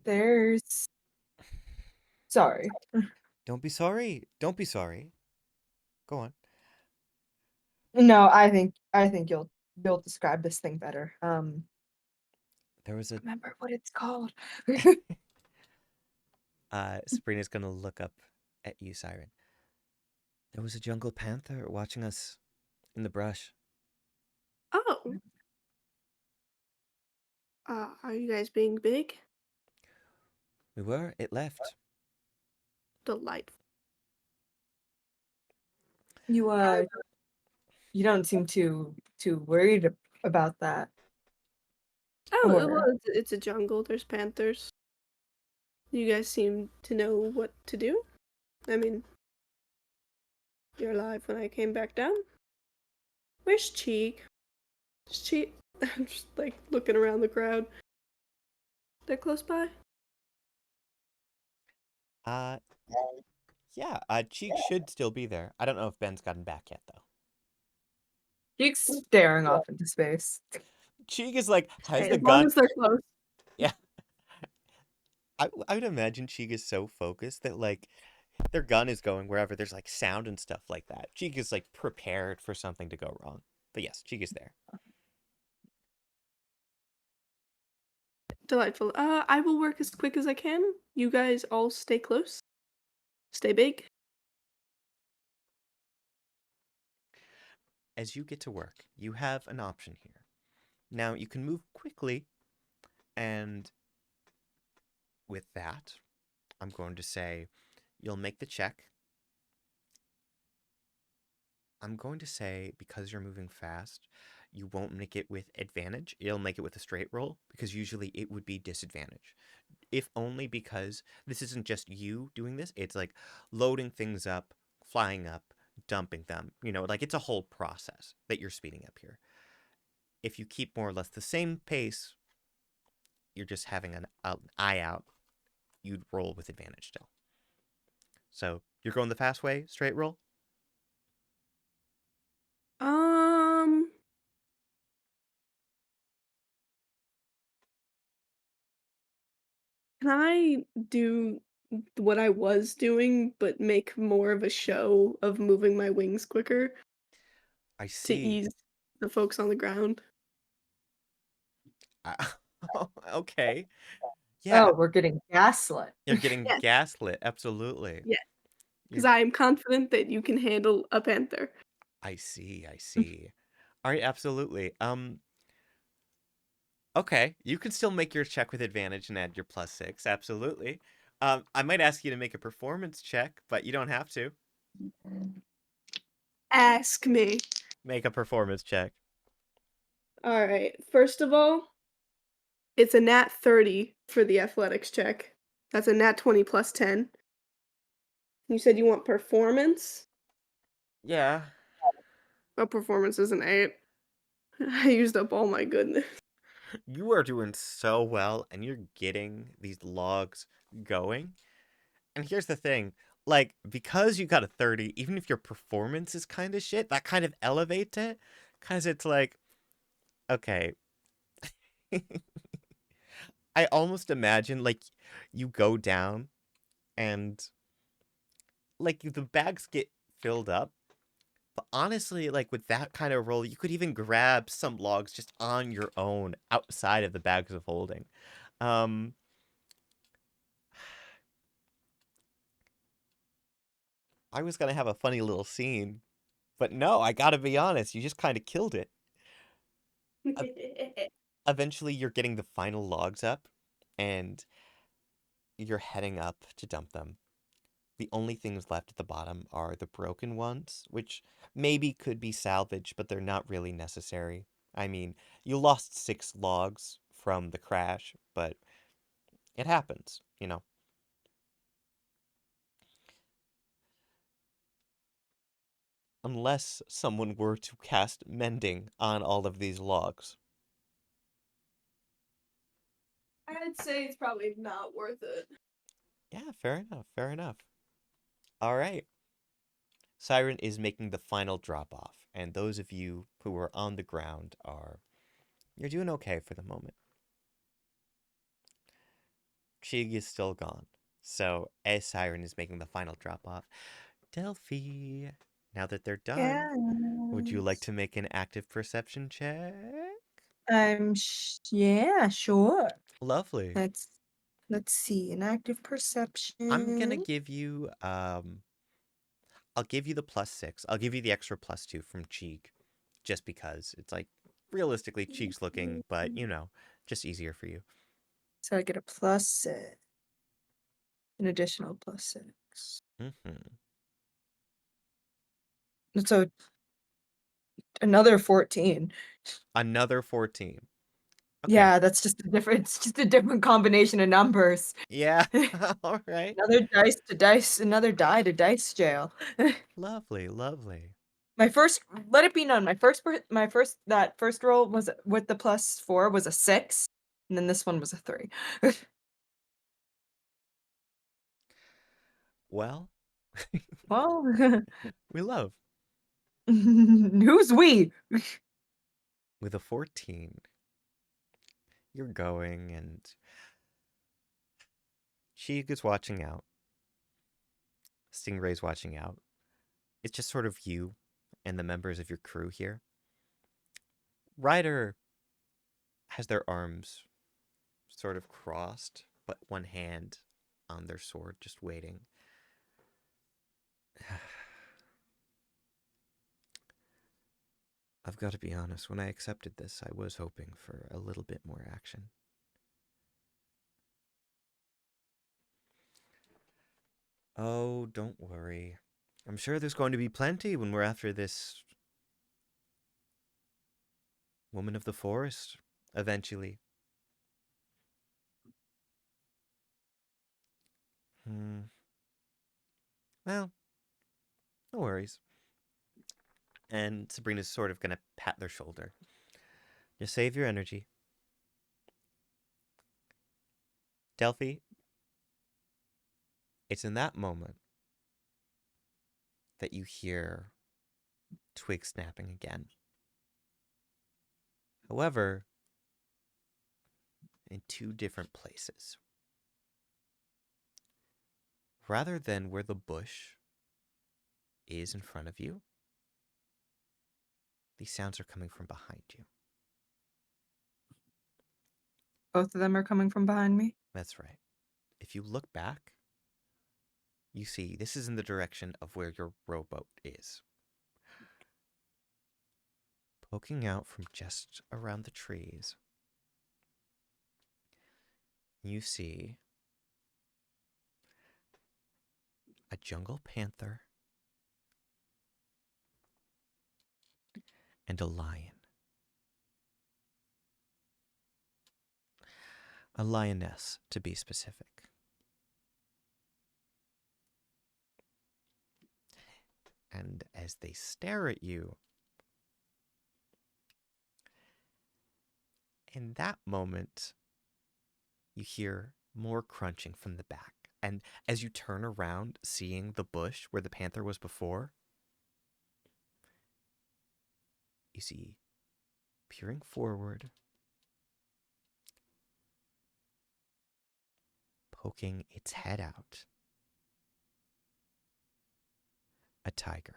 There's... Sorry. Don't be sorry. Don't be sorry. Go on. No, I think you'll describe this thing better. There was a Remember what it's called. Sabrina's gonna look up at you, Siren. There was a jungle panther watching us in the brush. Oh. Are you guys being big? We were. It left. Delightful. You don't seem too worried about that. Oh, Or- well, it's a jungle. There's panthers. You guys seem to know what to do. I mean, you're alive when I came back down. Where's CHEEG? Is CHEEG? I'm just like looking around the crowd. They're close by. Yeah, CHEEG should still be there. I don't know if Ben's gotten back yet, though. He's staring off into space. CHEEG is like, has Hey, the as long gun. as they're close. Yeah. I would imagine CHEEG is so focused that, like, their gun is going wherever there's, like, sound and stuff like that. CHEEG is, like, prepared for something to go wrong. But yes, CHEEG is there. Delightful. I will work as quick as I can. You guys all stay close. Stay big. As you get to work, you have an option here. Now, you can move quickly, and with that, I'm going to say you'll make the check. I'm going to say, because you're moving fast, you won't make it with advantage. You'll make it with a straight roll, because usually it would be disadvantage. If only because this isn't just you doing this, it's like loading things up, flying up, dumping them. You know, like it's a whole process that you're speeding up here. If you keep more or less the same pace, you're just having an eye out, you'd roll with advantage still. So you're going the fast way, straight roll? Can I do what I was doing, but make more of a show of moving my wings quicker I to see. ease the folks on the ground? Okay. Yeah, Oh, we're getting gaslit. you're getting Yes. gaslit. Absolutely. Yes. Because I am confident that you can handle a panther. I see. I see. All right. Absolutely. Okay. You can still make your check with advantage and add your +6. Absolutely. I might ask you to make a performance check, but you don't have to. Ask me. Make a performance check. All right. First of all, it's a nat 30 for the athletics check. That's a nat 20 plus 10. You said you want performance? Yeah. Oh, performance is an 8. I used up all my goodness. You are doing so well, and you're getting these logs going. And here's the thing. like, because you got a 30, even if your performance is kind of shit, that kind of elevates it. Because it's like, okay. I almost imagine, like, you go down and, like, the bags get filled up. But honestly, like, with that kind of roll, you could even grab some logs just on your own outside of the bags of holding. Um, I was gonna have a funny little scene, but no, I gotta be honest, you just kind of killed it. Eventually, you're getting the final logs up, and you're heading up to dump them. The only things left at the bottom are the broken ones, which maybe could be salvaged, but they're not really necessary. I mean, you lost 6 logs from the crash, but it happens, you know. Unless someone were to cast mending on all of these logs. I'd say it's probably not worth it. Yeah, fair enough, fair enough. All right. Siren is making the final drop off, and those of you who are on the ground you're doing okay for the moment. CHEEG is still gone. So, as Siren is making the final drop off, DELPHI, now that they're done, would you like Yes. to make an active perception check? Yeah, sure. Lovely. Let's see, an active I'm gonna perception. give you I'll give you the +6. I'll give you the extra +2 from CHEEG. Just because it's like realistically CHEEG's looking, but you know, just easier for you. So I get a +6, an additional +6. Mm-hmm. So another 14. Another 14. Okay. Yeah, that's just a different, it's just a different combination of numbers. Yeah. All right. Another die to dice jail. Lovely, lovely. My first, let it be known, that first roll was with the +4 was a 6, and then this one was a 3. Well, Well, we love. who's we? With a 14, you're going and CHEEG is watching out. Stingray's watching out. It's just sort of you and the members of your crew here. Ryder has their arms sort of crossed, but one hand on their sword, just waiting. I've got to be honest, when I accepted this, I was hoping for a little bit more action. Oh, don't worry. I'm sure there's going to be plenty when we're after this woman of the forest, eventually. Well, no worries. And Sabrina's sort of gonna pat their shoulder. Just save your energy. DELPHI, it's in that moment that you hear twigs snapping again. However, in 2 different places. Rather than where the bush is in front of you, these sounds are coming from behind you. Both of them are coming from behind me. That's right. If you look back, you see this is in the direction of where your rowboat is. Poking out from just around the trees, you see a jungle panther and a lion. A lioness, to be specific. And as they stare at you, in that moment, you hear more crunching from the back. And as you turn around, seeing the bush where the panther was before, you see, peering forward, poking its head out, a tiger.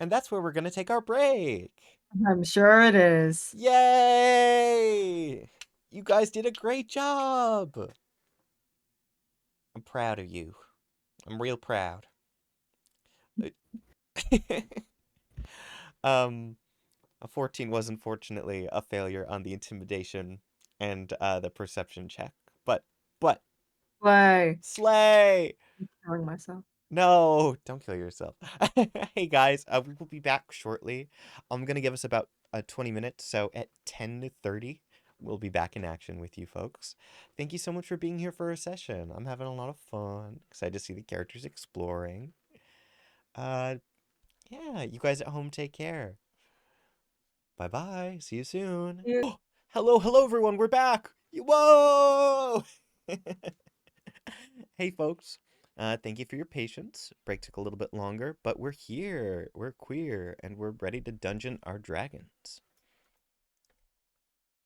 And that's where we're going to take our break. I'm sure it is. Yay! You guys did a great job. I'm proud of you. I'm real proud. A 14 was unfortunately a failure on the intimidation and the perception check. But Play. slay! I'm killing myself. No, don't kill yourself. Hey guys, we will be back shortly. I'm gonna give us about 20 minutes, so at 10:30 we'll be back in action with you folks. Thank you so much for being here for a session. I'm having a lot of fun. Excited to see the characters exploring. Yeah, you guys at home take care. Bye-bye. See you soon. Yeah. Hello everyone. We're back. Whoa! Hey folks. Thank you for your patience. Break took a little bit longer, but we're here. We're queer, and we're ready to dungeon our dragons.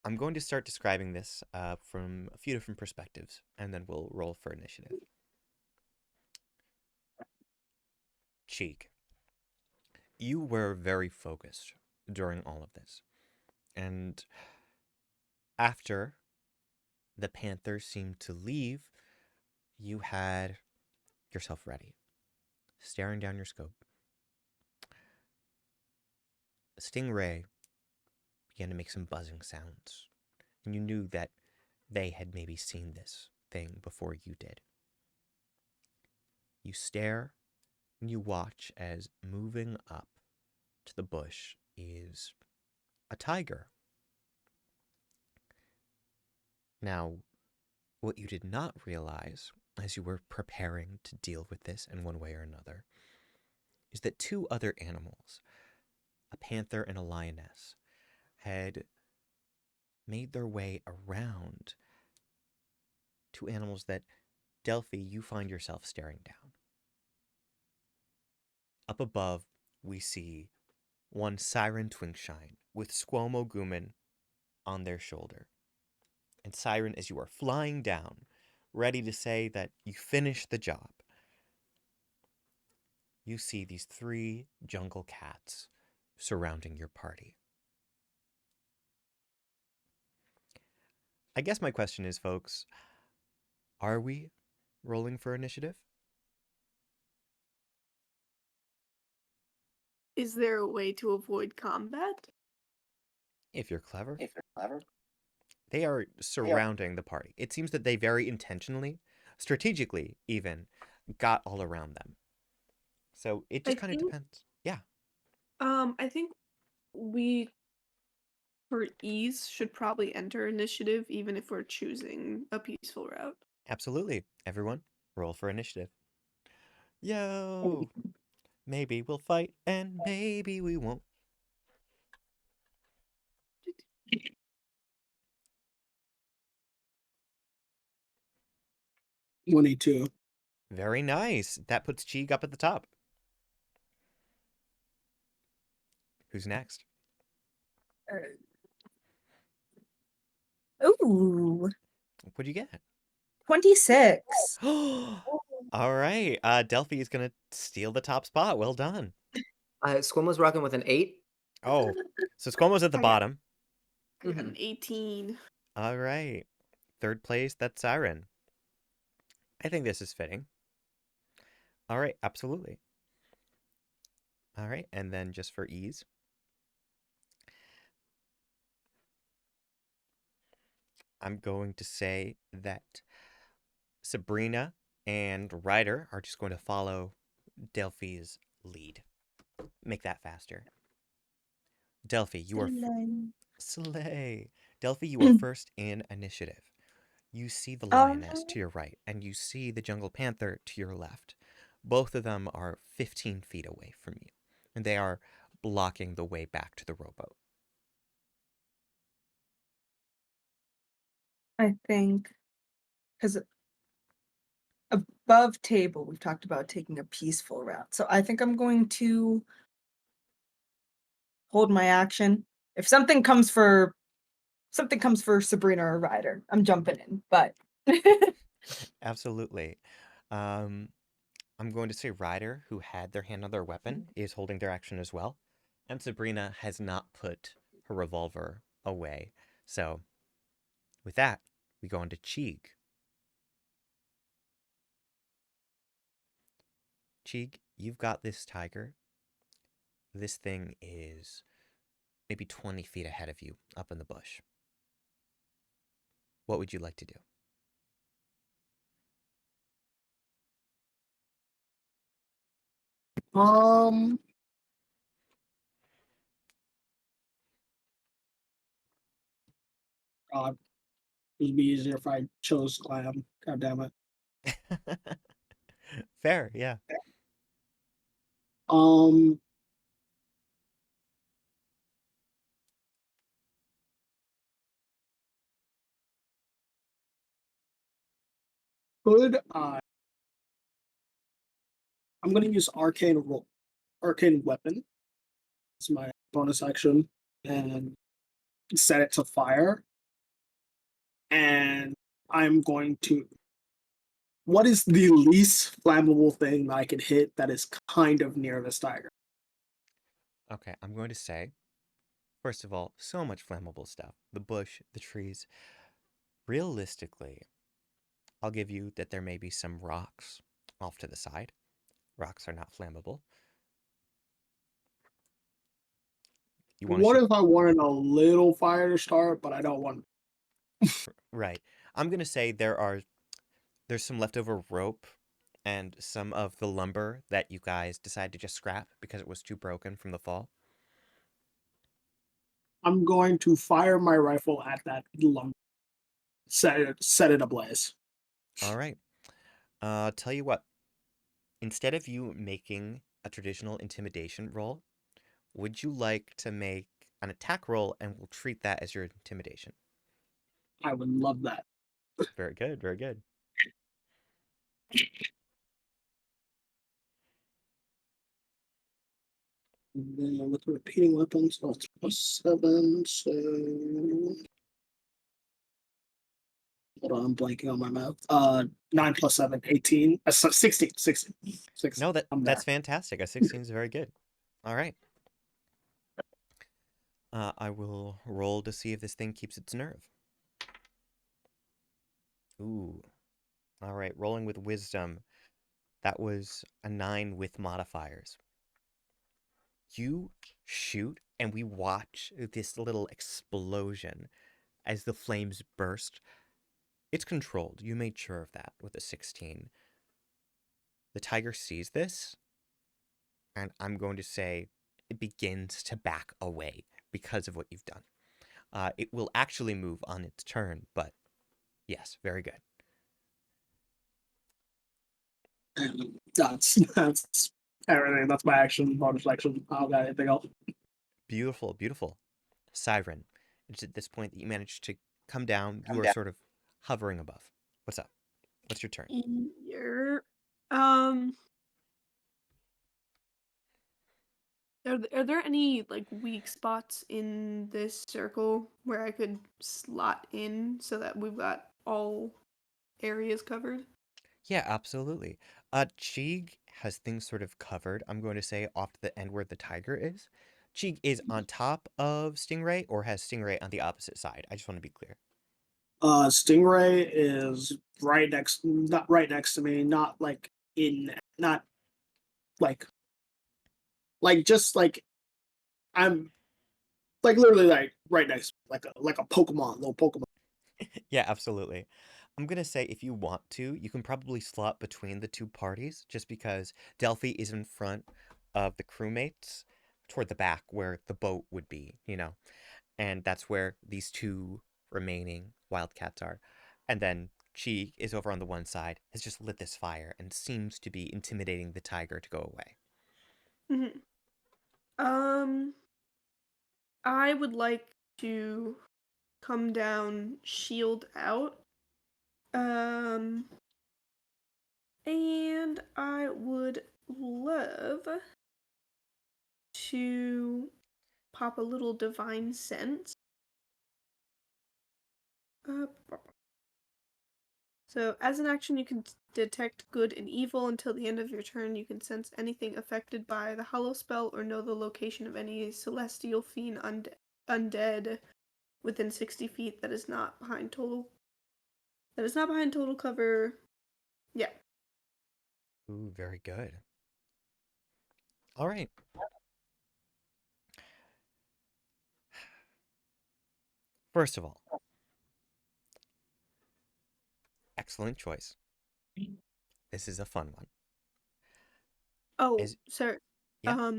I'm going to start describing this from a few different perspectives, and then we'll roll for initiative. CHEEG, you were very focused during all of this. And after the panther seemed to leave, you had yourself ready, staring down your scope. Stingray began to make some buzzing sounds, and you knew that they had maybe seen this thing before you did. You stare and you watch as moving up to the bush is a tiger. Now, what you did not realize as you were preparing to deal with this in one way or another is that two other animals, a panther and a lioness, had made their way around two animals that, DELPHI, you find yourself staring down. Up above, we see one Siren Twinkshine with SQUO'MO on their shoulder. And Siren, as you are flying down, ready to say that you finished the job, you see these three jungle cats surrounding your party. I guess my question is, folks, are we rolling for initiative? Is there a way to avoid combat? If you're clever. They are surrounding the party. It seems that they very intentionally, strategically even, got all around them. So it just kind of depends. Yeah. I think we, for ease, should probably enter initiative even if we're choosing a peaceful route. Absolutely. Everyone, roll for initiative. Yo! Maybe we'll fight and maybe we won't. 22. Very nice. That puts CHEEG up at the top. Who's next? Ooh, What'd you get? 26. All right. DELPHI is going to steal the top spot. Well done. SQUO'MO's rocking with an 8. Oh, so SQUO'MO's at the I got- bottom. I got an 18. All right. Third place, that's Siren. I think this is fitting. All right, absolutely. All right, and then just for ease, I'm going to say that Sabrina and Ryder are just going to follow DELPHI's lead. Make that faster. DELPHI, you are slay. DELPHI, you are first in initiative. You see the lioness to your right, and you see the jungle panther to your left. Both of them are 15 feet away from you, and they are blocking the way back to the rowboat. I think, because above table, we've talked about taking a peaceful route. So I think I'm going to hold my action. If something comes for Sabrina or Ryder, I'm jumping in. But Absolutely. I'm going to say Ryder, who had their hand on their weapon, is holding their action as well. And Sabrina has not put her revolver away. So, with that, we go on to CHEEG. CHEEG, you've got this tiger. This thing is maybe 20 feet ahead of you, up in the bush. What would you like to do? Um, God, it'd be easier if I chose clam. God damn it. Fair, yeah. Um, could I? I'm gonna use arcane weapon. It's my bonus action, and set it to fire. And I'm going to. What is the least flammable thing that I could hit that is kind of near this tiger? Okay, I'm going to say, first of all, so much flammable stuff. The bush, the trees. Realistically, I'll give you that there may be some rocks off to the side. Rocks are not flammable. You want to What shoot? if I wanted a little fire to start, but I don't want. Right. I'm going to say there's some leftover rope and some of the lumber that you guys decided to just scrap because it was too broken from the fall. I'm going to fire my rifle at that lump. Set it ablaze. All right. Tell you what. Instead of you making a traditional intimidation roll, would you like to make an attack roll and we'll treat that as your intimidation? I would love that. Very good, very good. And then with the repeating weapons, that's +7. So hold on, I'm blanking on my math. 9 + 7, 18. 16. 16. No, I'm that's there. fantastic. A 16 is very good. All right. I will roll to see if this thing keeps its nerve. Ooh. All right, rolling with wisdom. That was a 9 with modifiers. You shoot, and we watch this little explosion as the flames burst. It's controlled. You made sure of that with a 16. The tiger sees this, and I'm going to say it begins to back away because of what you've done. It will actually move on its turn, but yes, very good. That's everything. That's my action, bonus action. I don't got anything else. Beautiful, beautiful. Siren, it's at this point that you manage to come down. You Come are down. sort of hovering above. What's up? What's your turn? Here. Are there any like weak spots in this circle where I could slot in so that we've got all areas covered? Yeah, absolutely. CHEEG has things sort of covered. I'm going to say off to the end where the tiger is. CHEEG is on top of Stingray or has Stingray on the opposite side. I just want to be clear. Stingray is not right next to me, not like, just like I'm like literally like right next, like a Pokemon, little Pokemon. Yeah, absolutely. I'm going to say if you want to, you can probably slot between the two parties just because DELPHI is in front of the crewmates toward the back where the boat would be. And that's where these two remaining wildcats are. And then Chi is over on the one side, has just lit this fire and seems to be intimidating the tiger to go away. Mm-hmm. I would like to come down, shield out. And I would love to pop a little divine sense. So, as an action, you can detect good and evil. Until the end of your turn, you can sense anything affected by the hollow spell or know the location of any celestial fiend undead within 60 feet that is not behind total cover. Yeah. Ooh, very good. All right. First of all, excellent choice. This is a fun one. Oh, As sir. yeah.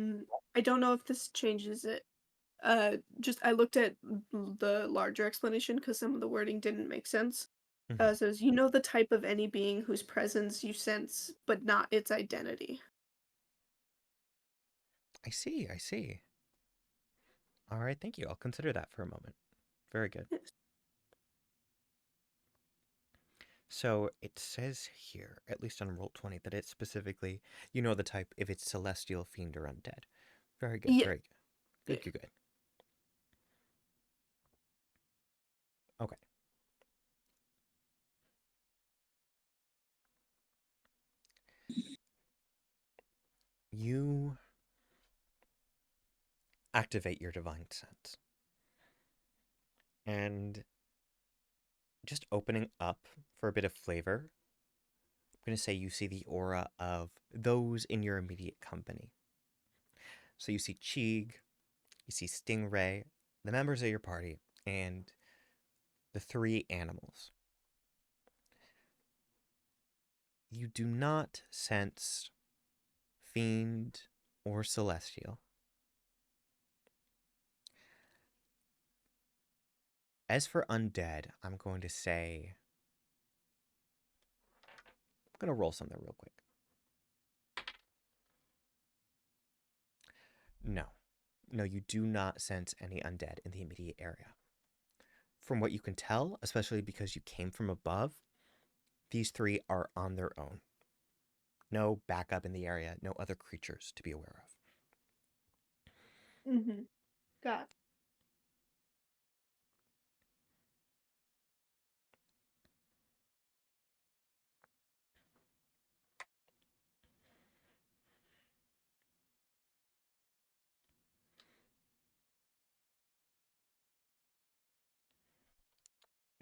I don't know if this changes it. Just I looked at the larger explanation because some of the wording didn't make sense. Mhm. Says you know the type of any being whose presence you sense, but not its identity. I see. I see. All right. Thank you. I'll consider that for a moment. Very good. Yes. So it says here, at least on Roll20, that it's specifically, you know the type if it's celestial, fiend, or undead. Very good. Yeah. Very good. Good. Good. Good. Okay. You activate your divine sense. And just opening up for a bit of flavor, I'm going to say you see the aura of those in your immediate company. So you see CHEEG, you see Stingray, the members of your party, and the 3 animals. You do not sense fiend or celestial. As for undead, I'm going to say, I'm going to roll something real quick. No. No, you do not sense any undead in the immediate area. From what you can tell, especially because you came from above, these 3 are on their own. No backup in the area, no other creatures to be aware of. Mm-hmm. Got it.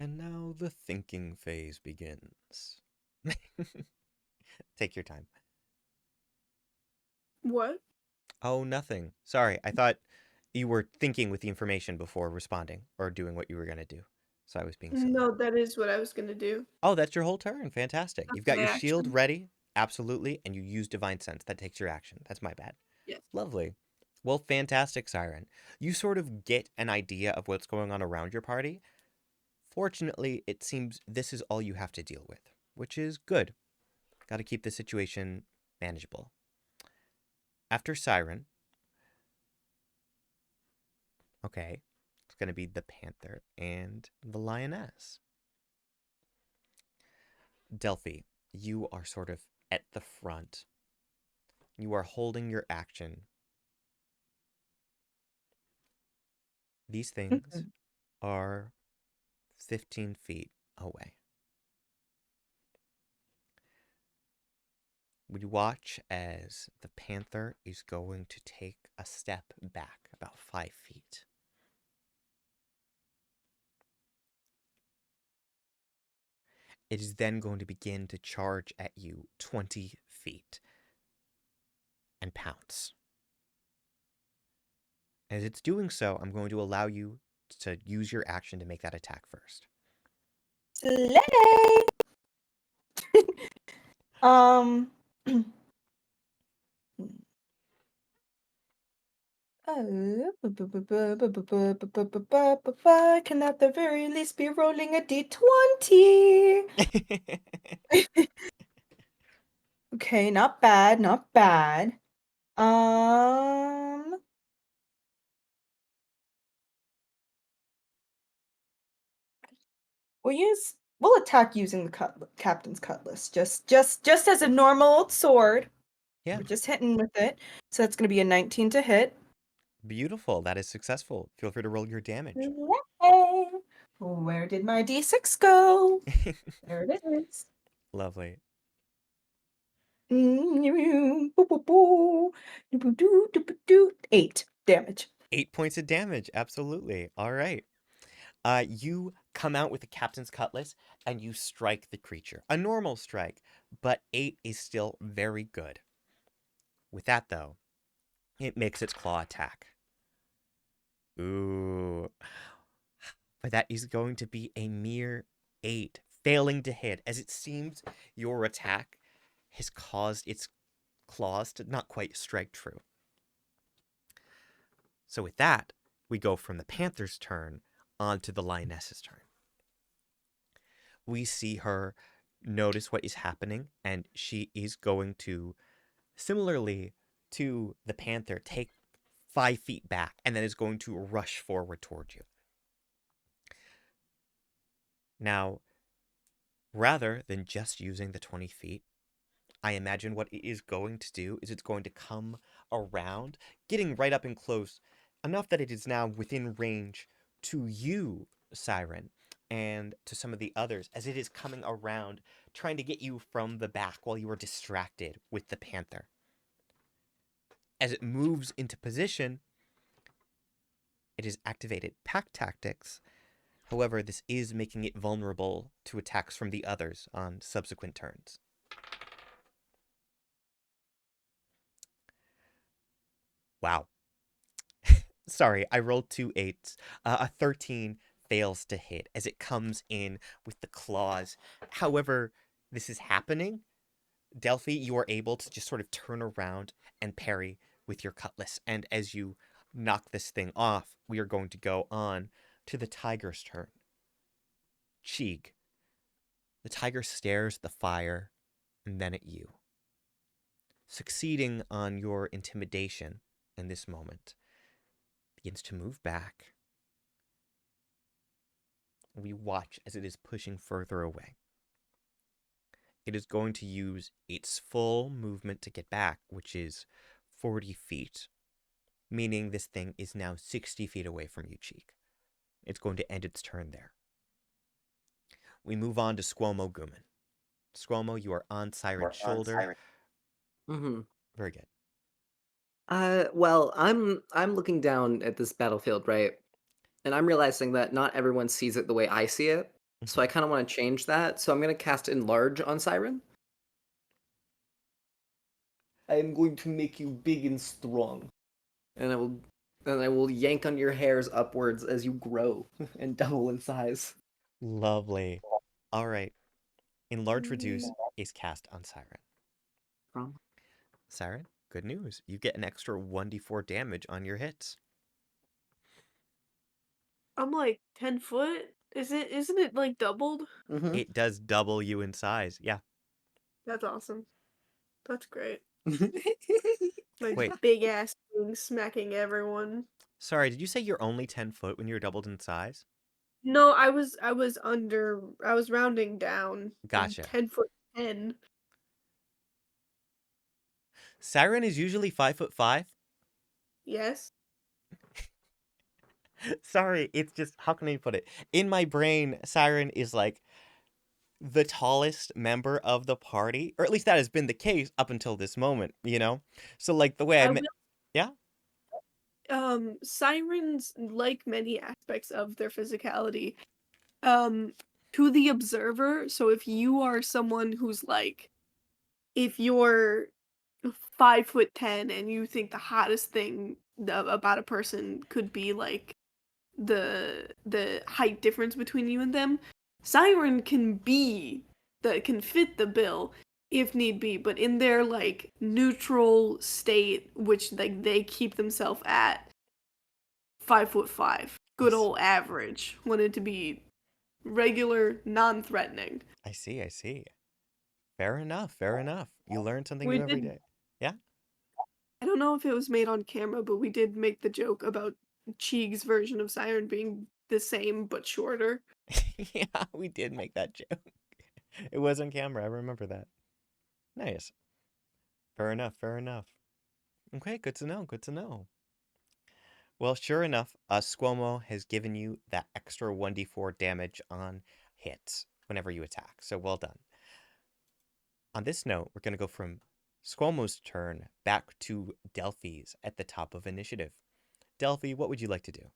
And now the thinking phase begins. Take your time. What? Oh, nothing. Sorry, I thought you were thinking with the information before responding or doing what you were going to do. So I was being silly. No, that is what I was gonna do. Oh, that's your whole turn. Fantastic. That's You've got my your shield action. ready. Absolutely. And you use Divine Sense. That takes your action. That's my bad. Yes. Lovely. Well, fantastic, Siren. You sort of get an idea of what's going on around your party. Fortunately, it seems this is all you have to deal with, which is good. Got to keep the situation manageable. After Siren, okay, it's going to be the panther and the lioness. Delphi, you are sort of at the front. You are holding your action. These things are 15 feet away. We watch as the panther is going to take a step back about 5 feet. It is then going to begin to charge at you 20 feet and pounce. As it's doing so, I'm going to allow you to use your action to make that attack first. Slay! um. Can at the very least be rolling a d20. Okay, not bad, not bad. Um, We'll attack using the captain's cutlass, just as a normal old sword. Yeah. We're just hitting with it. So that's gonna be a 19 to hit. Beautiful. That is successful. Feel free to roll your damage. Yay! Where did my d6 go? There it is. Lovely. 8 damage. 8 points of damage. Absolutely. All right. You come out with the captain's cutlass and you strike the creature. A normal strike, but 8 is still very good. With that, though, it makes its claw attack. Ooh. But that is going to be a mere 8, failing to hit, as it seems your attack has caused its claws to not quite strike true. So with that, we go from the panther's turn onto the lioness's turn. We see her notice what is happening, and she is going to, similarly to the panther, take 5 feet back, and then is going to rush forward towards you. Now, rather than just using the 20 feet, I imagine what it is going to do is it's going to come around, getting right up and close, enough that it is now within range to you, Siren, and to some of the others, as it is coming around, trying to get you from the back while you are distracted with the panther. As it moves into position, it has activated pack tactics. However, this is making it vulnerable to attacks from the others on subsequent turns. Wow. Sorry, I rolled 2 8s. A 13 fails to hit as it comes in with the claws. However, this is happening. Delphi, you are able to just sort of turn around and parry with your cutlass. And as you knock this thing off, we are going to go on to the tiger's turn. CHEEG. The tiger stares at the fire and then at you. Succeeding on your intimidation in this moment, begins to move back. We watch as it is pushing further away. It is going to use its full movement to get back, which is 40 feet, meaning this thing is now 60 feet away from you, CHEEG. It's going to end its turn there. We move on to SQUO'MO Guman. SQUO'MO, you are on Siren's shoulder. Mm-hmm. Very good. Well, I'm looking down at this battlefield, right? And I'm realizing that not everyone sees it the way I see it. So I kind of want to change that. So I'm going to cast Enlarge on Siren. I am going to make you big and strong. And I will yank on your hairs upwards as you grow and double in size. Lovely. All right. Enlarge Reduce is cast on Siren. Siren, good news. You get an extra 1d4 damage on your hits. I'm like 10 foot. Isn't it like doubled? Mm-hmm. It does double you in size. Yeah. That's awesome. That's great. Wait. Like big ass thing smacking everyone. Sorry, did you say you're only 10 foot when you're doubled in size? No, I was rounding down. Gotcha. 10 foot 10. Siren is usually 5'5". Yes. Sorry, it's just, how can I put it? In my brain, Siren is like the tallest member of the party, or at least that has been the case up until this moment, you know? So like the way yeah? Sirens, like many aspects of their physicality, to the observer, so if you are someone who's like, if you're 5'10" and you think the hottest thing about a person could be like the height difference between you and them, Siren can fit the bill if need be, but in their like neutral state, which like they keep themselves at 5'5", good old average, wanted to be regular, non-threatening. I see. Fair enough. You learn something We new every did- day. Yeah? I don't know if it was made on camera, but we did make the joke about CHEEG's version of Siren being the same but shorter. Yeah, we did make that joke. It was on camera. I remember that. Nice. Fair enough. Fair enough. Okay, good to know. Good to know. Well, sure enough, SQUO'MO has given you that extra 1d4 damage on hits whenever you attack. So well done. On this note, we're going to go from SQUO'MO's turn back to DELPHI's at the top of initiative. DELPHI, what would you like to do?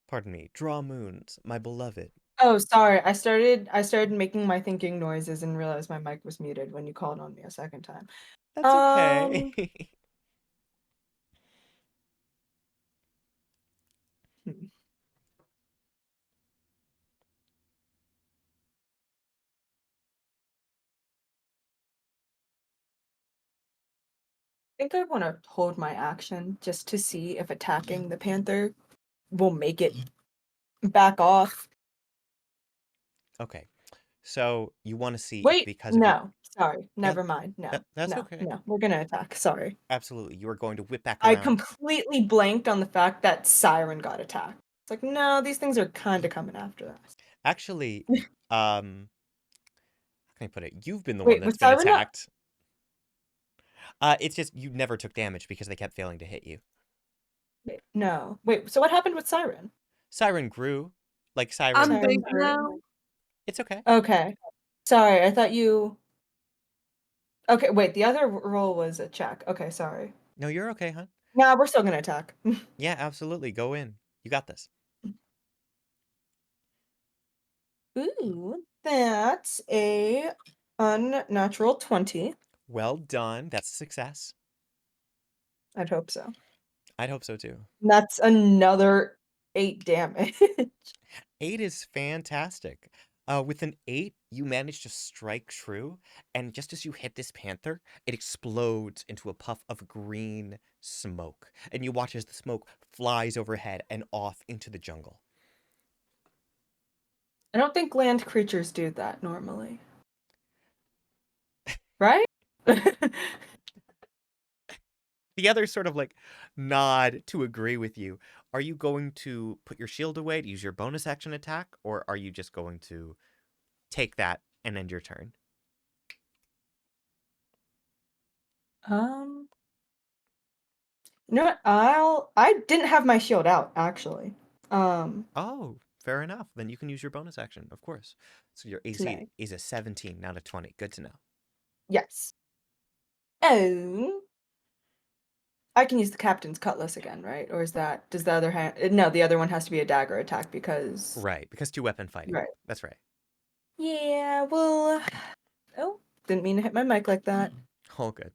Pardon me. Draw moons, my beloved. Oh, sorry. I started making my thinking noises and realized my mic was muted when you called on me a second time. That's okay. Hmm. I think I want to hold my action just to see if attacking the panther will make it back off. Okay. So you want to see if Wait, because of your... no. Sorry, Yeah, never mind. No, that's no, okay. no. We're gonna attack. Sorry. Absolutely. You are going to whip back I around. completely blanked on the fact that Siren got attacked. It's like, no, these things are kind of coming after us. Actually, how can I put it? You've been the one Wait, that's was been Siren not? attacked. It's just you never took damage because they kept failing to hit you. Wait, no. Wait, so what happened with Siren? Siren grew. Like I'm Siren... Siren big grew. now. It's okay. Okay. Sorry, I thought you. Okay, wait, the other roll was a check. Okay, sorry. No, you're okay, huh? Nah, we're still gonna attack. Yeah, absolutely. Go in. You got this. Ooh, that's a unnatural 20. Well done. That's a success. I'd hope so. I'd hope so too. That's another 8 damage. 8 is fantastic. With an 8, you manage to strike true, and just as you hit this panther, it explodes into a puff of green smoke. And you watch as the smoke flies overhead and off into the jungle. I don't think land creatures do that normally. Right? The others sort of like nod to agree with you. Are you going to put your shield away to use your bonus action attack, or are you just going to take that and end your turn? You know what? I didn't have my shield out, actually. Oh, fair enough. Then you can use your bonus action, of course. So your AC Tonight. is a 17, not a 20. Good to know. Yes. Oh. I can use the captain's cutlass again, right? Or does the other hand? No, the other one has to be a dagger attack because. Right, because 2-weapon fighting. Right. That's right. Yeah. Well. Oh, didn't mean to hit my mic like that. All good.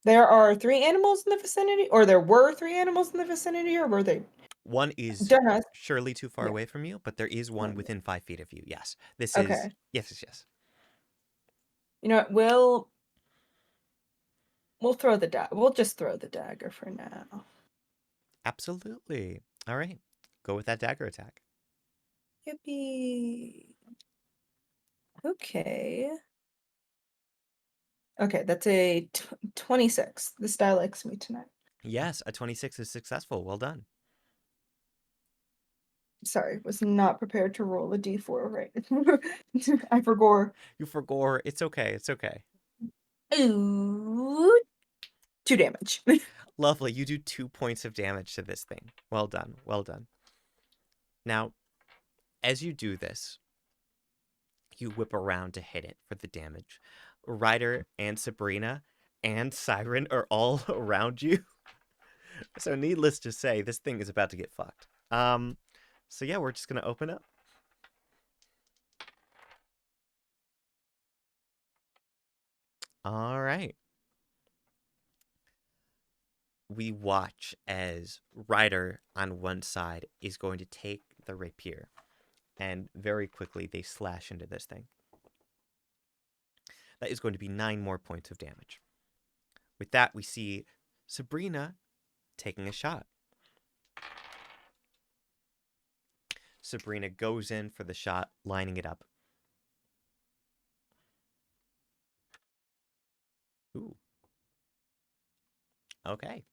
There are 3 animals in the vicinity, or there were 3 animals in the vicinity, or were they? One is Don't know. surely too far Yeah. away from you, but there is one Yeah. within 5 feet of you. Yes. This Okay. is... Yes. You know what? We'll throw the dagger. We'll just throw the dagger for now. Absolutely. All right. Go with that dagger attack. Yippee. Okay. Okay, that's a 26. This die likes me tonight. Yes, a 26 is successful. Well done. Sorry, was not prepared to roll a d4 right. I forgot. You forgot. It's okay. It's okay. Ooh, 2 damage. Lovely. You do 2 points of damage to this thing. Well done. Well done. Now, as you do this, you whip around to hit it for the damage. Ryder and Sabrina and Siren are all around you. So needless to say, this thing is about to get fucked. So yeah, we're just gonna open up. All right. We watch as Ryder on one side is going to take the rapier, and very quickly they slash into this thing. That is going to be 9 more points of damage. With that, we see Sabrina taking a shot. Sabrina goes in for the shot, lining it up. Ooh. Okay.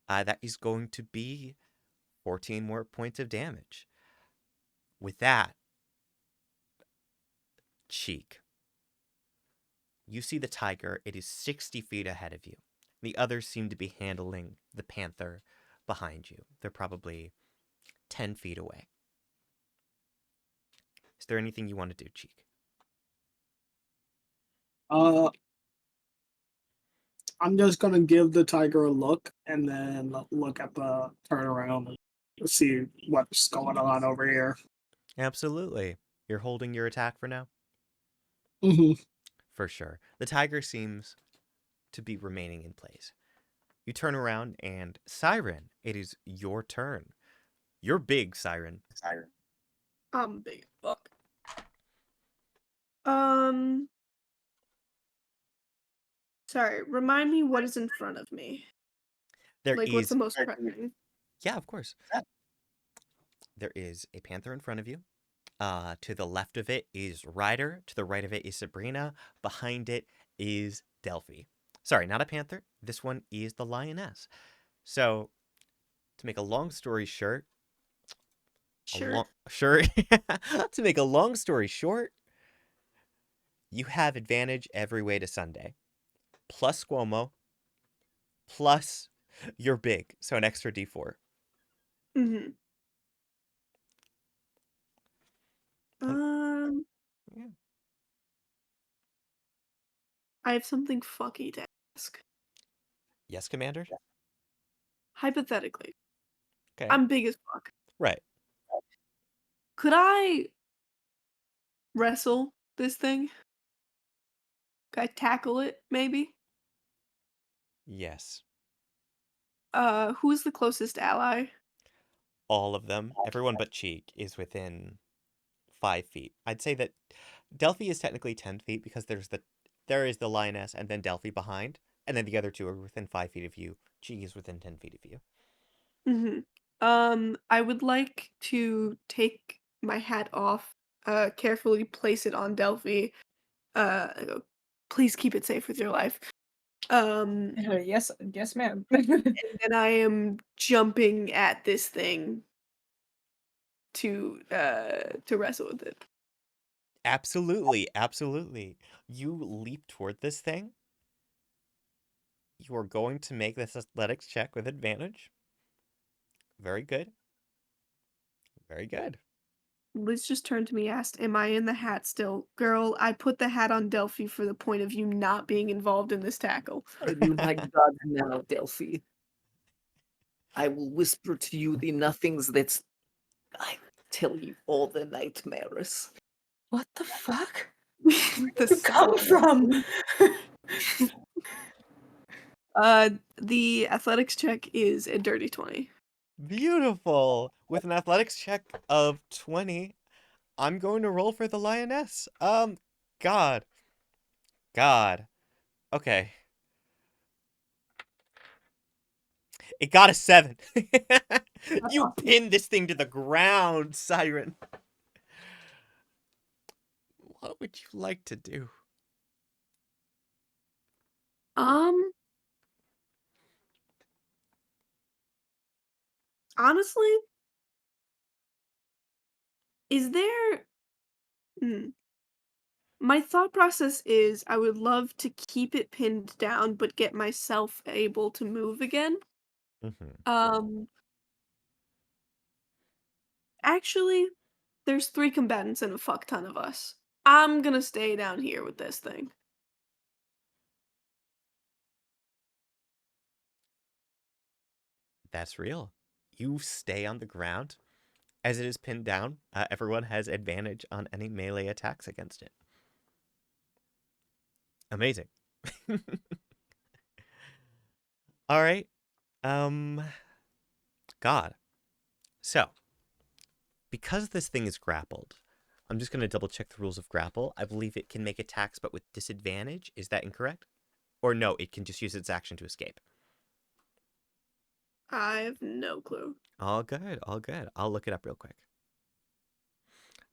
That is going to be 14 more points of damage. With that, CHEEG. You see the tiger. It is 60 feet ahead of you. The others seem to be handling the panther behind you. They're probably 10 feet away. Is there anything you want to do, CHEEG? I'm just gonna give the tiger a look and then look at the turnaround and see what's going on over here. Absolutely. You're holding your attack for now? Hmm. For sure. The tiger seems to be remaining in place. You turn around and Siren, it is your turn. You're big, Siren. I'm big as fuck. Sorry, remind me what is in front of me. There Like, what's is, the most pressing? yeah, of course. There is a panther in front of you. To the left of it is Ryder. To the right of it is Sabrina. Behind it is DELPHI. Sorry, not a panther. This one is the lioness. So, to make a long story short, Sure. to make a long story short, you have advantage every way to Sunday. Plus SQUO'MO, plus you're big, so an extra D4. Mm-hmm. Yeah. I have something fucky to ask. Yes, Commander? Hypothetically, Okay. I'm big as fuck. Right. Could I wrestle this thing? Could I tackle it, maybe? Yes. Who's the closest ally? All of them, everyone but CHEEG, is within 5 feet. I'd say that DELPHI is technically 10 feet because there is the lioness and then DELPHI behind, and then the other two are within 5 feet of you. CHEEG is within 10 feet of you. Mm-hmm. I would like to take my hat off, carefully place it on DELPHI. I go, please keep it safe with your life. Yes, ma'am. And then I am jumping at this thing to wrestle with it. Absolutely, absolutely. You leap toward this thing. You are going to make this athletics check with advantage. Very good. Very good. Liz just turned to me, asked, "Am I in the hat still?" Girl, I put the hat on DELPHI for the point of you not being involved in this tackle. My God, now, DELPHI. I will whisper to you the nothings that I tell you all the nightmares. What the fuck? The Where'd you come sound. from? The athletics check is a dirty 20. Beautiful. With an athletics check of 20, I'm going to roll for the lioness. God. God. Okay. It got a 7. You pinned this thing to the ground, Siren. What would you like to do? Honestly, is there my thought process is I would love to keep it pinned down but get myself able to move again. Mm-hmm. Actually, there's 3 combatants and a fuck ton of us. I'm gonna stay down here with this thing. That's real. You stay on the ground. As it is pinned down, everyone has advantage on any melee attacks against it. Amazing. All right. God. So, because this thing is grappled, I'm just going to double check the rules of grapple. I believe it can make attacks but with disadvantage. Is that incorrect? Or no, it can just use its action to escape. I have no clue. All good, all good. I'll look it up real quick.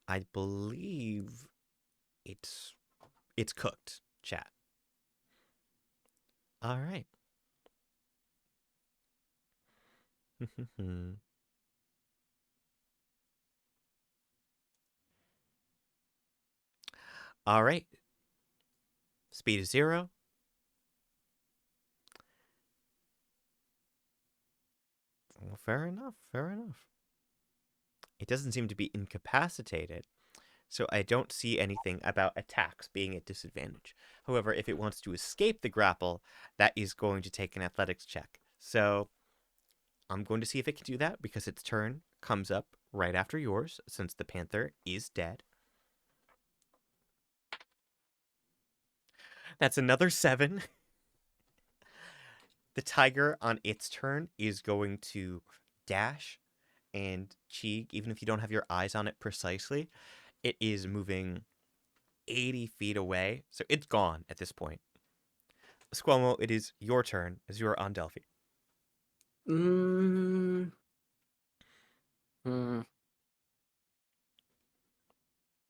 I believe it's cooked, chat. All right. All right. Speed is 0. Well, fair enough. Fair enough. It doesn't seem to be incapacitated, so I don't see anything about attacks being at disadvantage. However, if it wants to escape the grapple, that is going to take an athletics check. So I'm going to see if it can do that because its turn comes up right after yours, since the panther is dead. That's another 7. The tiger on its turn is going to dash and CHEEG, even if you don't have your eyes on it precisely, it is moving 80 feet away, so it's gone at this point. SQUO'MO, it is your turn as you are on DELPHI. Hmm.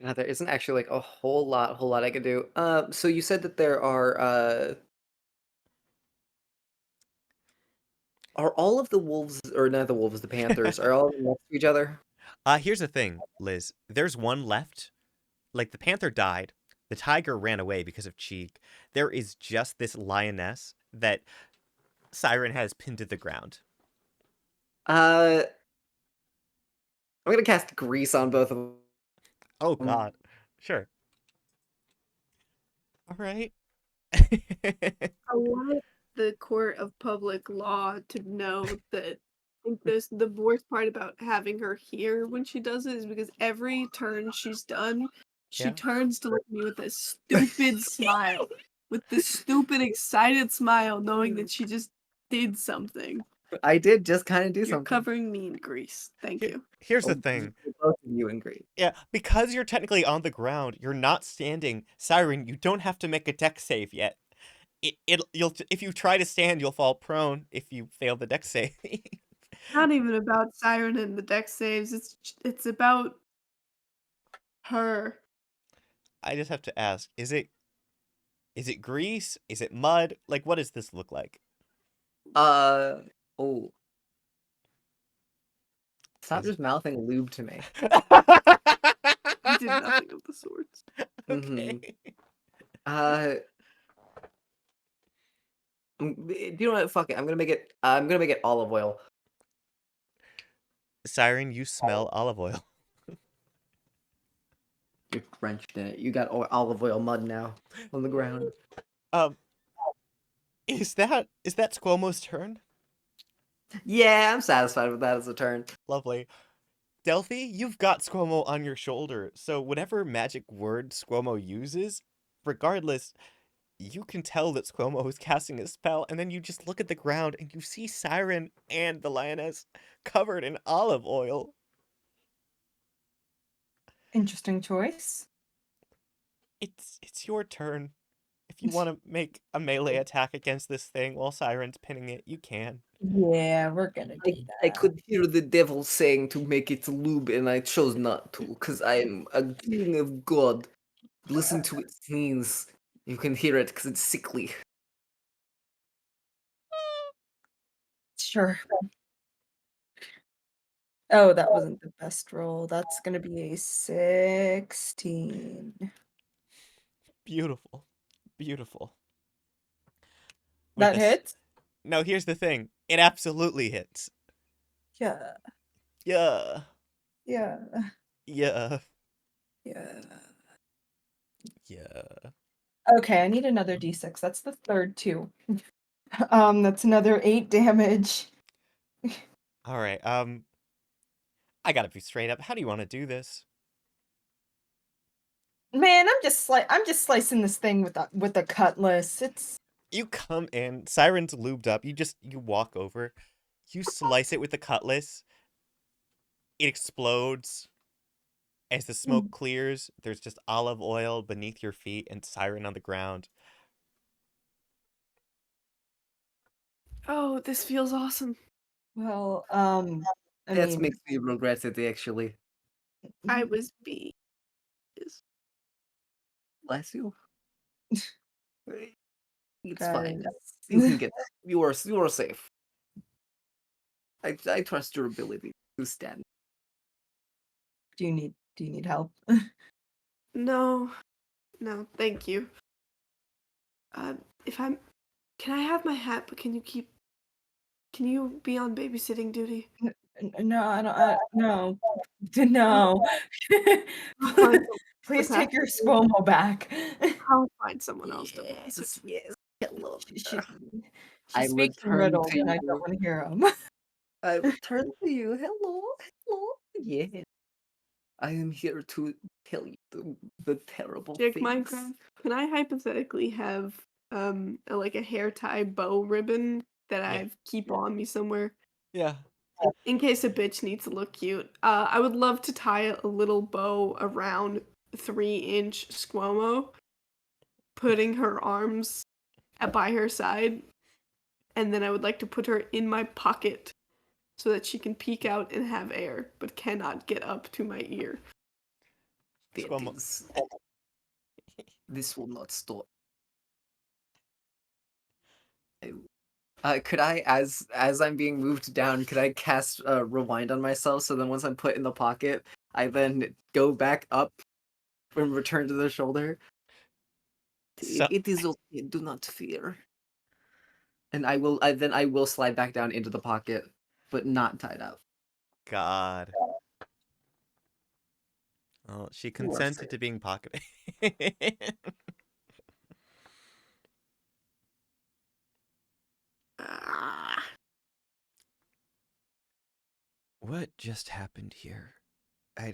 Now, there isn't actually like a whole lot I could do. So you said that there are all of the wolves, or not the wolves, the panthers, are all of them next to each other? Here's the thing, Liz. There's one left. Like, the panther died. The tiger ran away because of CHEEG. There is just this lioness that Siren has pinned to the ground. I'm gonna cast grease on both of them. Oh, God. Sure. All right. I want the court of public law to know that I think this the worst part about having her here when she does it is because every turn she's done, she Yeah. turns to look at me with this stupid smile. With this stupid excited smile, knowing that she just did something. I did just kind of do You're something. covering me in grease. Thank you. Here's the thing. Both of you in grease. Yeah, because you're technically on the ground, you're not standing. Siren, you don't have to make a dex save yet. You'll if you try to stand, you'll fall prone if you fail the dex save. Not even about Siren and the deck saves. It's about her. I just have to ask, is it grease? Is it mud? Like, what does this look like? Oh. Stop Is- just mouthing lube to me. I did nothing of the sorts. Okay. Do you know what? Fuck it. I'm gonna make it olive oil. Siren, you smell olive oil. You're drenched in it. You got olive oil mud now on the ground. Is that SQUO'MO's turn? Yeah, I'm satisfied with that as a turn. Lovely. DELPHI, you've got SQUO'MO on your shoulder, so whatever magic word SQUO'MO uses, regardless, you can tell that SQUO'MO is casting a spell, and then you just look at the ground and you see Siren and the lioness covered in olive oil. Interesting choice. It's your turn. If you want to make a melee attack against this thing while Siren's pinning it, you can. Yeah, we're gonna do I that. could hear the devil saying to make it lube, and I chose not to, because I am a king of God. Listen to it sneeze. You can hear it because it's sickly. Sure. Oh, that wasn't the best roll. That's gonna be a 16. Beautiful. Beautiful. That hits? No, here's the thing. It absolutely hits. Yeah. Yeah. Yeah. Yeah. Yeah. Yeah. Okay, I need another d6. That's the third too. That's another 8 damage. All right. I gotta be straight up. How do you want to do this? Man, I'm just slicing this thing with a cutlass. It's You come in, Siren's lubed up. You walk over, you slice it with the cutlass. It explodes. As the smoke clears, there's just olive oil beneath your feet and Siren on the ground. Oh, this feels awesome. well, I That mean, makes me regret it, actually. I was being. Bless you. It's guys, fine. You can get that. You are safe. I trust your ability to stand. Do you need help? No, thank you. Can I have my hat? But can you be on babysitting duty? No, I don't. No, no. I'll find Please someone take your SQUO'MO back. I'll find someone else to Yes, babysit. yes. Hello. She I speaks in return riddles, to and I don't you. want to hear them. I return to you. Hello. Yeah. I am here to tell you the terrible Jegg, things. Minecraft, can I hypothetically have like a hair tie bow ribbon that Yeah. I keep on me somewhere Yeah. in case a bitch needs to look cute? I would love to tie a little bow around 3-inch SQUO'MO, putting her arms by her side, and then I would like to put her in my pocket so that she can peek out and have air, but cannot get up to my ear. That SQUO'MO. is- This will not stop. Could I, as I'm being moved down, could I cast rewind on myself so then once I'm put in the pocket, I then go back up and return to the shoulder? So- It is okay. Do not fear. And I will slide back down into the pocket, but not tied up. God. Well, she You are consented safe. to being pocketed. Ah. What just happened here? I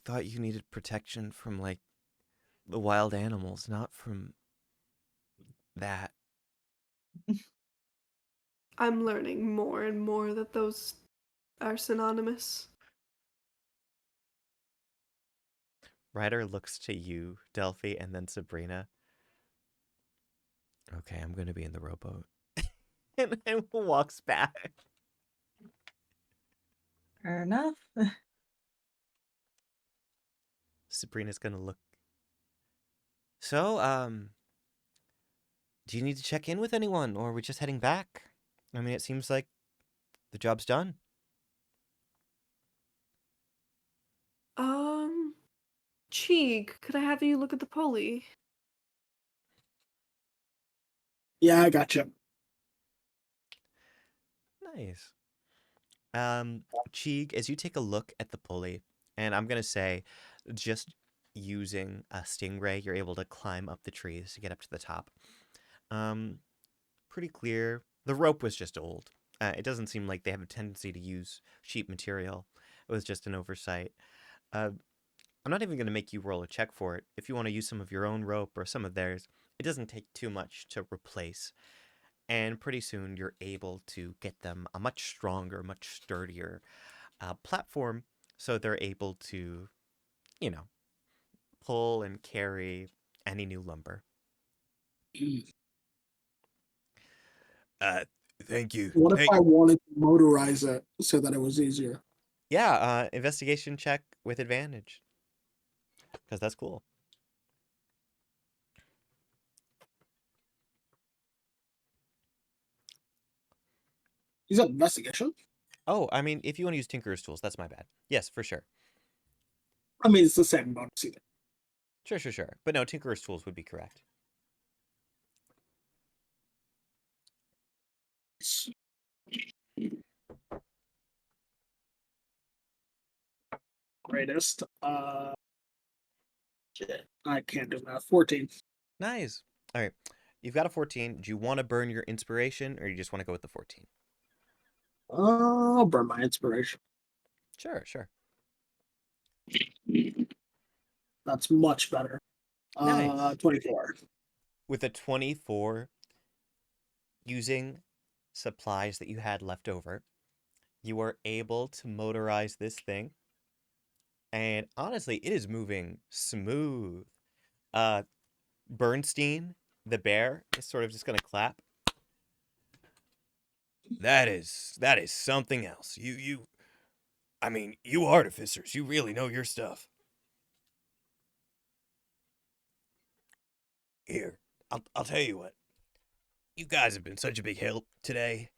thought you needed protection from, like, the wild animals, not from that. I'm learning more and more that those are synonymous. Ryder looks to you, Delphi, and then Sabrina. Okay, I'm going to be in the rowboat. And then walks back. Fair enough. Sabrina's going to look. So, do you need to check in with anyone, or are we just heading back? I mean, it seems like the job's done. CHEEG, could I have you look at the pulley? Yeah, I gotcha. Nice. CHEEG, as you take a look at the pulley, and I'm going to say, just using a stingray, you're able to climb up the trees to get up to the top. Pretty clear. The rope was just old. It doesn't seem like they have a tendency to use cheap material. It was just an oversight. I'm not even going to make you roll a check for it. If you want to use some of your own rope or some of theirs, it doesn't take too much to replace. And pretty soon you're able to get them a much stronger, much sturdier platform so they're able to, pull and carry any new lumber. Thank you. What if I wanted to motorize it so that it was easier? Yeah, investigation check with advantage. Because that's cool. Is that investigation? Oh, I mean, if you want to use Tinker's tools, that's my bad. Yes, for sure. I mean, it's the same bonus either. Sure. But no, Tinker's tools would be correct. Greatest. Shit, I can't do that. 14. Nice. All right. You've got a 14. Do you want to burn your inspiration, or you just want to go with the 14? I'll burn my inspiration. Sure. That's much better. Nice. 24. With a 24, using supplies that you had left over, you are able to motorize this thing. And honestly, it is moving smooth. Bernstein, the bear, is sort of just going to clap. That is something else. I mean, you artificers, you really know your stuff. Here, I'll tell you what. You guys have been such a big help today.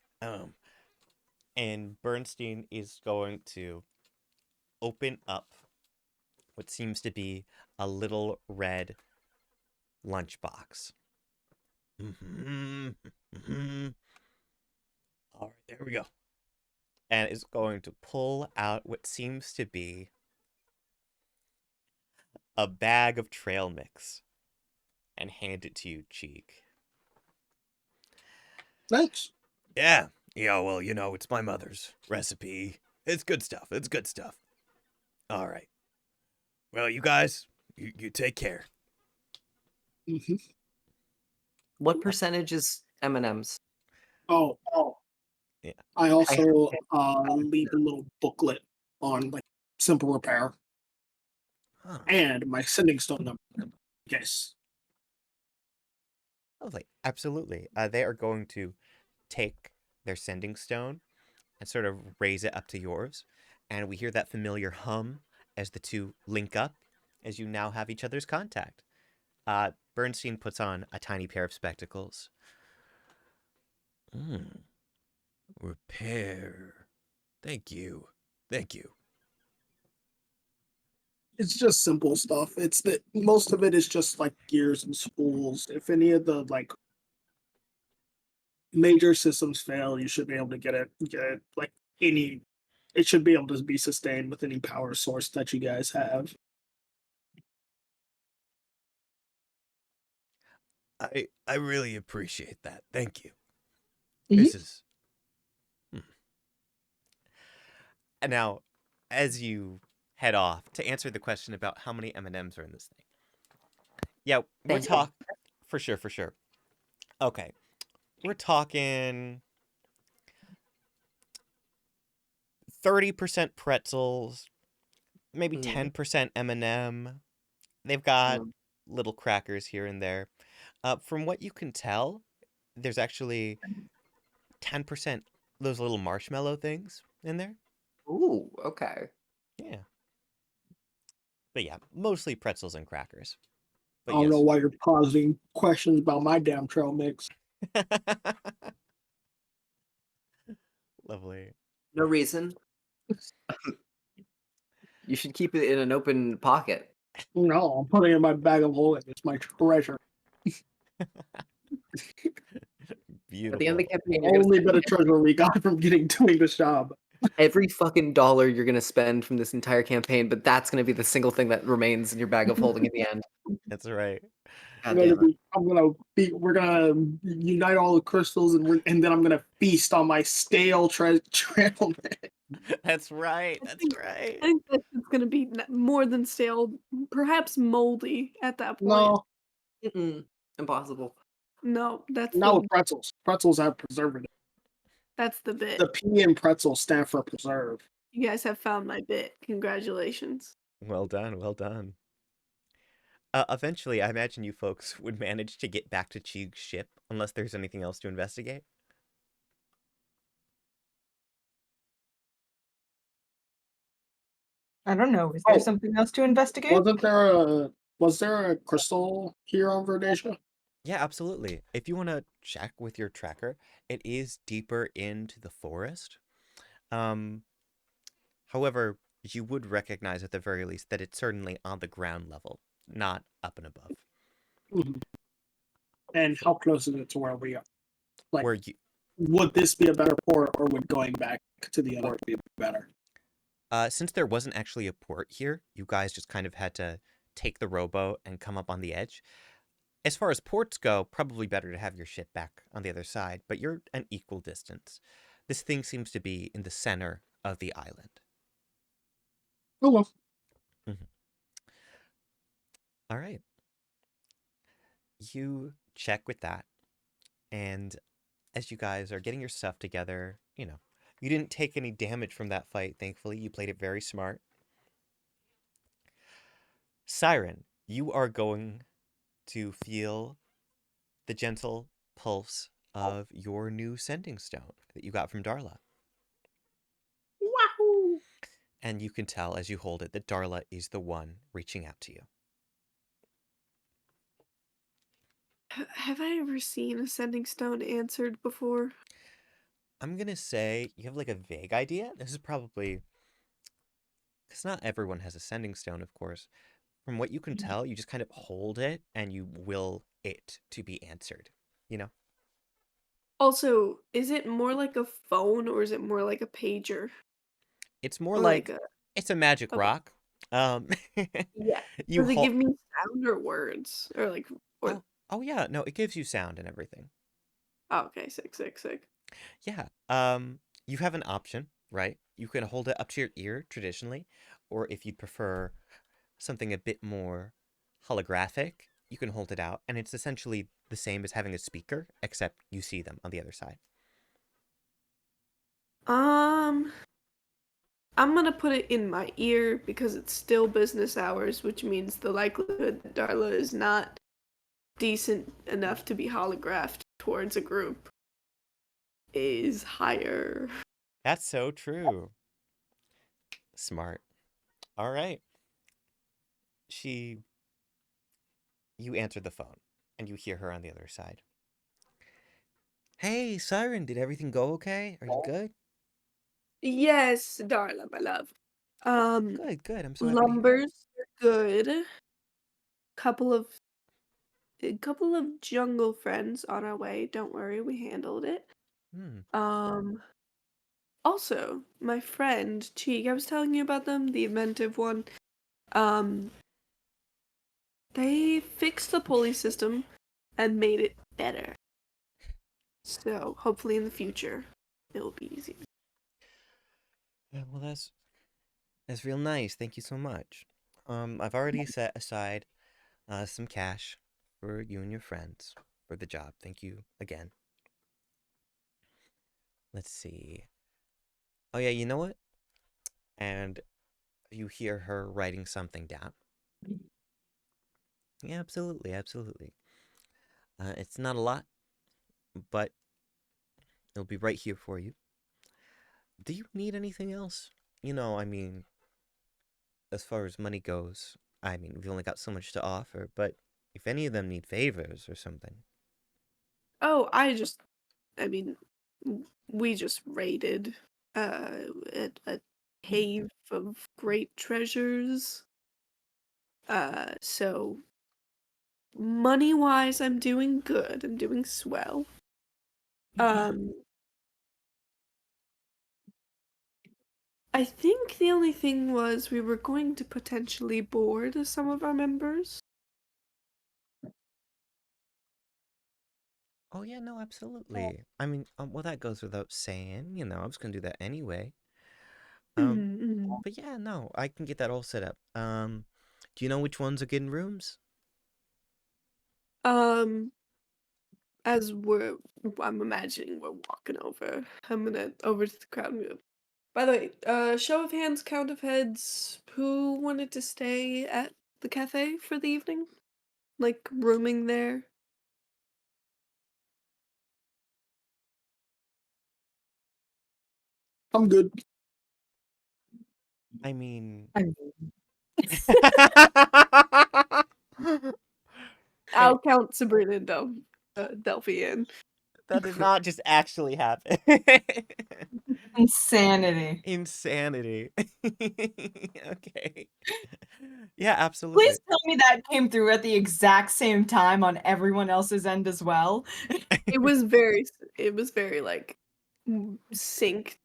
And Bernstein is going to open up what seems to be a little red lunchbox. Mm-hmm. Mm-hmm. All right, there we go. And is going to pull out what seems to be a bag of trail mix and hand it to you, CHEEG. Thanks. Yeah. Yeah, well, it's my mother's recipe. It's good stuff. It's good stuff. All right. Well, you guys, you take care. Hmm. What percentage is M&M's? Oh, Yeah. I also leave a little booklet on like simple repair Huh. and my sending stone number. Yes. Lovely. Absolutely. They are going to take their sending stone and sort of raise it up to yours. And we hear that familiar hum as the two link up, as you now have each other's contact. Bernstein puts on a tiny pair of spectacles. Repair. Thank you. Thank you. It's just simple stuff. It's that most of it is just like gears and spools. If any of the like major systems fail, you should be able to get it like any it should be able to be sustained with any power source that you guys have. I really appreciate that. Thank you. Mhm. This is. And now, as you head off to answer the question about how many M&Ms are in this thing. Yeah, we're Thank you. talking for sure. Okay, we're talking 30% pretzels, maybe 10% M&M. They've got little crackers here and there. From what you can tell, there's actually 10% those little marshmallow things in there. Ooh, okay. Yeah. But yeah, mostly pretzels and crackers. I But don't yes. know why you're causing questions about my damn trail mix. Lovely. No reason. You should keep it in an open pocket. No, I'm putting it in my bag of holding. It's my treasure. Beautiful. At the end of the campaign, you're gonna Only bit of treasure we got from doing this job. every fucking dollar you're gonna spend from this entire campaign, but that's gonna be the single thing that remains in your bag of holding at the end. That's right. God damn it. We're gonna unite all the crystals and then I'm gonna feast on my stale trail mix. That's right. That's I right. think that it's gonna be more than stale, perhaps moldy at that point. No, Impossible. No, that's not the with pretzels. Pretzels have preservative. bit. The P in pretzel stand for preserve. You guys have found my bit. Congratulations. Well done. Well done. Eventually, I imagine you folks would manage to get back to CHEEG's ship, unless there's anything else to investigate. I don't know. Is there Oh. something else to investigate? Was there a crystal here on Verdisia? Yeah, absolutely. If you want to check with your tracker, it is deeper into the forest. However, you would recognize at the very least that it's certainly on the ground level, not up and above. Mhm. And how close is it to where we are? Like, Where you, would this be a better port, or would going back to the other be better? since there wasn't actually a port here, you guys just kind of had to take the rowboat and come up on the edge. As far as ports go, probably better to have your ship back on the other side, but you're an equal distance. This thing seems to be in the center of the island. Oh well. All right. You check with that, and as you guys are getting your stuff together, you didn't take any damage from that fight, thankfully. You played it very smart. Siren, you are going to feel the gentle pulse of your new sending stone that you got from Darla. Wahoo! And you can tell as you hold it that Darla is the one reaching out to you. Have I ever seen a sending stone answered before? I'm gonna say you have like a vague idea. This is probably because not everyone has a sending stone, of course. From what you can tell, you just kind of hold it and you will it to be answered. You know? Also, is it more like a phone or is it more like a pager? It's more Or like like a it's a magic okay. rock. Um, Yeah. you Does it hold. give me sound or words? Or like or Oh yeah, no, it gives you sound and everything. oh, okay, sick. Yeah. You have an option, right? You can hold it up to your ear traditionally, or if you'd prefer something a bit more holographic, you can hold it out, and it's essentially the same as having a speaker, except you see them on the other side. Um I'm gonna put it in my ear because it's still business hours, which means the likelihood that Darla is not decent enough to be holographed towards a group is higher. That's so true. Smart. All right. She. You answer the phone, and you hear her on the other side. Hey, Siren, did everything go okay? Are you good? Yes, Darla, my love. Good, good. I'm so happy to hear. Lumbers are good. Couple of a couple of jungle friends on our way. Don't worry, we handled it. Hmm. Um, Also, my friend Cheek, I was telling you about them, the inventive one. Um, they fixed the pulley system and made it better. So hopefully in the future it will be easier. Yeah, well, that's real nice. Thank you so much. I've already set aside some cash for you and your friends for the job. Thank you again. Let's see. Oh yeah, you know what? And you hear her writing something down. Yeah, absolutely, absolutely. It's not a lot, but it'll be right here for you. Do you need anything else? I mean, as far as money goes, I mean, we've only got so much to offer, but if any of them need favors or something. Oh, I mean, we just raided a cave of great treasures. So money wise, I'm doing good. I'm doing swell. Um, I think the only thing was we were going to potentially board some of our members. Oh yeah, no, absolutely. I mean, well, that goes without saying. I was gonna do that anyway. Um, Mm-hmm. but yeah, no, I can get that all set up. Do you know which ones are getting rooms? Um, as I'm imagining we're walking over. I'm gonna over to the crowd and go, by the way, show of hands, count of heads, who wanted to stay at the cafe for the evening? Like rooming there? I'm good. I mean, I mean, hey, I'll count Sabrina and Delphi in. that did not just actually happen. insanity. Insanity. Okay. Yeah, Please absolutely. tell me that came through at the exact same time on everyone else's end as well. It was very like synced.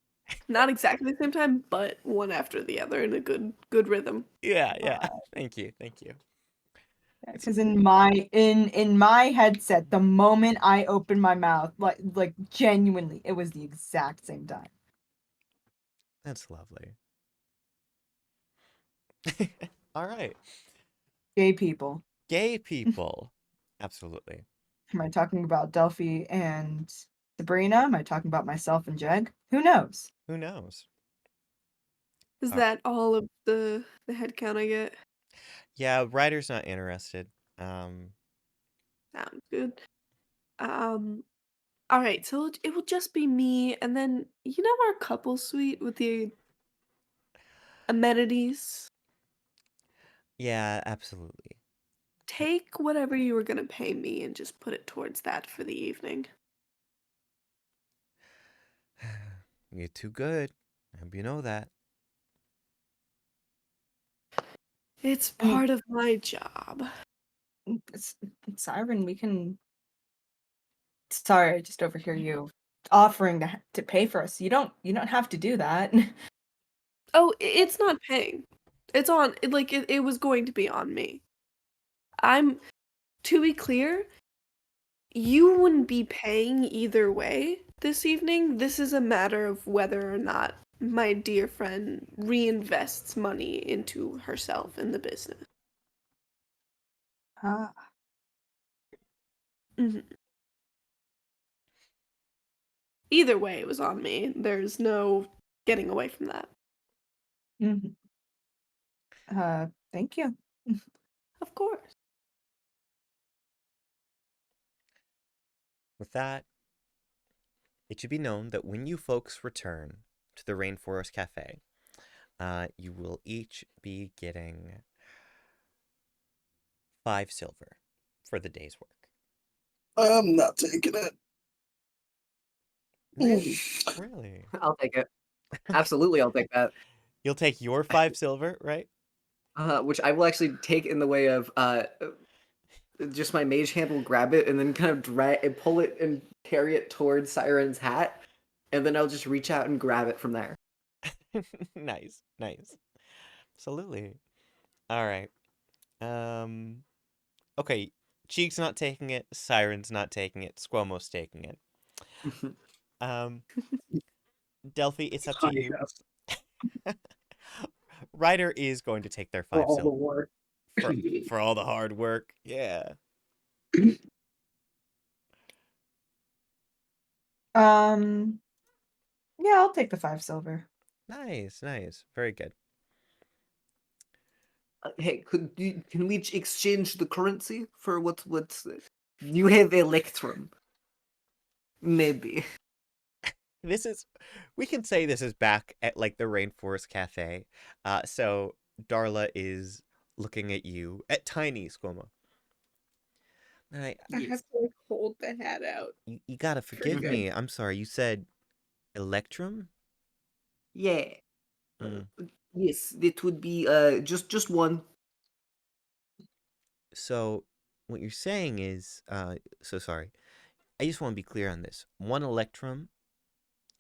Not exactly the same time, but one after the other in a good rhythm. Yeah, yeah. Thank you, thank you. It's Because in my headset, the moment I opened my mouth, like genuinely, it was the exact same time. that's lovely. All right. Gay people. Gay people. Absolutely. Am I talking about Delphi and Sabrina? Am I talking about myself and Jegg? Who knows? Who knows? Is Uh, that all of the head count I get? yeah, Ryder's not interested. Um, Sounds good. Um, all right, so it will just be me, and then our couple suite with the amenities. yeah, absolutely. take whatever you were gonna pay me and just put it towards that for the evening. You're too good. I hope you know that. It's I mean- part of my job. Siren, we can. Sorry, I just overhear you offering to pay for us. You don't have to do that. Oh, it's not paying. It's on, it was going to be on me. To be clear, you wouldn't be paying either way this evening. This is a matter of whether or not my dear friend reinvests money into herself in the business. Ah. Mhm. Either way, it was on me. There's no getting away from that. Mhm. Thank you. Of course. With that, it should be known that when you folks return to the Rainforest Cafe, you will each be getting 5 silver for the day's work. I'm not taking it. Really? Really? I'll take it. Absolutely, I'll take that. You'll take your 5 silver, right? Which I will actually take in the way of just my mage hand will grab it and then kind of drag and pull it and carry it towards Siren's hat, and then I'll just reach out and grab it from there. Nice, nice. Absolutely. All right. Okay. CHEEG's not taking it. Siren's not taking it. SQUO'MO's taking it. DELPHI, it's up to you. Ryder is going to take their For 5 all the silver work. for all the hard work. Yeah. Yeah, I'll take the 5 silver. Nice, nice. Very good. Hey, can we exchange the currency for what you have Electrum? Maybe. We can say this is back at like the Rainforest Cafe. So Darla is looking at you, at Tiny SQUO'MO. I have to hold the hat out. You gotta forgive good. me. I'm sorry. You said Electrum? Yeah. Mm. Yes, it would be just one. So what you're saying is, so sorry. I just want to be clear on this. 1 Electrum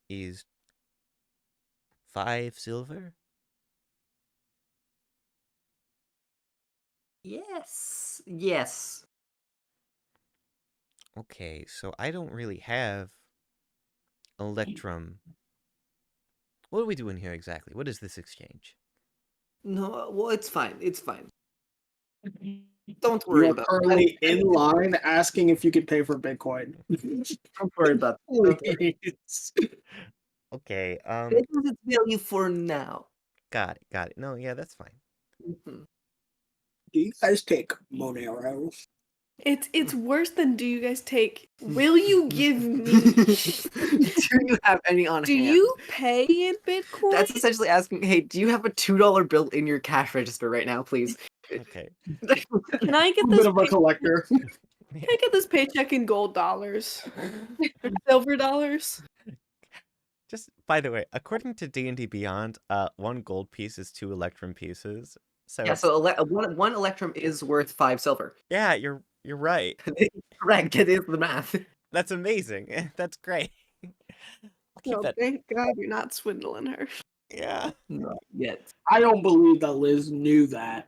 is 5 silver? Yes. Okay, so I don't really have Electrum. What are we doing here exactly? What is this exchange? No, well, it's fine. It's fine. Don't You worry are about currently in line asking if you could pay for Bitcoin. Don't worry about it. Please. Okay, That is its value for now. got it. No, yeah, that's fine. Mhm. Do you guys take Monero? It's worse than do you guys take? Will you give me? Do you have any on Do hand? you pay in Bitcoin? That's essentially asking, hey, do you have a $2 bill in your cash register right now, please? Okay. Can I get A this? bit of a collector. Can I get this paycheck in gold dollars or silver dollars? Just by the way, according to D&D Beyond, 1 gold piece is 2 Electrum pieces. So Yeah, so one Electrum is worth 5 silver. yeah, you're right. Correct, it is the math. That's amazing. That's great. I'll keep Oh, that. thank God you're not swindling her. Yeah. Not yet. I don't believe that Liz knew that.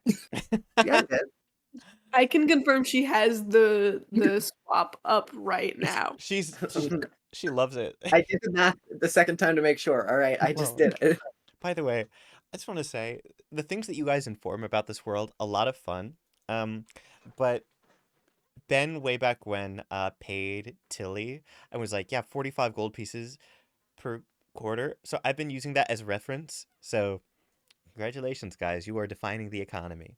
Yeah, it is. I can confirm she has the swap up right now. She loves it. I did the math the second time to make sure. All right, I just Whoa. did it. By the way, I just want to say the things that you guys inform about this world, a lot of fun. But Ben way back when paid Tilly and was like, yeah, 45 gold pieces per quarter. So I've been using that as reference. So congratulations, guys. You are defining the economy.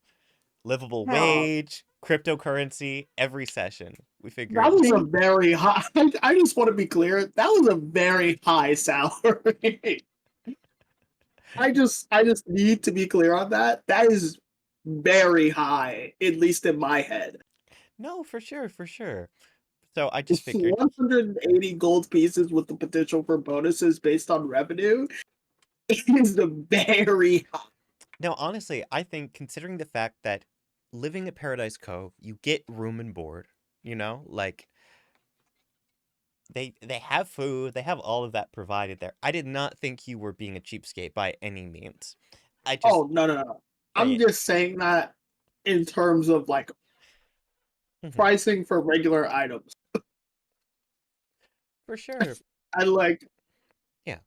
Livable Aw. wage, cryptocurrency, every session. We figure That it was out. a very high. I just want to be clear. That was a very high salary. I just need to be clear on that. That is very high, at least in my head. No, for sure, for sure. So I just figured 180 gold pieces with the potential for bonuses based on revenue is very high. no, honestly, I think considering the fact that living at Paradise Cove, you get room and board, you know? Like they have food, they have all of that provided there. I did not think you were being a cheapskate by any means. I just Oh, no. I'm just saying that in terms of like pricing for regular items. for sure. I like Yeah.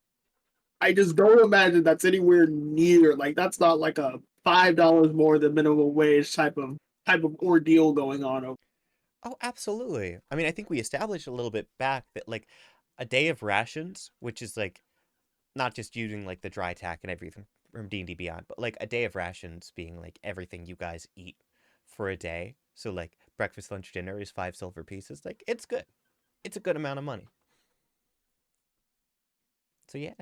I just don't imagine that's anywhere near like that's not like a $5 more than minimum wage type of ordeal going on over. Oh, absolutely. I mean, I think we established a little bit back that like a day of rations, which is like not just using like the dry tack and everything from D&D Beyond, but like a day of rations being like everything you guys eat for a day. So like breakfast, lunch, dinner is 5 silver pieces. Like it's good. It's a good amount of money. So yeah.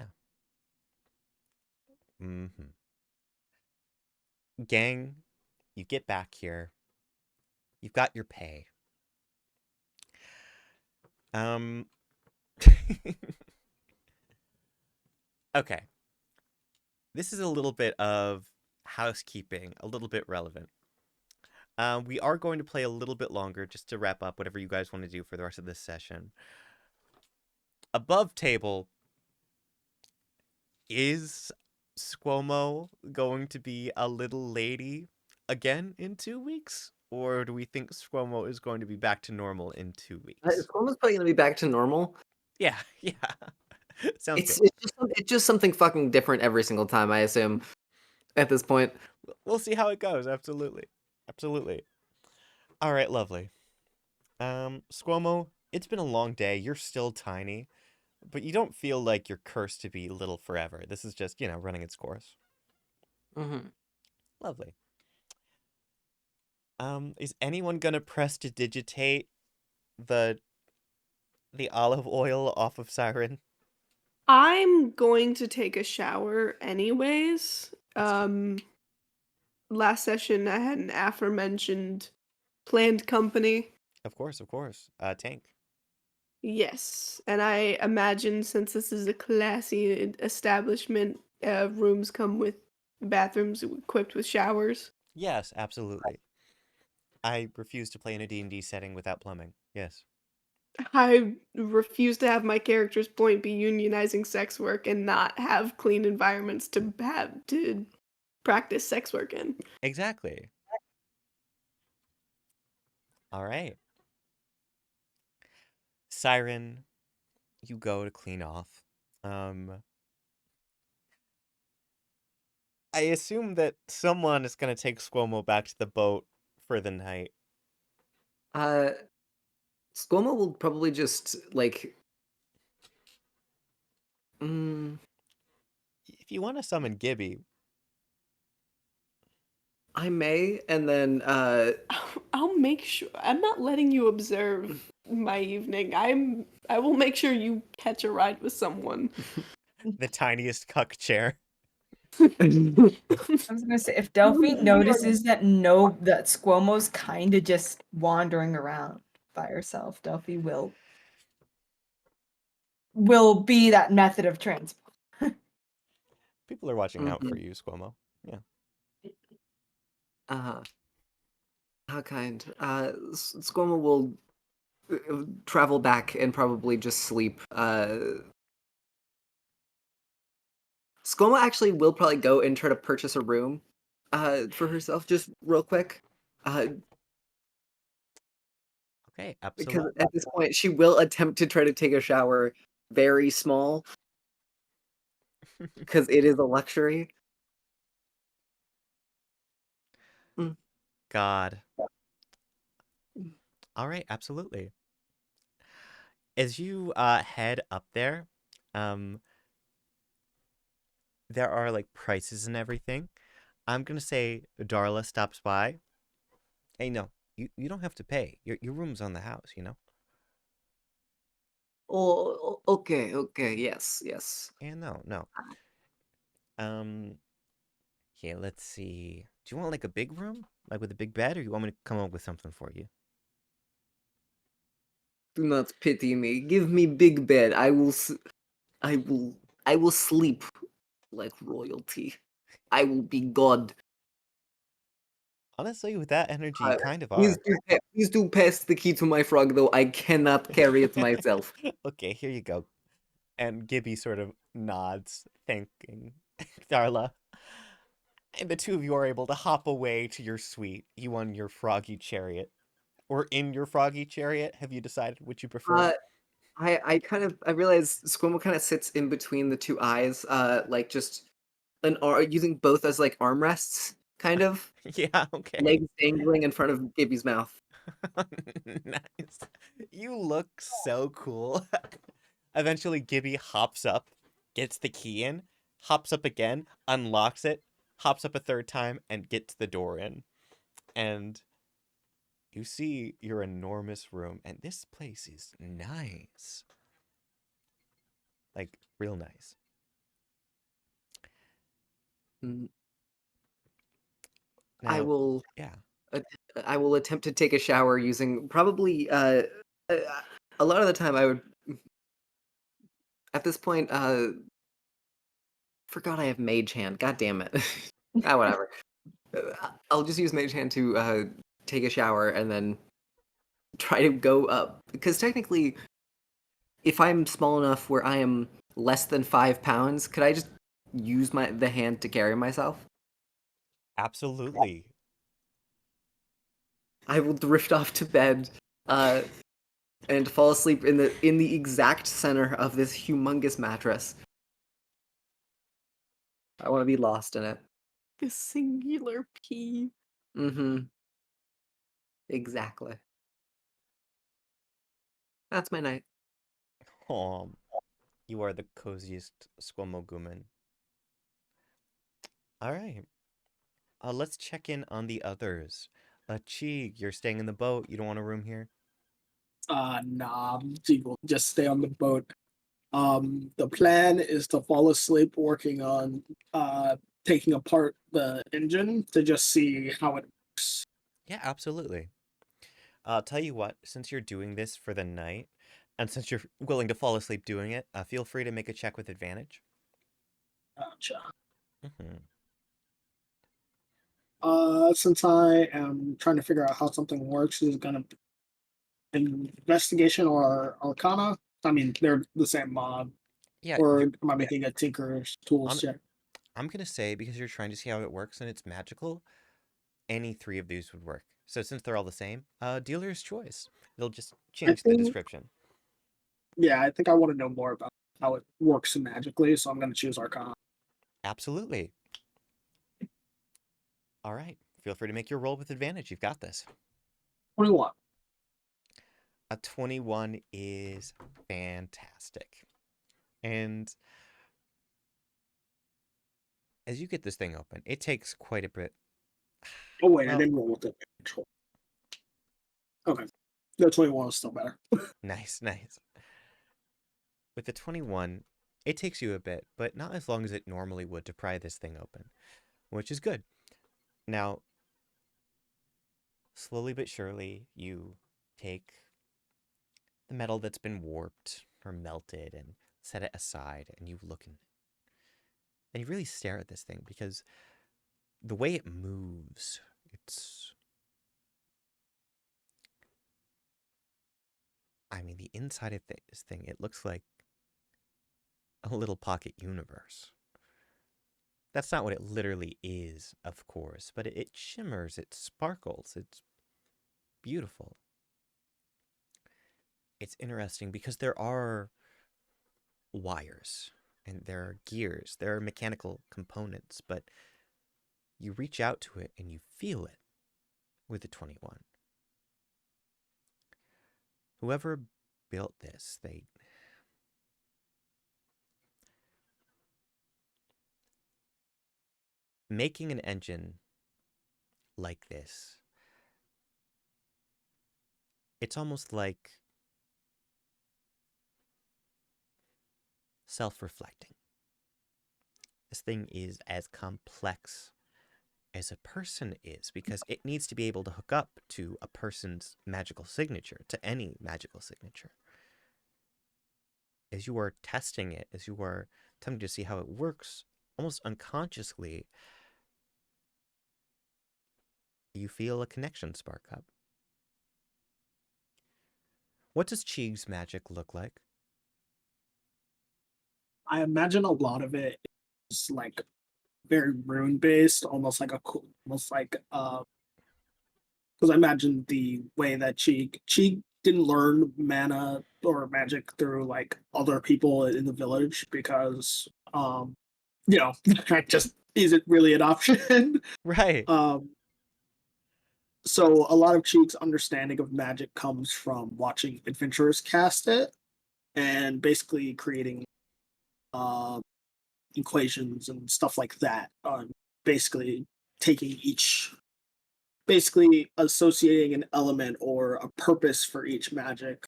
Mhm. Gang, you get back here. You've got your pay. Um Okay. This is a little bit of housekeeping, a little bit relevant. We are going to play a little bit longer just to wrap up whatever you guys want to do for the rest of this session. Above table, is SQUO'MO going to be a little lady again in 2 weeks? Or do we think SQUO'MO is going to be back to normal in 2 weeks? Squirm's probably gonna be back to normal. Yeah, yeah. Sounds It's good. it's just something fucking different every single time, I assume. At this point, We'll see how it goes. Absolutely. Absolutely. All right, lovely. SQUO'MO, it's been a long day. You're still tiny, but you don't feel like you're cursed to be little forever. This is just, running its course. Mhm. Lovely. Is anyone gonna press to digitate the olive oil off of Siren? I'm going to take a shower anyways. Last session I had an aforementioned planned company. Of course, of course. Tank. Yes, and I imagine since this is a classy establishment, rooms come with bathrooms equipped with showers. Yes, absolutely. I refuse to play in a D&D setting without plumbing. Yes. I refuse to have my character's point be unionizing sex work and not have clean environments to have to practice sex work in. Exactly. All right. Siren, you go to clean off. I assume that someone is gonna take SQUO'MO back to the boat for the night. Uh, Squirma will probably just like. Mm, If you want to summon Gibby, I may, and then I'll make sure. I'm not letting you observe my evening. I will make sure you catch a ride with someone. the tiniest cuck chair. I was gonna say if Delphi notices that that Squomo's kind of just wandering around by herself, Delphi will be that method of transport. People are watching out for Mhm. you, SQUO'MO. Yeah. uh, how kind. Squirma will travel back and probably just sleep. Skoma actually will probably go and try to purchase a room for herself just real quick. Okay, Because absolutely. at this point she will attempt to try to take a shower very small because it is a luxury. Mm. God. All right, absolutely. As you head up there, um, there are like prices and everything. I'm gonna say Darla stops by. Hey, no, you don't have to pay. Your room's on the house, you know? Oh, okay, yes. And no. Um Okay, let's see. Do you want like a big room? Like with a big bed, or you want me to come up with something for you? Do not pity me. Give me big bed. I will. I will sleep like royalty. I will be God. Honestly, with that energy, you kind of Please are. please do pass the key to my frog, though. I cannot carry it myself. Okay, here you go. And Gibby sort of nods, thanking Darla. And the two of you are able to hop away to your suite, you on your froggy chariot. Or in your froggy chariot, have you decided which you prefer? Uh, I realize SQUO'MO kind of sits in between the two eyes, like just using both as like armrests, kind of. Yeah, okay. Legs dangling in front of Gibby's mouth. Nice. You look so cool. Eventually, Gibby hops up, gets the key in, hops up again, unlocks it, hops up a third time, and gets the door in. And you see your enormous room, and this place is nice. Like, real nice. Mm, I Now, will yeah. att- I will attempt to take a shower using probably uh, a lot of the time I would at this point forgot I have mage hand. God damn it. Whatever. I'll just use mage hand to take a shower and then try to go up because technically if I'm small enough where I am less than 5 pounds, could I just use the hand to carry myself? Absolutely. I will drift off to bed, uh, and fall asleep in the exact center of this humongous mattress. I want to be lost in it. A singular P. Mm-hmm. Exactly. That's my night. You are the coziest Squamoguman. All right. Let's check in on the others. CHEEG, you're staying in the boat. You don't want a room here? Nah, Jegg will just stay on the boat. The plan is to fall asleep working on taking apart the engine to just see how it works. Yeah, absolutely. I'll tell you what, since you're doing this for the night, and since you're willing to fall asleep doing it, feel free to make a check with advantage. Gotcha. Hmm. Since I am trying to figure out how something works, is it gonna be investigation or arcana? I mean, they're the same mod. Yeah, Or am I making a Tinker's tools I'm, check? I'm gonna say because you're trying to see how it works and it's magical, any three of these would work. So since they're all the same, dealer's choice. They'll just I change the think, description. yeah, I think I want to know more about how it works magically, so I'm going to choose Arcana. Absolutely. All right. Feel free to make your roll with advantage. You've got this. 21. A 21 is fantastic. And as you get this thing open, it takes quite a bit. Oh, wait, I Well, didn't roll with it. Okay. The 21 is still better. nice, nice. With the 21, it takes you a bit, but not as long as it normally would to pry this thing open, which is good. Now, slowly but surely, you take the metal that's been warped or melted and set it aside, and you look and you really stare at this thing because the way it moves, it's. I mean, the inside of this thing, it looks like a little pocket universe. That's not what it literally is, of course, but it shimmers, it sparkles, it's beautiful. It's interesting because there are wires and there are gears, there are mechanical components, but you reach out to it and you feel it with the 21. Whoever built this, they making an engine like this, it's almost like self-reflecting. This thing is as complex as a person is, because it needs to be able to hook up to a person's magical signature, to any magical signature. As you are testing it, as you are attempting to see how it works, almost unconsciously, you feel a connection spark up. What does CHEEG's magic look like? I imagine a lot of it is like very rune based, almost like almost like because I imagine the way that Cheek didn't learn mana or magic through like other people in the village because that just isn't really an option. Right. So a lot of Cheek's understanding of magic comes from watching adventurers cast it and basically creating equations and stuff like that. Basically taking basically associating an element or a purpose for each magic.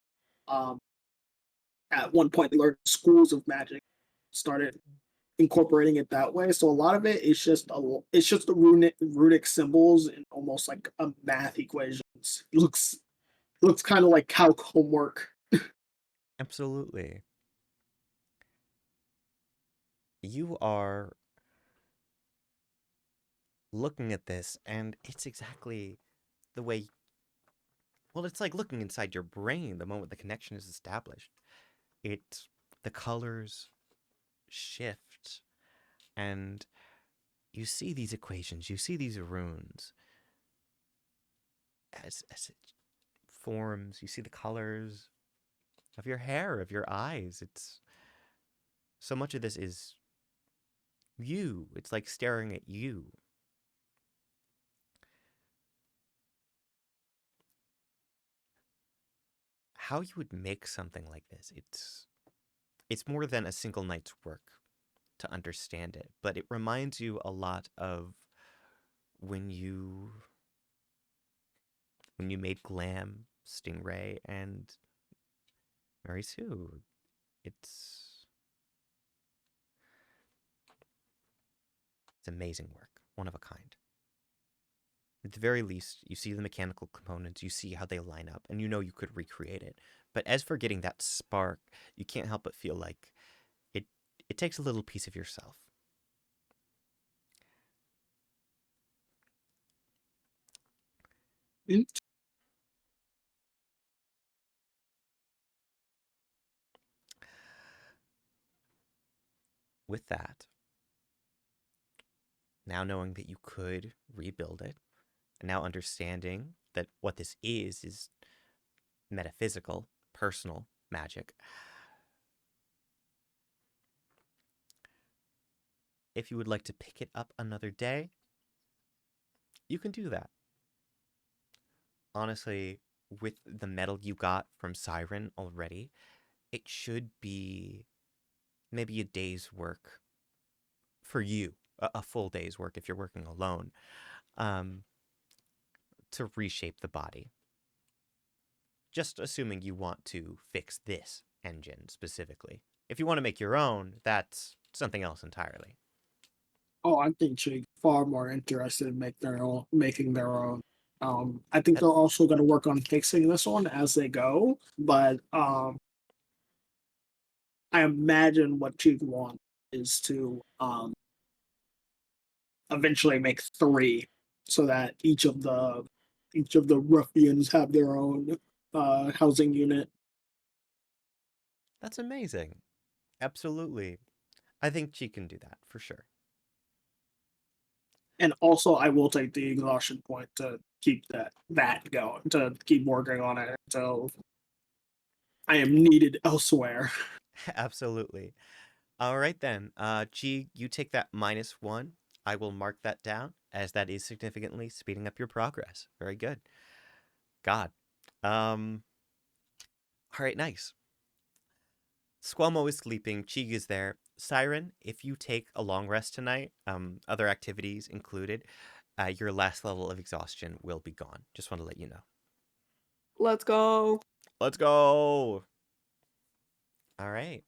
At one point, they learned schools of magic, started incorporating it that way. So a lot of it is just the runic symbols and almost like a math equations. Looks kind of like calc homework. Absolutely. You are looking at this, and it's exactly the way. Well, it's like looking inside your brain the moment the connection is established. The colors shift, and you see these equations, you see these runes as it forms. You see the colors of your hair, of your eyes. It's so much of this is you. It's like staring at you. How you would make something like this, it's more than a single night's work to understand it, but it reminds you a lot of when you made Glam, Stingray, and Mary Sue. It's amazing work, one of a kind. At the very least, you see the mechanical components, you see how they line up, and you know you could recreate it. But as for getting that spark, you can't help but feel like it takes a little piece of yourself. With that, now knowing that you could rebuild it, and now understanding that what this is metaphysical, personal magic. If you would like to pick it up another day, you can do that. Honestly, with the medal you got from Siren already, it should be maybe a day's work for you, a full day's work if you're working alone, to reshape the body. Just assuming you want to fix this engine specifically. If you want to make your own, that's something else entirely. Oh, I think Chig's far more interested in making their own. I think they're also going to work on fixing this one as they go, but I imagine what Chig wants is to eventually make 3, so that each of the ruffians have their own housing unit. That's amazing. Absolutely. I think she can do that for sure. And also, I will take the exhaustion point to keep that going, to keep working on it until I am needed elsewhere. Absolutely. All right then. G, you take that -1. I will mark that down as that is significantly speeding up your progress. Very good. God. All right, nice. SQUO'MO is sleeping. CHEEG is there. Siren, if you take a long rest tonight, other activities included, your last level of exhaustion will be gone. Just want to let you know. Let's go. Let's go. All right.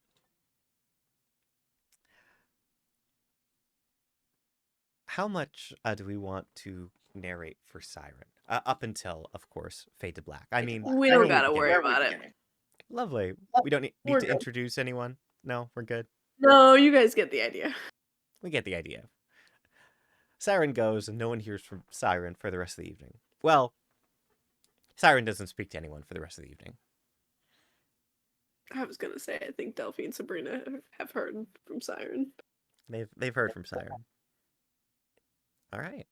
how much do we want to narrate for Siren? Up until, of course, Fade to Black. I mean, We where don't were we gotta beginning? worry about it. Lovely. We don't need We're to good. introduce anyone? No, we're good. No, you guys get the idea. We get the idea. Siren goes, and no one hears from Siren for the rest of the evening. Well, Siren doesn't speak to anyone for the rest of the evening. I was gonna say, I think Delphi and Sabrina have heard from Siren. They've heard from Siren. All right.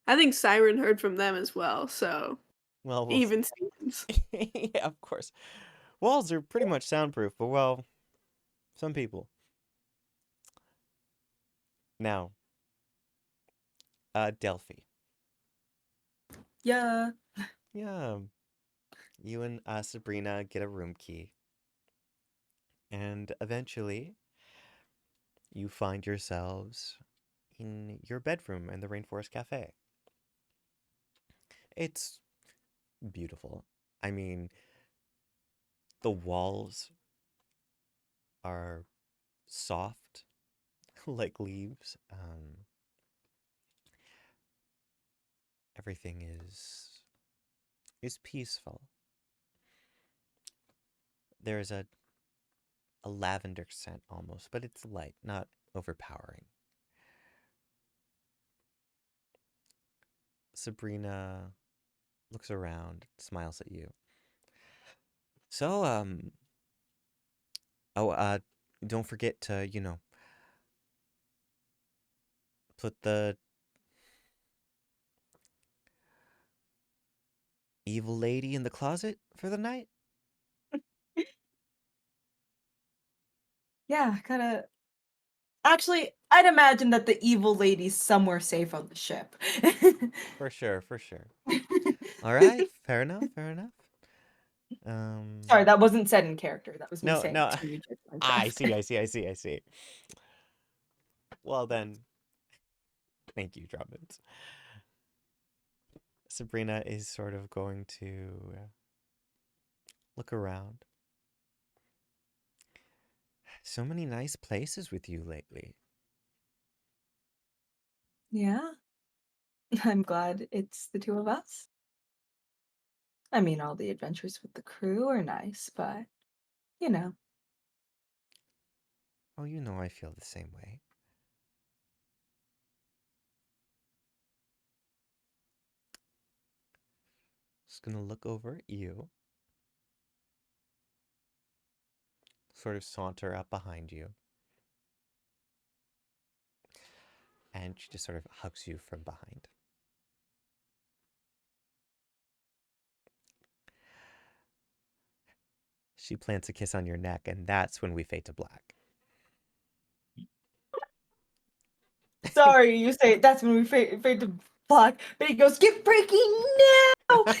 I think Siren heard from them as well, so Well, even Stevens. yeah, of course. Walls are pretty much soundproof, but well, some people. Now, Delphi. Yeah. Yeah. You and Sabrina get a room key. And eventually, you find yourselves in your bedroom in the Rainforest Cafe. It's beautiful. I mean, the walls are soft like leaves. Everything is peaceful. There's a lavender scent almost, but it's light, not overpowering. Sabrina looks around, smiles at you. So, don't forget to, put the evil lady in the closet for the night? Yeah, gotta. Actually, I'd imagine that the evil lady's somewhere safe on the ship. For sure, for sure. All right, fair enough, fair enough. Sorry, that wasn't said in character. That was me No, saying no. it to you, Jegg. I see. Well then, thank you, Drummond. Sabrina is sort of going to look around. So many nice places with you lately. Yeah. I'm glad it's the two of us. I mean, all the adventures with the crew are nice, but, you know. Oh, you know I feel the same way. Just gonna look over at you. Sort of saunter up behind you. And she just sort of hugs you from behind. She plants a kiss on your neck, and that's when we fade to black. Sorry, you say that's when we fade to black, but he goes, "Get breaking now! No!"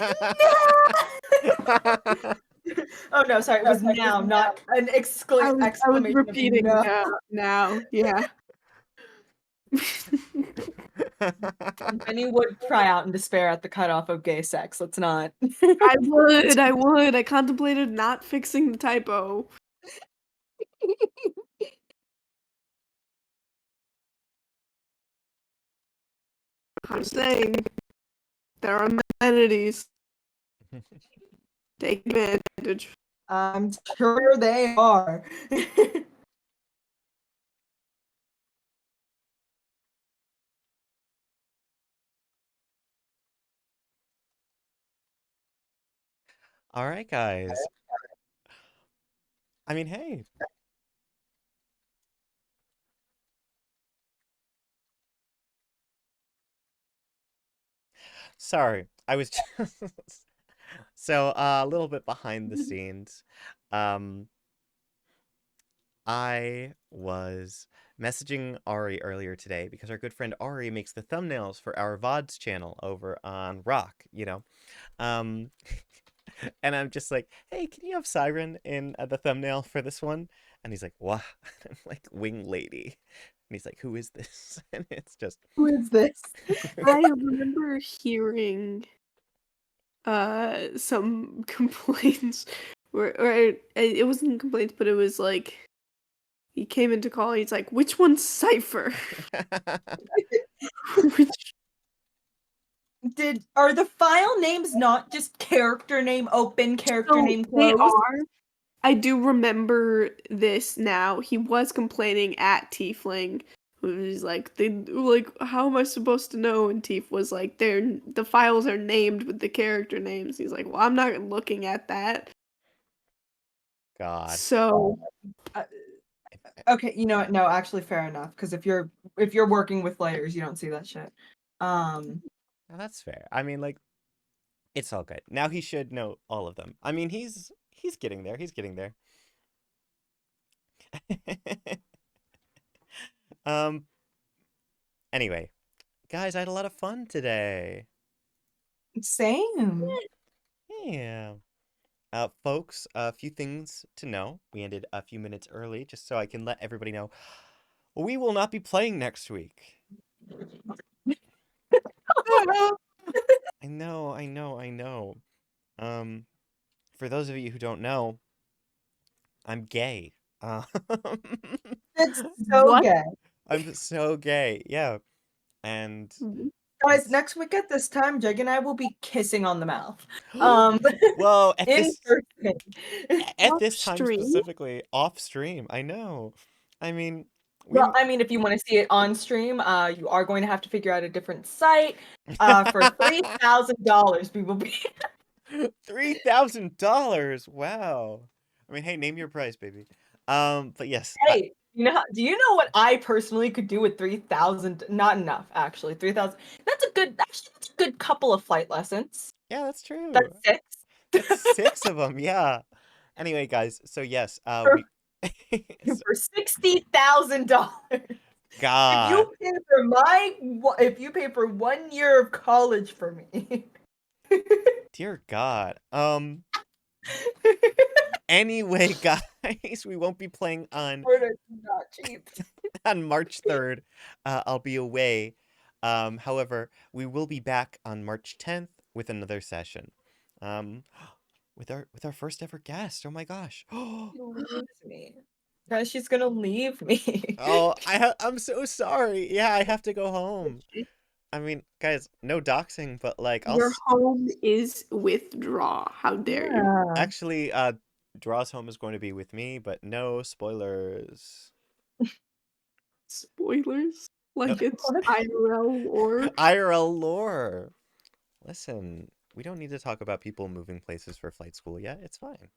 Oh no, sorry, it was now, not an I was exclamation of repeating no. now, yeah. Benny would cry out in despair at the cutoff of gay sex. Let's not. I would. I contemplated not fixing the typo. I'm saying there are amenities. Take advantage. I'm sure they are. All right, guys. I mean, hey. Sorry, I was just so a little bit behind the scenes. Um, I was messaging Ari earlier today because our good friend Ari makes the thumbnails for our VODs channel over on Rock, Um, and I'm just like, hey, can you have Siren in the thumbnail for this one? And he's like, what? I'm like, Wing Lady. And he's like, who is this? And it's just, Who is this? I remember hearing some complaints or it wasn't complaints, but it was like he came into call, he's like, which one's CYPHER? Which Are the file names not just character name open, character name they closed? are. I do remember this now. He was complaining at Tiefling. He's like, how am I supposed to know? And Tief was like, the files are named with the character names. He's like, well, I'm not looking at that. God. So Okay, you know what? No, actually, fair enough. Because if you're working with layers, you don't see that shit. Well, that's fair. I mean, like, it's all good. Now he should know all of them. I mean, he's getting there. He's getting there. um. Anyway, guys, I had a lot of fun today. Same. Yeah. Folks, a few things to know. We ended a few minutes early just so I can let everybody know. We will not be playing next week. I know. For those of you who don't know, I'm gay. It's so what? gay. I'm so gay, yeah. And Guys, next week at this time, Jegg and I will be kissing on the mouth. Whoa, In person. at this Off time stream? specifically, off stream. I know. I mean, Well, I mean, if you want to see it on stream, you are going to have to figure out a different site. For $3,000, we will be. $3,000. Wow. I mean, hey, name your price, baby. But yes. Hey, do you know what I personally could do with 3,000? Not enough, actually. 3,000. That's a good couple of flight lessons. Yeah, that's true. That's 6. That's 6 of them. Yeah. Anyway, guys. So yes, For so, $60,000. God. If you pay for 1 year of college for me. Dear God. Anyway, guys, we won't be playing on Murder's not cheap. on March 3rd. I'll be away. However, we will be back on March 10th with another session. With our first ever guest. Oh my gosh. Leaves me. Guys, she's gonna leave me. Oh, I'm so sorry. Yeah, I have to go home. I mean, guys, no doxing, but like Your home is withdraw. How dare you? actually Draw's home is going to be with me, but no spoilers. Spoilers? Like it's IRL or IRL lore. Listen, we don't need to talk about people moving places for flight school yet. It's fine.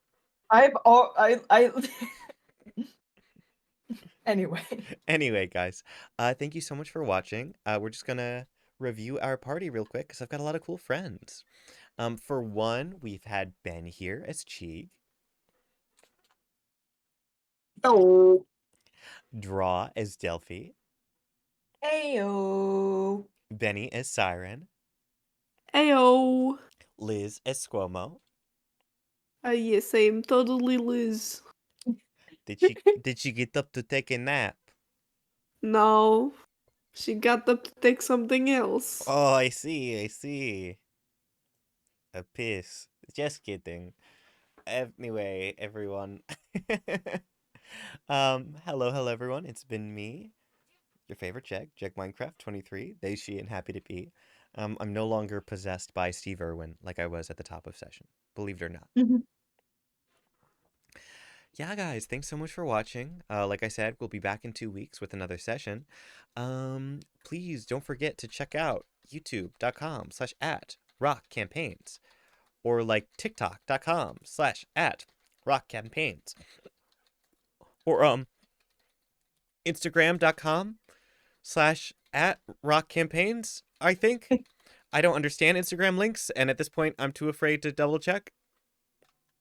Anyway. Anyway, guys, thank you so much for watching. We're just gonna review our party real quick because I've got a lot of cool friends. For one, we've had Ben here as CHEEG. Oh. Draw as DELPHI. Ayo. Benny as Siren. Ayo. Liz as SQUO'MO. Yes, I'm totally Liz. Did she get up to take a nap? No. She got up to take something else. Oh, I see. A piss. Just kidding. Anyway, everyone. Hello everyone. It's been me, your favorite Jegg Minecraft 23, they, she, and happy to be. I'm no longer possessed by Steve Irwin like I was at the top of session. Believe it or not. Yeah, guys, thanks so much for watching. Like I said, we'll be back in 2 weeks with another session. Please don't forget to check out youtube.com/@rockcampaigns or like tiktok.com/@rockcampaigns or instagram.com/@rockcampaigns, I think. I don't understand Instagram links, and at this point, I'm too afraid to double check.